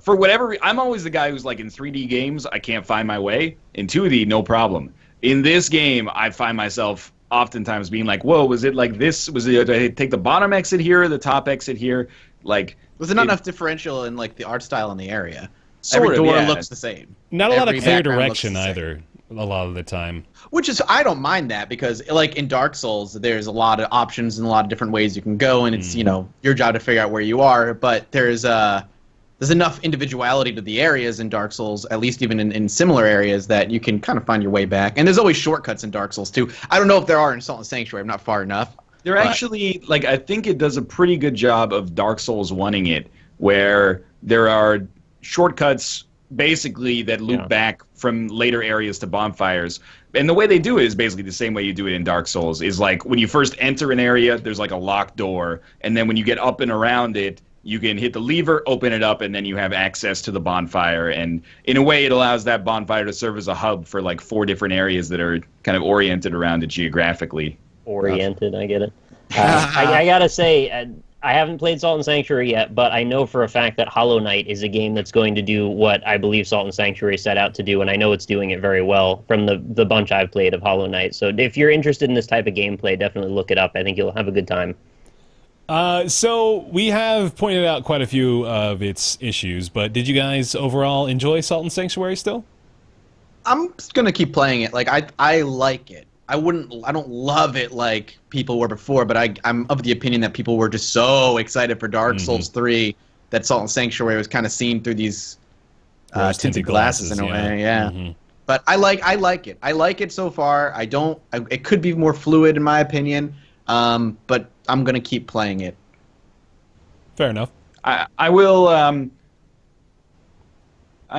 for whatever, I'm always the guy who's like, in 3D games, I can't find my way. In 2D, no problem. In this game, I find myself oftentimes being like, whoa, was it like this? Was it, did I take the bottom exit here or the top exit here? Like, was there not enough differential in like the art style in the area? Sort Every of, door yeah. looks the same. Not a lot of Every clear background direction looks the same. either, a lot of the time. Which is, I don't mind that, because like in Dark Souls, there's a lot of options and a lot of different ways you can go, and it's, your job to figure out where you are, but there's enough individuality to the areas in Dark Souls, at least even in similar areas, that you can kind of find your way back. And there's always shortcuts in Dark Souls, too. I don't know if there are in Salt and Sanctuary. I'm not far enough. They're actually, like, I think it does a pretty good job of Dark Souls 1-ing it, where there are shortcuts, basically, that loop back from later areas to bonfires. And the way they do it is basically the same way you do it in Dark Souls, is like, when you first enter an area, there's like a locked door, and then when you get up and around it, you can hit the lever, open it up, and then you have access to the bonfire. And in a way, it allows that bonfire to serve as a hub for like 4 different areas that are kind of oriented around it geographically. Oriented, I get it. I gotta say, I haven't played Salt and Sanctuary yet, but I know for a fact that Hollow Knight is a game that's going to do what I believe Salt and Sanctuary set out to do, and I know it's doing it very well from the bunch I've played of Hollow Knight. So if you're interested in this type of gameplay, definitely look it up. I think you'll have a good time. So we have pointed out quite a few of its issues, but did you guys overall enjoy Salt and Sanctuary still? I'm just gonna keep playing it. Like I like it. I don't love it like people were before, but I'm of the opinion that people were just so excited for Dark Souls 3 that Salt and Sanctuary was kind of seen through these tinted glasses in a way. Yeah. Mm-hmm. But I like it. I like it so far. It could be more fluid in my opinion. But I'm gonna keep playing it. Fair enough. I will. I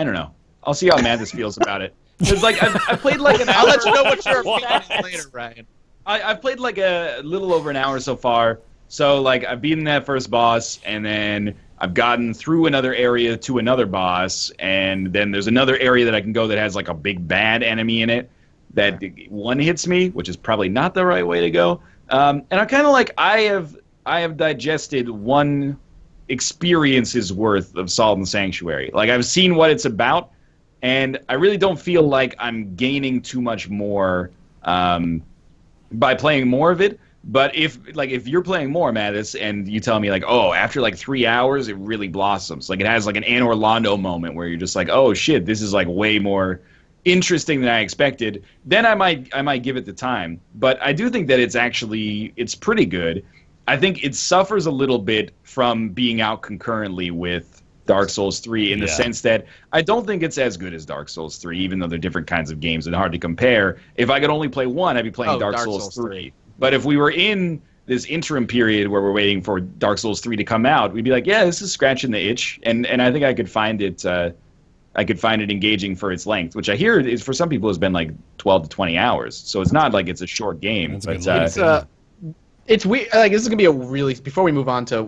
don't know. I'll see how Mathis feels about it. Because like I played like an hour. I'll let you know what your opinion is later, Ryan. I've played like a little over an hour so far. So like I've beaten that first boss, and then I've gotten through another area to another boss, and then there's another area that I can go that has like a big bad enemy in it that one hits me, which is probably not the right way to go. And I'm kind of like, I have digested one experience's worth of Salt and Sanctuary. Like, I've seen what it's about, and I really don't feel like I'm gaining too much more by playing more of it. But if you're playing more, Mattis, and you tell me like, oh, after like 3 hours, it really blossoms. Like, it has like an Anne Orlando moment where you're just like, oh shit, this is like way more interesting than I expected, then I might give it the time. But I do think that it's pretty good. I think it suffers a little bit from being out concurrently with Dark Souls 3 in the sense that I don't think it's as good as Dark Souls 3, even though they're different kinds of games and hard to compare. If I could only play one, I'd be playing Dark Souls 3. But if we were in this interim period where we're waiting for Dark Souls 3 to come out, we'd be like, yeah, this is scratching the itch, and I think I could find it engaging for its length, which I hear is for some people has been like 12 to 20 hours. So it's not like it's a short game. It's weird. Like, this is gonna be a really. Before we move on to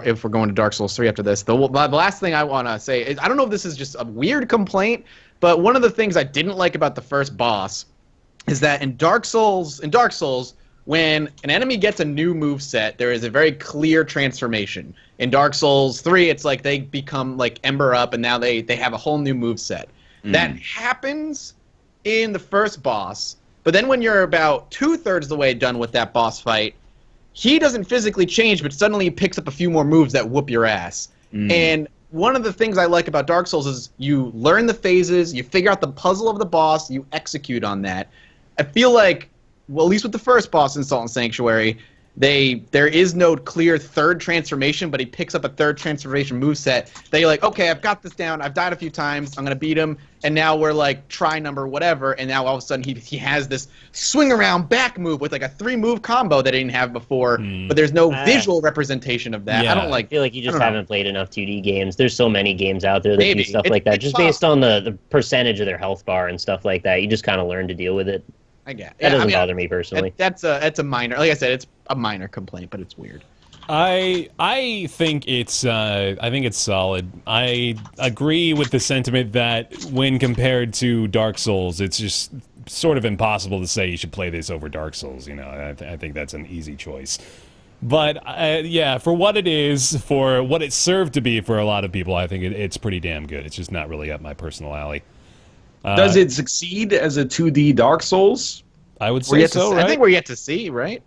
if we're going to Dark Souls 3 after this, the last thing I want to say is I don't know if this is just a weird complaint, but one of the things I didn't like about the first boss is that in Dark Souls, when an enemy gets a new move set, there is a very clear transformation. In Dark Souls 3, it's like they become like Ember Up, and now they have a whole new move set. That happens in the first boss, but then when you're about 2/3 of the way done with that boss fight, he doesn't physically change, but suddenly he picks up a few more moves that whoop your ass. And one of the things I like about Dark Souls is you learn the phases, you figure out the puzzle of the boss, you execute on that. I feel like, well, at least with the first boss in Salt and Sanctuary, there is no clear third transformation, but he picks up a third transformation moveset that you're like, okay, I've got this down, I've died a few times, I'm going to beat him, and now we're like, try number whatever, and now all of a sudden he has this swing around back move with like a 3-move combo that he didn't have before, but there's no visual representation of that. Yeah. I feel like you just haven't played enough 2D games. There's so many games out there that do stuff like that, just based on the percentage of their health bar and stuff like that. You just kind of learn to deal with it. I get that doesn't bother me personally. That's a minor, like I said, it's a minor complaint, but it's weird. I think it's solid. I agree with the sentiment that when compared to Dark Souls, it's just sort of impossible to say you should play this over Dark Souls. You know, I think that's an easy choice. But yeah, for what it is, for what it served to be for a lot of people, I think it's pretty damn good. It's just not really up my personal alley. Does it succeed as a 2D Dark Souls? I would say so, right? I think we're yet to see, right?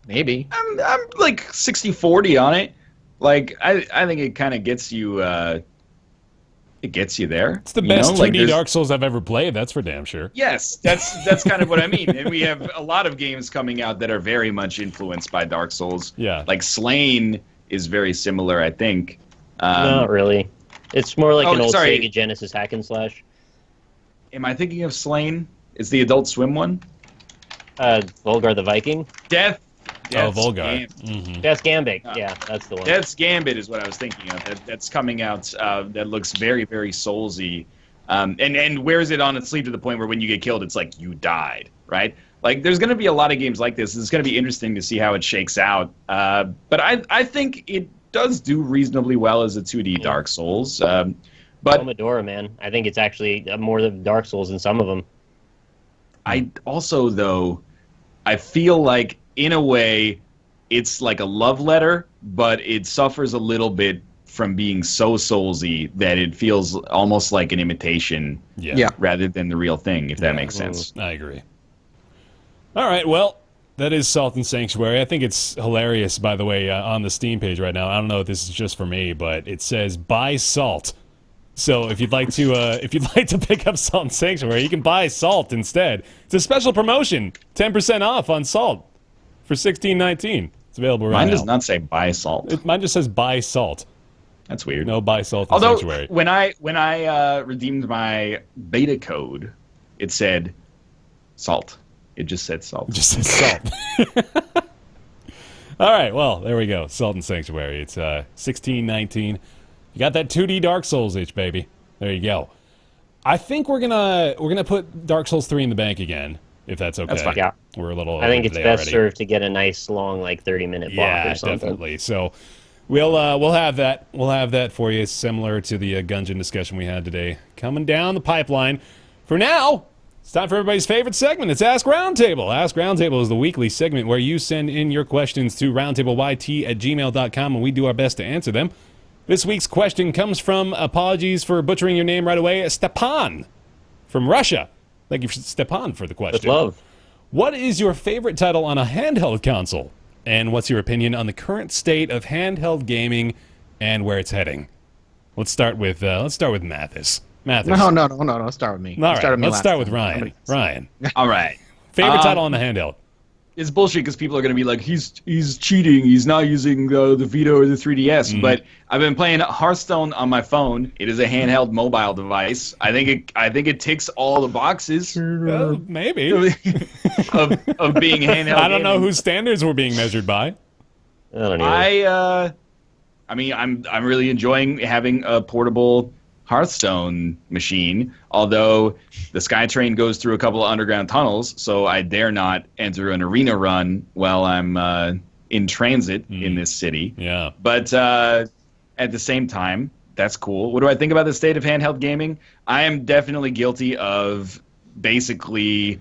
Maybe. I'm like 60-40 on it. Like I think it kind of gets you. It gets you there. It's the best 2D Dark Souls I've ever played. That's for damn sure. Yes, that's kind of what I mean. And we have a lot of games coming out that are very much influenced by Dark Souls. Yeah. Like Slain is very similar, I think. Not really. It's more like an old Sega Genesis hack and slash. Am I thinking of Slain? It's the Adult Swim one? Volgar the Viking? Death's Volgar. Gambit. Death's Gambit. Yeah, that's the one. Death's Gambit is what I was thinking of. That's coming out. That looks very, very Soulsy. And wears it on its sleeve to the point where when you get killed, it's like you died, right? Like, there's going to be a lot of games like this. It's going to be interesting to see how it shakes out. But I think it does do reasonably well as a 2D Dark Souls. But Medora, man, I think it's actually more than Dark Souls than some of them. I also, though, I feel like in a way it's like a love letter, but it suffers a little bit from being so soulsy that it feels almost like an imitation, rather than the real thing. If that makes sense. I agree. All right, well. That is Salt and Sanctuary. I think it's hilarious, by the way, on the Steam page right now. I don't know if this is just for me, but it says buy salt. So if you'd like to pick up Salt and Sanctuary, you can buy salt instead. It's a special promotion, 10% off on salt for $16.19. It's available right now. Mine does not say buy salt. Mine just says buy salt. That's weird. No buy salt and Although, Sanctuary. when I redeemed my beta code, it said salt. It just said salt. It just said salt. All right, well, there we go. Salt and Sanctuary. It's $16.19. You got that 2D Dark Souls itch, baby. There you go. I think we're gonna put Dark Souls 3 in the bank again, if that's okay. That's fine. Yeah. We're a little. I think it's best already. served to get a nice long, like 30-minute block or something. Yeah, definitely. So we'll have that. We'll have that for you, similar to the Gungeon discussion we had today, coming down the pipeline. For now, it's time for everybody's favorite segment. It's Ask Roundtable. Ask Roundtable is the weekly segment where you send in your questions to roundtableyt@gmail.com, and we do our best to answer them. This week's question comes from, apologies for butchering your name right away, Stepan from Russia. Thank you, Stepan, for the question. With love. What is your favorite title on a handheld console? And what's your opinion on the current state of handheld gaming and where it's heading? Let's start with Mathis. Mathis. No. Start with me. All right, let's start with Ryan. Ryan. All right. Favorite title on the handheld? It's bullshit because people are going to be like, he's cheating. He's not using the Vita or the 3DS. But I've been playing Hearthstone on my phone. It is a handheld mobile device. I think it ticks all the boxes. Maybe. of being handheld. I don't know whose standards we're being measured by. I don't know. I mean, I'm really enjoying having a portable Hearthstone machine, although the SkyTrain goes through a couple of underground tunnels, so I dare not enter an arena run while I'm in transit in this city. Yeah. But at the same time, that's cool. What do I think about the state of handheld gaming? I am definitely guilty of basically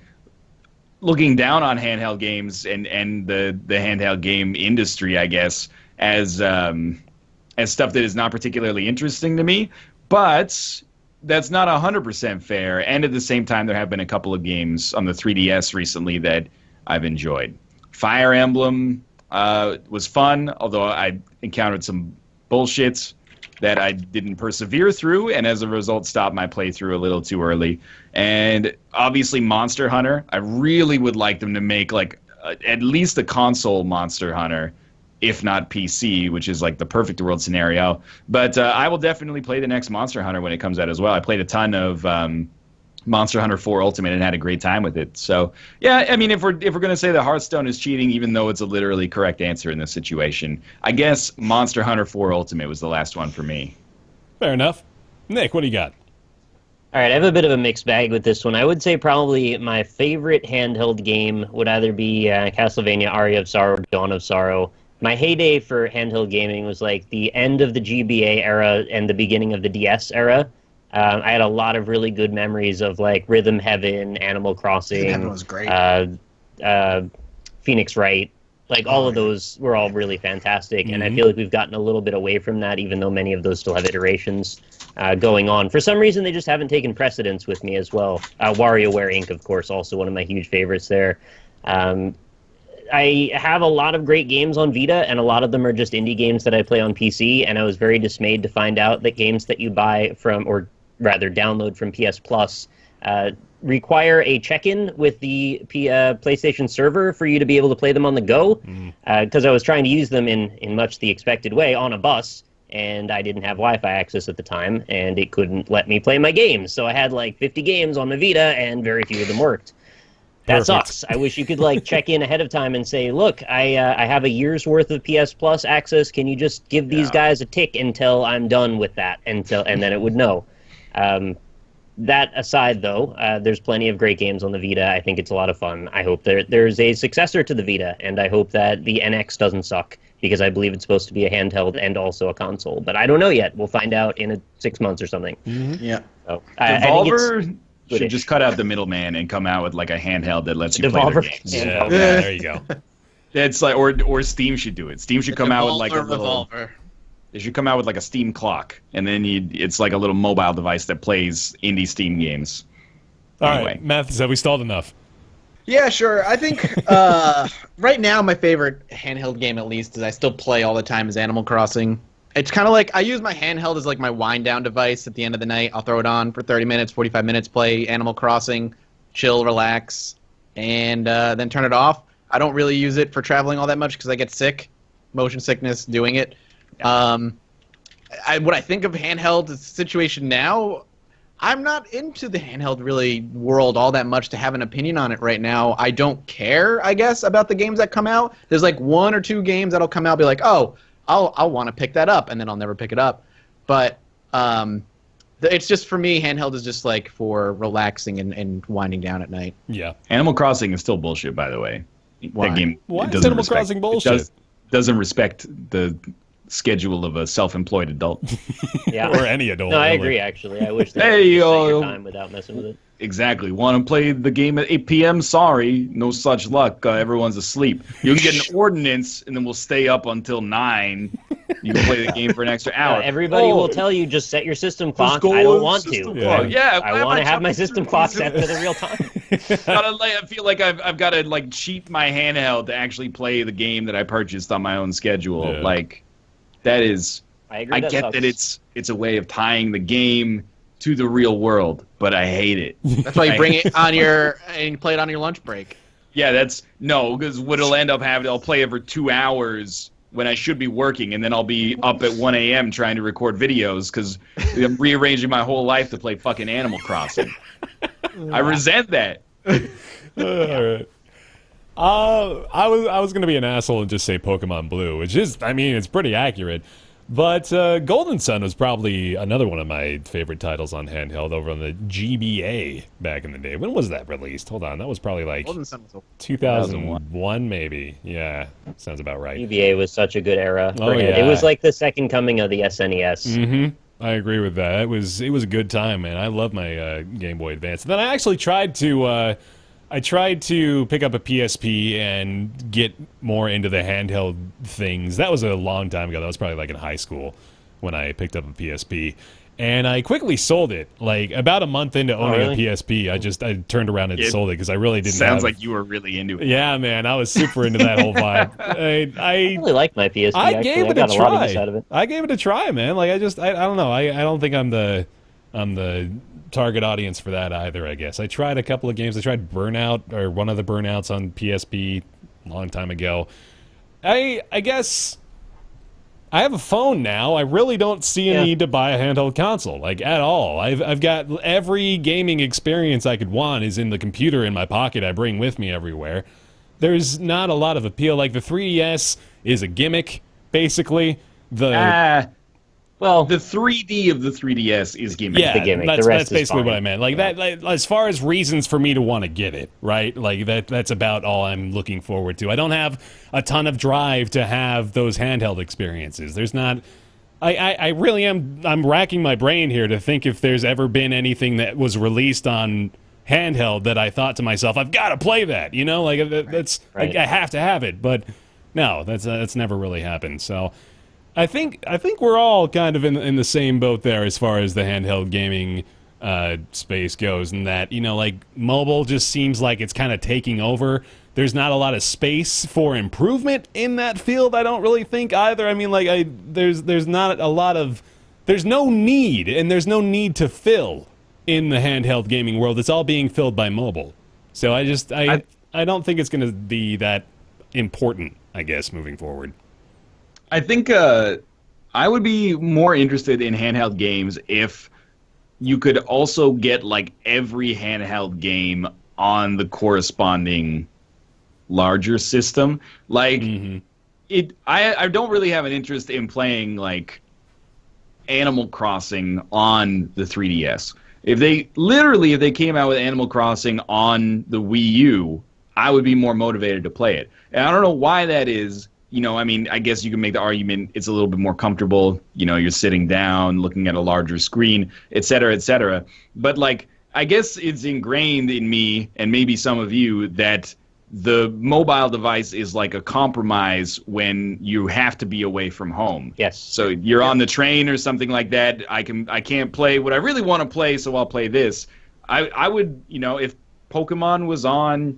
looking down on handheld games and the handheld game industry, I guess, as stuff that is not particularly interesting to me. But that's not 100% fair. And at the same time, there have been a couple of games on the 3DS recently that I've enjoyed. Fire Emblem was fun, although I encountered some bullshit that I didn't persevere through, and as a result stopped my playthrough a little too early. And obviously Monster Hunter, I really would like them to make like at least a console Monster Hunter, if not PC, which is like the perfect world scenario. But I will definitely play the next Monster Hunter when it comes out as well. I played a ton of Monster Hunter 4 Ultimate and had a great time with it. So yeah, I mean, if we're going to say that Hearthstone is cheating, even though it's a literally correct answer in this situation, I guess Monster Hunter 4 Ultimate was the last one for me. Fair enough. Nick, what do you got? All right, I have a bit of a mixed bag with this one. I would say probably my favorite handheld game would either be Castlevania Aria of Sorrow or Dawn of Sorrow. My heyday for handheld gaming was like the end of the GBA era and the beginning of the DS era. I had a lot of really good memories of like Rhythm Heaven, Animal Crossing. Rhythm Heaven was great. Phoenix Wright. Like all of those were all really fantastic, and I feel like we've gotten a little bit away from that, even though many of those still have iterations going on. For some reason, they just haven't taken precedence with me as well. WarioWare Inc., of course, also one of my huge favorites there. I have a lot of great games on Vita, and a lot of them are just indie games that I play on PC, and I was very dismayed to find out that games that you buy from, or rather download from PS Plus, require a check-in with the PlayStation server for you to be able to play them on the go, because I was trying to use them in much the expected way on a bus, and I didn't have Wi-Fi access at the time, and it couldn't let me play my games. So I had like 50 games on my Vita, and very few of them worked. That sucks. I wish you could like check in ahead of time and say, look, I have a year's worth of PS Plus access. Can you just give these guys a tick until I'm done with that? And then it would know. That aside, though, there's plenty of great games on the Vita. I think it's a lot of fun. I hope there's a successor to the Vita, and I hope that the NX doesn't suck, because I believe it's supposed to be a handheld and also a console. But I don't know yet. We'll find out in 6 months or something. Yeah. So, Devolver should just cut out the middleman and come out with like a handheld that lets you play their games. Yeah, there you go. It's like, or Steam should do it. Steam should come out with like a little. Revolver. They should come out with like a Steam clock, and then it's like a little mobile device that plays indie Steam games. All Anyway. right, Mathis, have we stalled enough? Yeah, sure. I think right now my favorite handheld game, at least, is I still play all the time, is Animal Crossing. It's kind of like I use my handheld as like my wind down device at the end of the night. I'll throw it on for 30 minutes, 45 minutes, play Animal Crossing, chill, relax, and then turn it off. I don't really use it for traveling all that much because I get sick, motion sickness doing it. What I think of handheld situation now, I'm not into the handheld really world all that much to have an opinion on it right now. I don't care, I guess, about the games that come out. There's like 1 or 2 games that'll come out, be like, oh, I'll want to pick that up, and then I'll never pick it up. But it's just, for me, handheld is just like for relaxing and winding down at night. Yeah. Animal Crossing is still bullshit, by the way. Why? That game Why is doesn't Animal respect- Crossing bullshit? It doesn't respect the schedule of a self-employed adult. Yeah. Or any adult. No, I really. agree, actually. I wish that Hey, you could set your yo. time without messing with it. Exactly. Want to play the game at 8 p.m.? Sorry, no such luck. Everyone's asleep. You can get an ordinance, and then we'll stay up until 9. You can play the game for an extra hour. Everybody will tell you, just set your system clock. go I don't on want system to. clock. Yeah, I want to have my system clock set to the real time. I feel like I've got to like cheat my handheld to actually play the game that I purchased on my own schedule. Yeah. Like, that is. I agree. I get that it's a way of tying the game to the real world, but I hate it. That's why you bring it on and you play it on your lunch break. Yeah, because what it'll end up having, I'll play it for 2 hours when I should be working, and then I'll be up at 1 a.m. trying to record videos because I'm rearranging my whole life to play fucking Animal Crossing. I resent that. All right. I was gonna be an asshole and just say Pokemon Blue, which is, I mean, it's pretty accurate. But Golden Sun was probably another one of my favorite titles on handheld over on the GBA back in the day. When was that released? Hold on, that was probably like Golden Sun was 2001 maybe. Yeah, sounds about right. GBA was such a good era. Oh, yeah. It was like the second coming of the SNES. Mm-hmm. I agree with that. It was a good time, man. I love my Game Boy Advance. Then I actually tried to pick up a PSP and get more into the handheld things. That was a long time ago. That was probably like in high school when I picked up a PSP. And I quickly sold it. Like about a month into owning a PSP, I turned around and sold it because I really didn't. Sounds like you were really into it. Yeah, man, I was super into that whole vibe. I really like my PSP. I gave it a try. lot of use out of it. I gave it a try, man. Like I don't know. I don't think I'm the target audience for that either. I guess I tried a couple of games. I tried Burnout or one of the Burnouts on PSP a long time ago. I guess. I have a phone now. I really don't see a need to buy a handheld console, like, at all. I've got every gaming experience I could want is in the computer in my pocket I bring with me everywhere. There's not a lot of appeal. Like, the 3DS is a gimmick, basically. Well, the 3D of the 3DS is gimmick. Yeah, the gimmick. That's, the rest that's basically is what I meant. Like that, like, as far as reasons for me to want to get it, right? Like that's about all I'm looking forward to. I don't have a ton of drive to have those handheld experiences. There's not. I really am. I'm racking my brain here to think if there's ever been anything that was released on handheld that I thought to myself, I've got to play that. You know, like that's right. I have to have it. But no, that's never really happened. So. I think we're all kind of in the same boat there as far as the handheld gaming space goes, and that, you know, like, mobile just seems like it's kind of taking over. There's not a lot of space for improvement in that field, I don't really think either. I mean, like, there's not a lot of, there's no need, and there's no need to fill in the handheld gaming world. It's all being filled by mobile. So I don't think it's going to be that important, I guess, moving forward. I think I would be more interested in handheld games if you could also get, like, every handheld game on the corresponding larger system. Like, I don't really have an interest in playing, like, Animal Crossing on the 3DS. If they came out with Animal Crossing on the Wii U, I would be more motivated to play it. And I don't know why that is. You know, I mean, I guess you can make the argument it's a little bit more comfortable. You know, you're sitting down, looking at a larger screen, et cetera, et cetera. But, like, I guess it's ingrained in me, and maybe some of you, that the mobile device is like a compromise when you have to be away from home. Yes. So you're on the train or something like that. I can't play what I really want to play, so I'll play this. I would, you know, if Pokemon was on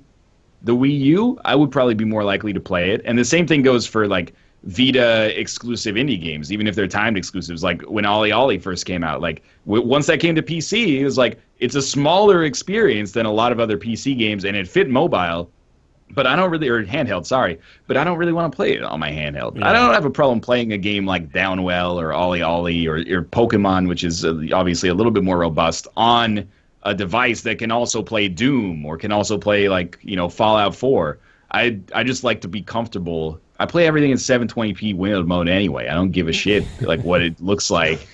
the Wii U, I would probably be more likely to play it. And the same thing goes for, like, Vita exclusive indie games, even if they're timed exclusives. Like when Ollie Ollie first came out, like once that came to PC, it was like, it's a smaller experience than a lot of other PC games, and it fit mobile. But I don't really, or handheld, sorry. But I don't really want to play it on my handheld. Yeah. I don't have a problem playing a game like Downwell or Ollie Ollie or Pokemon, which is obviously a little bit more robust, on a device that can also play Doom or can also play, like, you know, Fallout 4. I just like to be comfortable. I play everything in 720p windowed mode anyway. I don't give a shit like what it looks like.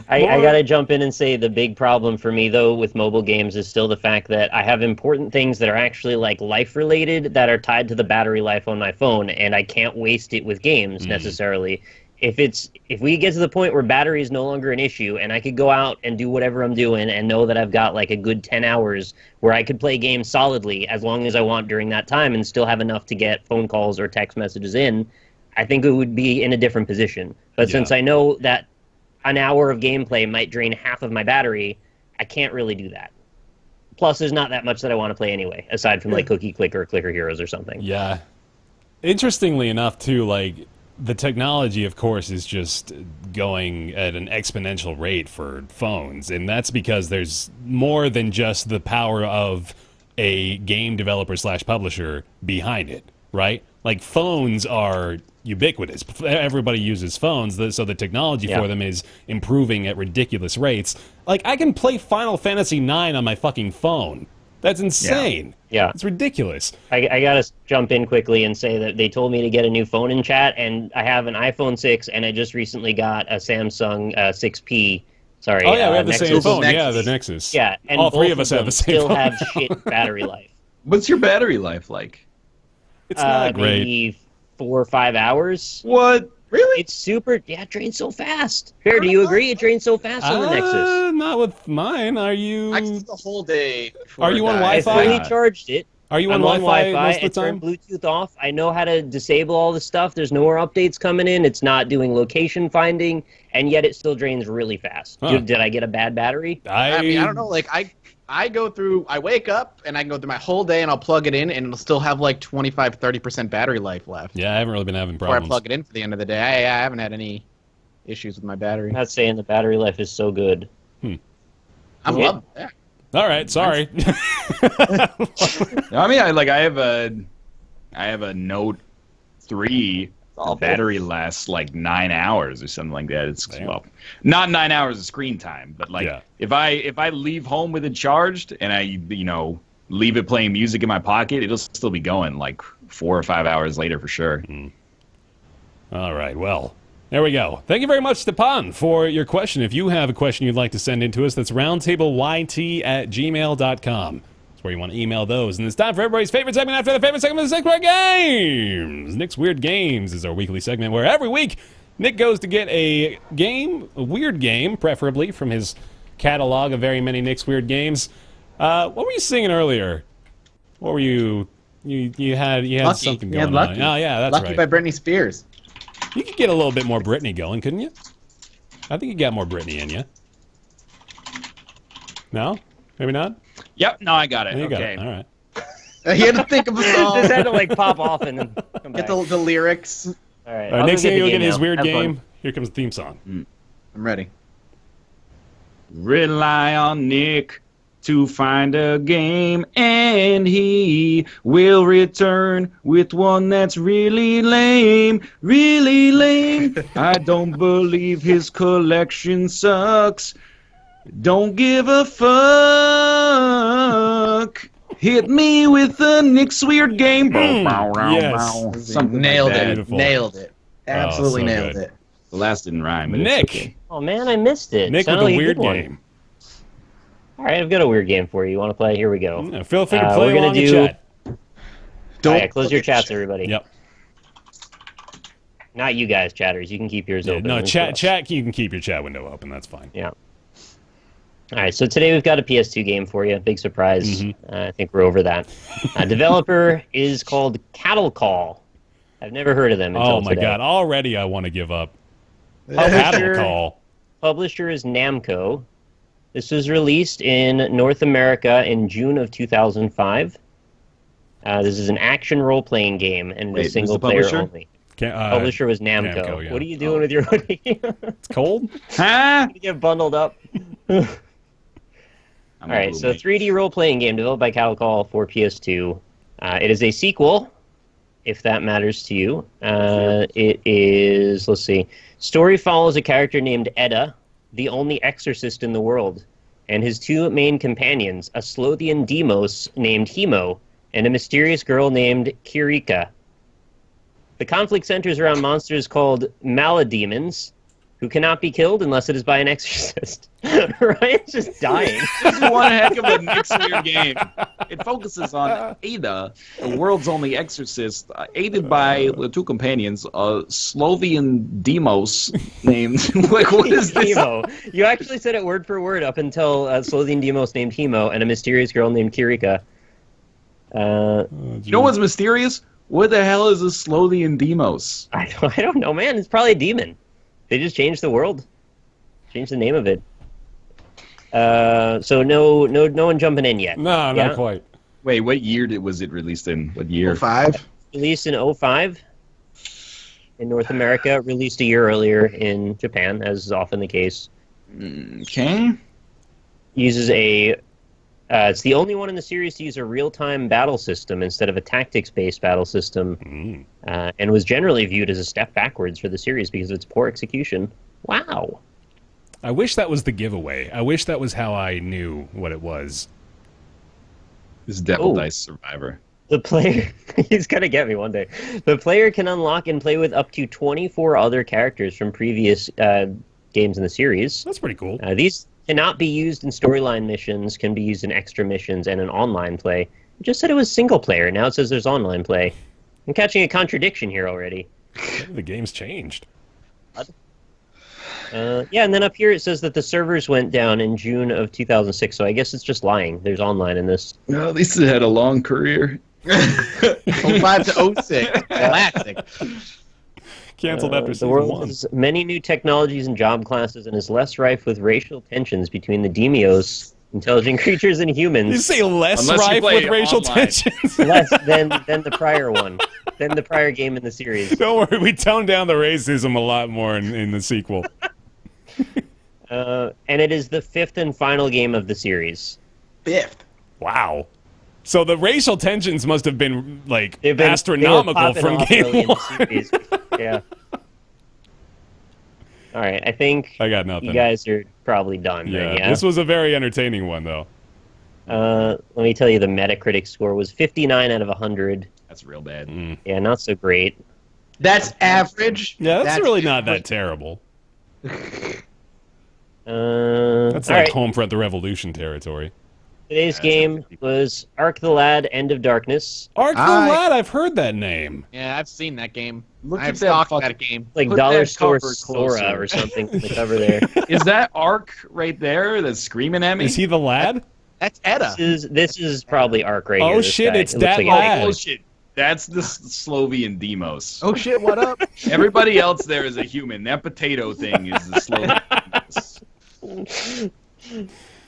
I gotta jump in and say the big problem for me, though, with mobile games is still the fact that I have important things that are actually, like, life-related that are tied to the battery life on my phone, and I can't waste it with games necessarily. If we get to the point where battery is no longer an issue and I could go out and do whatever I'm doing and know that I've got, like, a good 10 hours where I could play games solidly as long as I want during that time and still have enough to get phone calls or text messages in, I think it would be in a different position. But since I know that an hour of gameplay might drain half of my battery, I can't really do that. Plus, there's not that much that I want to play anyway, aside from, like, Cookie Clicker or Clicker Heroes or something. Yeah. Interestingly enough, too, like, the technology, of course, is just going at an exponential rate for phones, and that's because there's more than just the power of a game developer / publisher behind it, right? Like, phones are ubiquitous. Everybody uses phones, so the technology for them is improving at ridiculous rates. Like, I can play Final Fantasy IX on my fucking phone. That's insane. Yeah. It's ridiculous. I gotta jump in quickly and say that they told me to get a new phone in chat, and I have an iPhone 6, and I just recently got a Samsung 6P. Sorry. Oh yeah, we have the Nexus. same phone. Nexus. Yeah, the Nexus. Yeah, and all three both of us have the same still phone. have shit battery life. What's your battery life like? It's not great. Maybe 4 or 5 hours. What? Really? It's super. Yeah, it drains so fast. Fair, do you agree? It drains so fast on the Nexus. Not with mine. Are you? I can the whole day. Are you on I Wi-Fi? fully charged it. Are you on I'm on Wi-Fi Wi-Fi. most of I the time? turned Bluetooth off. I know how to disable all the stuff. There's no more updates coming in. It's not doing location finding, and yet it still drains really fast. Huh. Did I get a bad battery? I mean, I don't know. Like I go through. I wake up and I can go through my whole day, and I'll plug it in, and it'll still have like 25-30% battery life left. Yeah, I haven't really been having Before I problems. plug it in for the end of the day, I haven't had any issues with my battery. I'm not saying the battery life is so good. I'm Yeah. loving it. Yeah. All right, sorry. I mean, I have a Note 3. Awful. Battery lasts like 9 hours or something like that. It's Damn. well, not 9 hours of screen time, but like Yeah. if I leave home with it charged and I leave it playing music in my pocket, it'll still be going like 4 or 5 hours later for sure. All right, well, there we go. Thank you very much, Stepan, for your question. If you have a question you'd like to send in to us, that's roundtableyt@gmail.com. That's where you want to email those. And it's time for everybody's favorite segment after the favorite segment of the Nick's Weird Games. Nick's Weird Games is our weekly segment where every week Nick goes to get a game, a weird game, preferably from his catalog of very many Nick's Weird Games. What were you singing earlier? What were you... You had Lucky. something You had going on. Lucky. Oh, yeah, that's Lucky right. by Britney Spears. You could get a little bit more Britney going, couldn't you? I think you got more Britney in you. No? Maybe not? Yep, no, I got it. You got Okay. it. All right. You had to think of a song. Just had to like pop off and then come back. Get the lyrics. All right. All right, I'll next go thing get the you'll get game his now. weird Have fun. game. Here comes the theme song. I'm ready. Rely on Nick to find a game, and he will return with one that's really lame, really lame. I don't believe his collection sucks. Don't give a fuck. Hit me with the Nick's Weird Game. Yes. Something Nailed like that. it. Beautiful. Nailed it. Absolutely so nailed good. it. The last didn't rhyme. But Nick. It's okay. Oh man, I missed it. Nick with Sounded a like weird good one. game. All right, I've got a weird game for you. You want to play? Here we go. Yeah, feel free to We're play gonna along in do- chat. All right, close your chats, everybody. Yep. Not you guys, chatters. You can keep yours Yeah, open. no, It's chat. us. Chat. You can keep your chat window open. That's fine. Yeah. All right, so today we've got a PS2 game for you. Big surprise. I think we're over that. Developer is called Cattle Call. I've never heard of them until Oh my today. god! Already, I want to give up. Cattle call. Publisher is Namco. This was released in North America in June of 2005. This is an action role-playing game, and Wait, it who's is single the player publisher? only. Can, Publisher was Namco. Namco, yeah. What are you doing with your hoodie? It's cold. Huh? You get bundled up. I'm All right, a so roommate. 3D role-playing game developed by Cattle Call for PS2. It is a sequel, if that matters to you. It is, let's see, story follows a character named Edda, the only exorcist in the world, and his two main companions, a Slothian Demos named Hemo, and a mysterious girl named Kirika. The conflict centers around monsters called Malademons, who cannot be killed unless it is by an exorcist. Ryan's just dying. This is one heck of a Nick's Weird Game. It focuses on Ada, the world's only exorcist, aided by the two companions, a Slovian Demos named... like, what is this? Hemo. You actually said it word for word up until Slothian Demos named Hemo and a mysterious girl named Kirika. You know what's mysterious? What the hell is a Slovian Demos? I don't know, man. It's probably a demon. They just changed the world. Changed the name of it. So no one jumping in yet. No, Yeah? not quite. Wait, what year was it released in? What year? 5. Released in 2005 in North America. Released a year earlier in Japan, as is often the case. Okay. Uses a... it's the only one in the series to use a real-time battle system instead of a tactics-based battle system, and was generally viewed as a step backwards for the series because of its poor execution. Wow. I wish that was the giveaway. I wish that was how I knew what it was. This is Devil Ooh. Dice Survivor. The player, he's gonna get me one day. The player can unlock and play with up to 24 other characters from previous games in the series. That's pretty cool. These cannot be used in storyline missions, can be used in extra missions and in online play. It just said it was single player. Now it says there's online play. I'm catching a contradiction here already. The game's changed. Yeah, and then up here it says that the servers went down in June of 2006, so I guess it's just lying. There's online in this. Well, at least it had a long career. 05 to 06. Classic. Canceled after The season world 1. has many new technologies and job classes and is less rife with racial tensions between the Demios, intelligent creatures, and humans. You say less Unless you rife play with racial online. tensions. Less than the prior one, than the prior game in the series. Don't worry, we toned down the racism a lot more in the sequel. And it is the 5th and final game of the series. 5th. Wow. So the racial tensions must have been like They were astronomical popping from off game early in the 1. series. Yeah. All right, I think I got nothing. you guys are probably done. Yeah, then, yeah. this was a very entertaining one though. Let me tell you, the Metacritic score was 59 out of 100. That's real bad. Yeah, not so great. That's average. Yeah, that's really not that terrible. That's All like right. Homefront the Revolution territory. Today's game was Ark the Lad, End of Darkness. Ark the I- Lad, I've heard that name. Yeah, I've seen that game. Look I've at that stalked fucking- that game. Like Put Dollar that Store cover Sora closer. or something on the cover there. Is that Ark right there that's screaming at me? Is he the lad? That's Edda. This is probably Ark right Oh, here. This shit, guy. it's It looks that like lad. Oh shit! That's the Slovian Demos. Oh shit, what up? Everybody else there is a human. That potato thing is the Slovian Demos.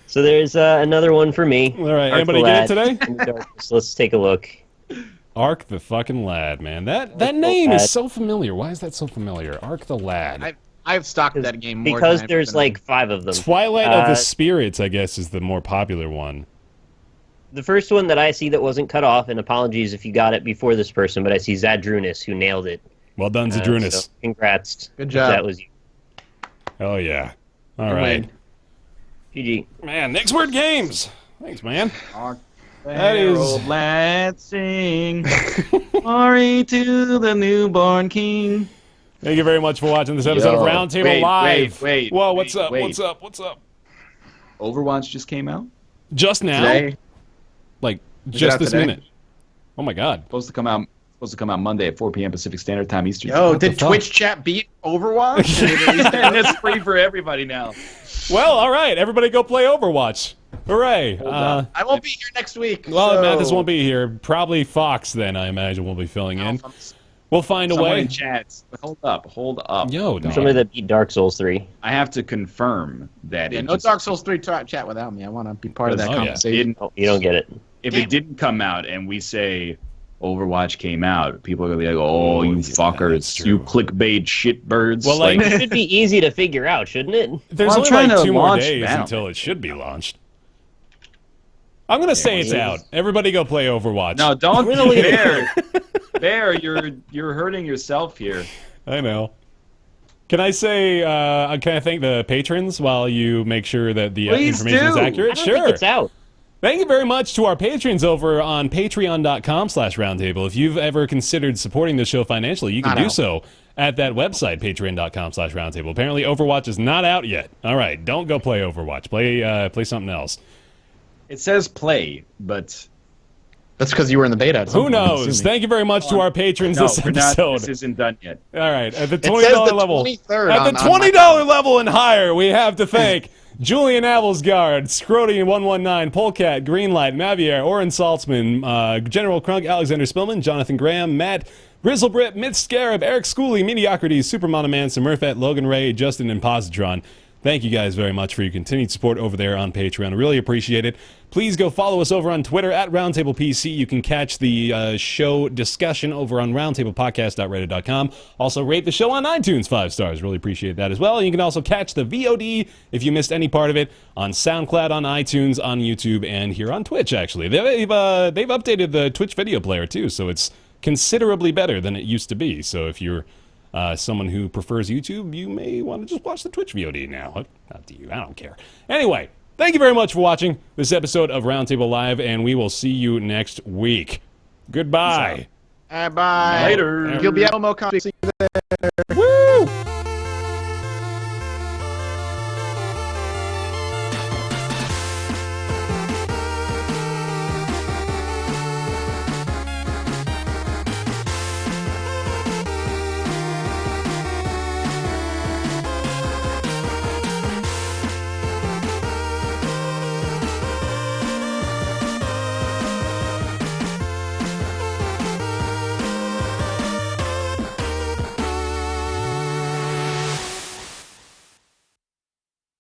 So there's another one for me. All right, Ark anybody the get it Lad, today? End of Darkness. Let's take a look. Ark the fucking lad, man. That name is so familiar. Why is that so familiar? Ark the lad. I've stalked that game more Because times there's than- like 5 of them. Twilight of the Uh, Spirits, I guess, is the more popular one. The first one that I see that wasn't cut off, and apologies if you got it before this person, but I see Zadrunas, who nailed it. Well done, Zadrunas. So congrats. Good if job. That was you. Oh yeah. All Good right, win. GG. man. Next word games. Thanks, man. Ark That is- Herald Lad sing, glory to the newborn king. Thank you very much for watching this episode of Yo, Roundtable wait, Live. wait, Whoa, what's wait, up? wait. What's up? What's up? Overwatch just came out. Just now? Today. Like it just out this today? minute? Oh my God. Supposed to come out Monday at 4 p.m. Pacific Standard Time Eastern. Yo, What the did fuck? Twitch chat beat Overwatch? and it's free for everybody now. Well, all right. Everybody, go play Overwatch. Hooray! I won't be here next week. Well, so... Mathis won't be here. Probably Fox then. I imagine will be filling in. We'll find a Someone way. in chat. Hold up. Yo, dog. Somebody that beat Dark Souls 3. I have to confirm that. Yeah, it no just- Dark Souls 3 chat without me. I want to be part of that Oh, yeah. conversation. Oh, you don't get it. If it didn't come out and we say Overwatch came out, people are gonna be like, "Oh, you yeah, fuckers, that's true. you clickbait shitbirds!" Well, like- It should be easy to figure out, shouldn't it? There's Well, I'm only trying like to 2 more launch days now. until it should be launched. I'm gonna say it's yeah. out. Everybody go play Overwatch. no, don't Really? Bear. Bear, you're hurting yourself here. I know. Can I say? Can I thank the patrons while you make sure that the Please information is do. I accurate? don't Sure. think it's out. Thank you very much to our patrons over on patreon.com/roundtable. If you've ever considered supporting the show financially, you can Not do out. so at that website, patreon.com/roundtable. Apparently Overwatch is not out yet. All right, don't go play Overwatch. Play something else. It says play, but That's because you were in the beta. at some Who point, I'm knows? assuming. Thank you very much to our patrons no, this we're not. episode. This isn't done yet. All right, at the It $20 says the level, 23rd at on- the on my $20 level and higher, we have to thank Julian Avelsgaard, Scrody119, Polecat, Greenlight, Mavier, Oren Saltzman, General Crunk, Alexander Spillman, Jonathan Graham, Matt, Grizzlebrit, Myth Scarab, Eric Schooley, Mediocrities, Supermonoman, Smurfette, Logan Ray, Justin, and Positron. Thank you guys very much for your continued support over there on Patreon. I really appreciate it. Please go follow us over on Twitter at RoundtablePC. You can catch the show discussion over on roundtablepodcast.reddit.com. Also, rate the show on iTunes 5 stars. Really appreciate that as well. You can also catch the VOD, if you missed any part of it, on SoundCloud, on iTunes, on YouTube, and here on Twitch, actually. They've updated the Twitch video player, too, so it's considerably better than it used to be. So if you're someone who prefers YouTube, you may want to just watch the Twitch VOD now. Up to you. I don't care. Anyway, Thank you very much for watching this episode of Roundtable Live, and we will see you next week. Goodbye. Bye. Later. You'll be at Elmo Con. See you there.